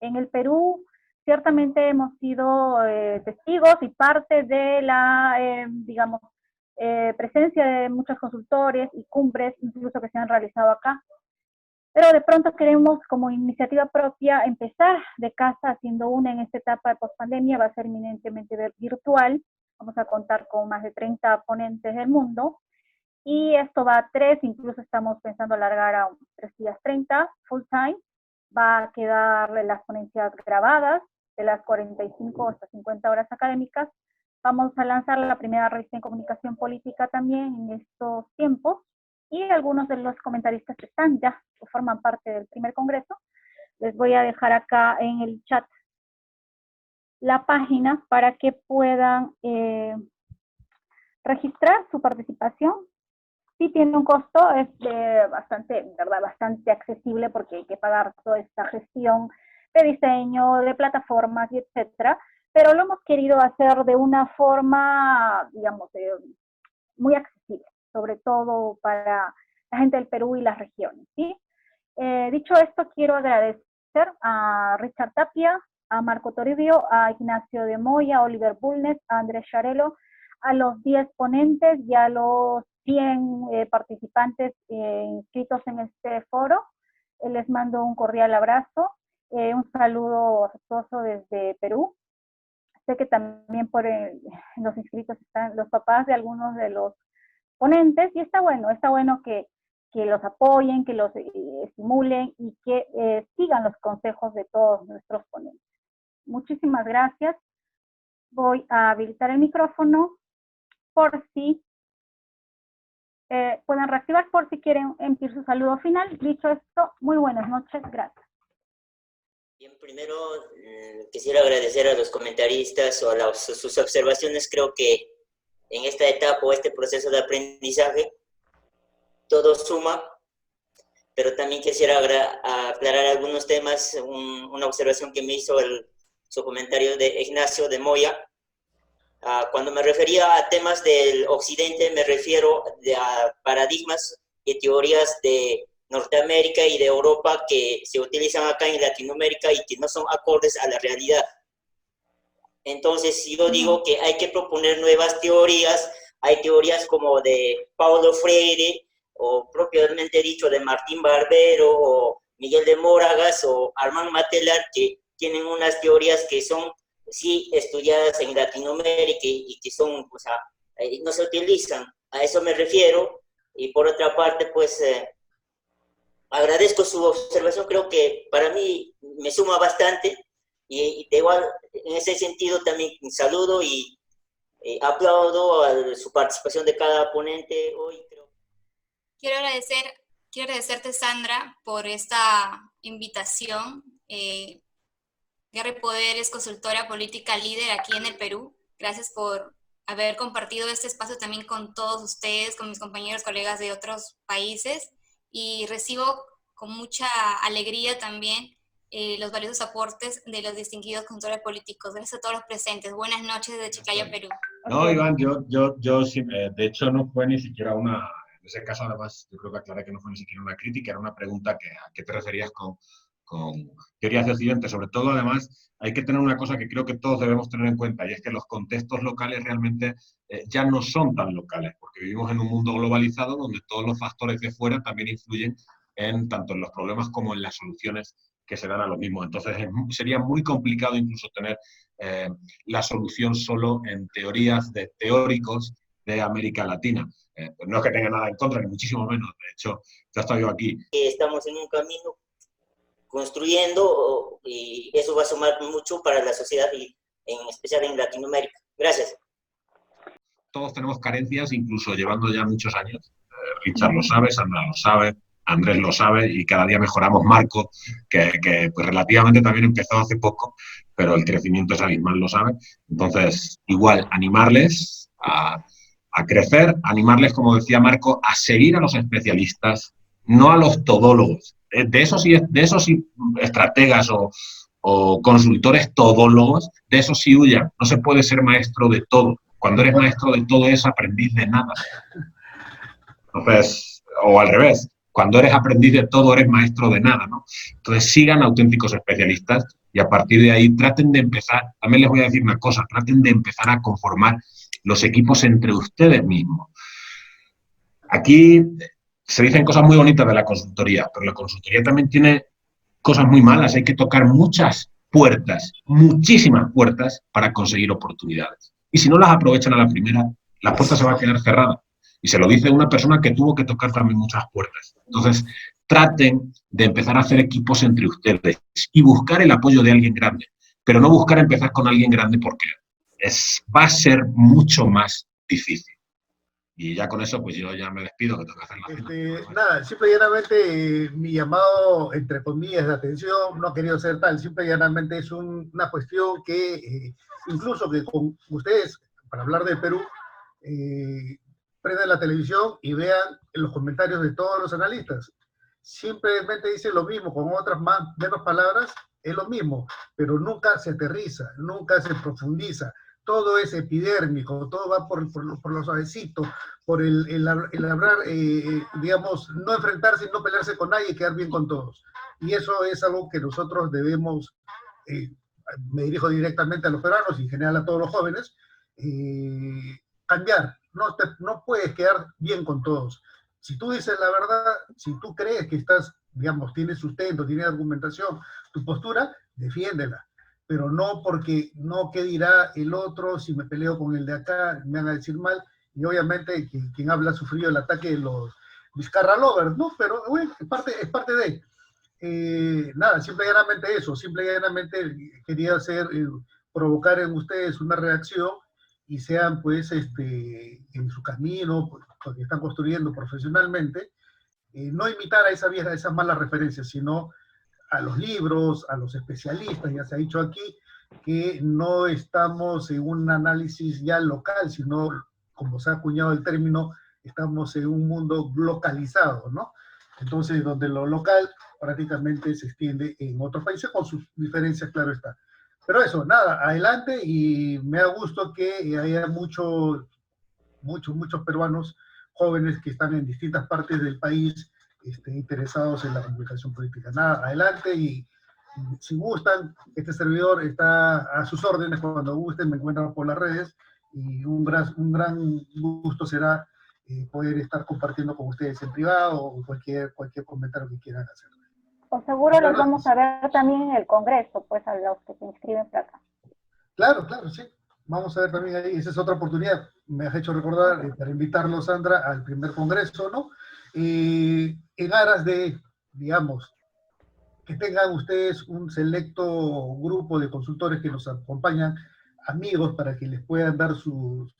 En el Perú ciertamente hemos sido testigos y parte de la, digamos, presencia de muchos consultores y cumbres incluso que se han realizado acá. Pero de pronto queremos, como iniciativa propia, empezar de casa haciendo una en esta etapa de pospandemia. Va a ser eminentemente virtual. Vamos a contar con más de 30 ponentes del mundo. Y esto va a 3, incluso estamos pensando alargar a 3 días 30, full time. Va a quedar las ponencias grabadas de las 45 hasta 50 horas académicas. Vamos a lanzar la primera revista en comunicación política también en estos tiempos. Y algunos de los comentaristas que están ya, que forman parte del primer congreso, les voy a dejar acá en el chat la página para que puedan registrar su participación. Sí tiene un costo, es bastante accesible porque hay que pagar toda esta gestión de diseño, de plataformas y etcétera, pero lo hemos querido hacer de una forma, digamos, muy accesible, sobre todo para la gente del Perú y las regiones, ¿sí? Dicho esto, quiero agradecer a Richard Tapia, a Marco Toribio, a Ignacio de Moya, a Oliver Bulnes, a Andrés Sharelo, a los 10 ponentes y a los 100 participantes inscritos en este foro. Les mando un cordial abrazo, un saludo afectuoso desde Perú. Sé que también por los inscritos están los papás de algunos de los ponentes, y está bueno que los apoyen, que los estimulen y que sigan los consejos de todos nuestros ponentes. Muchísimas gracias. Voy a habilitar el micrófono por si pueden reactivar, por si quieren emitir su saludo final. Dicho esto, muy buenas noches, gracias. Bien, primero quisiera agradecer a los comentaristas o a sus observaciones. Creo que en esta etapa o este proceso de aprendizaje, todo suma, pero también quisiera aclarar algunos temas, una observación que me hizo su comentario de Ignacio de Moya. Cuando me refería a temas del occidente, me refiero a paradigmas y teorías de Norteamérica y de Europa que se utilizan acá en Latinoamérica y que no son acordes a la realidad. Entonces, si yo digo que hay que proponer nuevas teorías, hay teorías como de Paulo Freire, o propiamente dicho de Martín Barbero, o Miguel de Moragas, o Armand Matelar, que tienen unas teorías que son, sí, estudiadas en Latinoamérica y que son, o sea, no se utilizan. A eso me refiero. Y por otra parte, pues, agradezco su observación. Creo que para mí me suma bastante. Y de igual, en ese sentido también saludo y aplaudo a su participación de cada ponente hoy. Quiero agradecerte, Sandra, por esta invitación. Guerra y Poder es consultora política líder aquí en el Perú. Gracias por haber compartido este espacio también con todos ustedes, con mis compañeros, colegas de otros países. Y recibo con mucha alegría también los valiosos aportes de los distinguidos consultores políticos. Gracias a todos los presentes. Buenas noches desde Chiclayo, Perú. No, Iván, yo de hecho no fue ni siquiera una, en ese caso además yo creo que aclaré que no fue ni siquiera una crítica, era una pregunta a qué te referías con teorías de Occidente. Sobre todo, además, hay que tener una cosa que creo que todos debemos tener en cuenta, y es que los contextos locales realmente ya no son tan locales, porque vivimos en un mundo globalizado donde todos los factores de fuera también influyen tanto en los problemas como en las soluciones que se dan a los mismos. Entonces sería muy complicado incluso tener la solución solo en teorías de teóricos de América Latina. No es que tenga nada en contra, ni muchísimo menos. De hecho, ya estoy yo aquí. Estamos en un camino construyendo y eso va a sumar mucho para la sociedad y en especial en Latinoamérica. Gracias. Todos tenemos carencias, incluso llevando ya muchos años. Richard lo sabe, Sandra lo sabe, Andrés lo sabe, y cada día mejoramos. Marco, que pues relativamente también empezó hace poco, pero el crecimiento es abismal, lo sabe. Entonces, igual, animarles a crecer, animarles, como decía Marco, a seguir a los especialistas, no a los todólogos. De esos sí, estrategas o o consultores todólogos, de eso sí huyan. No se puede ser maestro de todo. Cuando eres maestro de todo es aprendiz de nada. Entonces, o al revés, cuando eres aprendiz de todo eres maestro de nada, ¿no? Entonces sigan auténticos especialistas y a partir de ahí traten de empezar, también les voy a decir una cosa, traten de empezar a conformar los equipos entre ustedes mismos. Aquí se dicen cosas muy bonitas de la consultoría, pero la consultoría también tiene cosas muy malas. Hay que tocar muchas puertas, muchísimas puertas para conseguir oportunidades. Y si no las aprovechan a la primera, la puerta se va a quedar cerrada. Y se lo dice una persona que tuvo que tocar también muchas puertas. Entonces, traten de empezar a hacer equipos entre ustedes y buscar el apoyo de alguien grande, pero no buscar empezar con alguien grande porque va a ser mucho más difícil. Y ya con eso, pues yo ya me despido, que tengo que hacer la cena. Nada, simple y llanamente mi llamado, entre comillas, de atención, no ha querido ser tal, simple y llanamente es una cuestión que, incluso que con ustedes, para hablar de Perú, prendan la televisión y vean los comentarios de todos los analistas. Simplemente dicen lo mismo, con otras menos palabras, es lo mismo, pero nunca se aterriza, nunca se profundiza. Todo es epidérmico, todo va por lo suavecito, por el hablar, digamos, no enfrentarse y no pelearse con nadie y quedar bien con todos. Y eso es algo que nosotros debemos, me dirijo directamente a los peruanos y en general a todos los jóvenes, cambiar. No puedes quedar bien con todos. Si tú dices la verdad, si tú crees que estás, digamos, tienes sustento, tienes argumentación, tu postura, defiéndela. Pero no porque, no, ¿qué dirá el otro? Si me peleo con el de acá, me van a decir mal. Y obviamente quien habla ha sufrido el ataque de los Vizcarra Lovers, ¿no? Pero bueno, es parte de... nada, simple y llanamente eso. Simple y llanamente quería provocar en ustedes una reacción y sean, pues, en su camino, pues, que están construyendo profesionalmente, no imitar a esas malas referencias, sino a los libros, a los especialistas. Ya se ha dicho aquí que no estamos en un análisis ya local, sino, como se ha acuñado el término, estamos en un mundo localizado, ¿no? Entonces, donde lo local prácticamente se extiende en otros países, con sus diferencias, claro está. Pero eso, nada, adelante, y me da gusto que haya muchos peruanos jóvenes que están en distintas partes del país interesados en la comunicación política. Nada, adelante, y si gustan, este servidor está a sus órdenes. Cuando gusten me encuentran por las redes, y un gran gusto será poder estar compartiendo con ustedes en privado o cualquier comentario que quieran hacer. O seguro los vamos a ver también en el Congreso, pues a los que se inscriben para acá. Claro, sí. Vamos a ver también ahí, esa es otra oportunidad. Me has hecho recordar para invitarlos, Sandra, al primer Congreso, ¿no? En aras de, digamos, que tengan ustedes un selecto grupo de consultores que nos acompañan, amigos, para que les puedan dar sus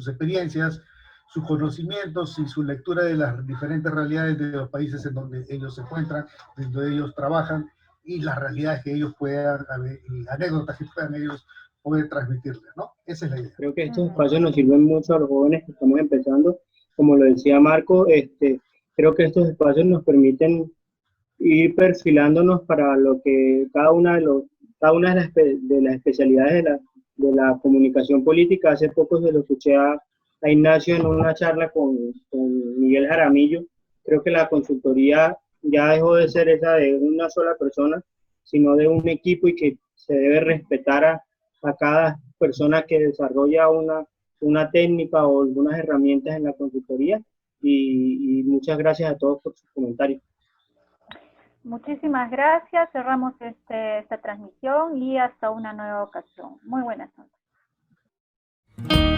experiencias, sus conocimientos y su lectura de las diferentes realidades de los países en donde ellos se encuentran, donde ellos trabajan, y las realidades que ellos puedan, y anécdotas que puedan ellos poder transmitirles, ¿no? Esa es la idea. Creo que estos espacios nos sirven mucho a los jóvenes que estamos empezando. Como lo decía Marco, creo que estos espacios nos permiten ir perfilándonos para lo que cada una de las especialidades de la comunicación política. Hace poco se lo escuché a Ignacio en una charla con Miguel Jaramillo. Creo que la consultoría ya dejó de ser esa de una sola persona, sino de un equipo, y que se debe respetar a cada persona que desarrolla una técnica o algunas herramientas en la consultoría. Y muchas gracias a todos por sus comentarios. Muchísimas gracias. Cerramos esta transmisión y hasta una nueva ocasión. Muy buenas noches.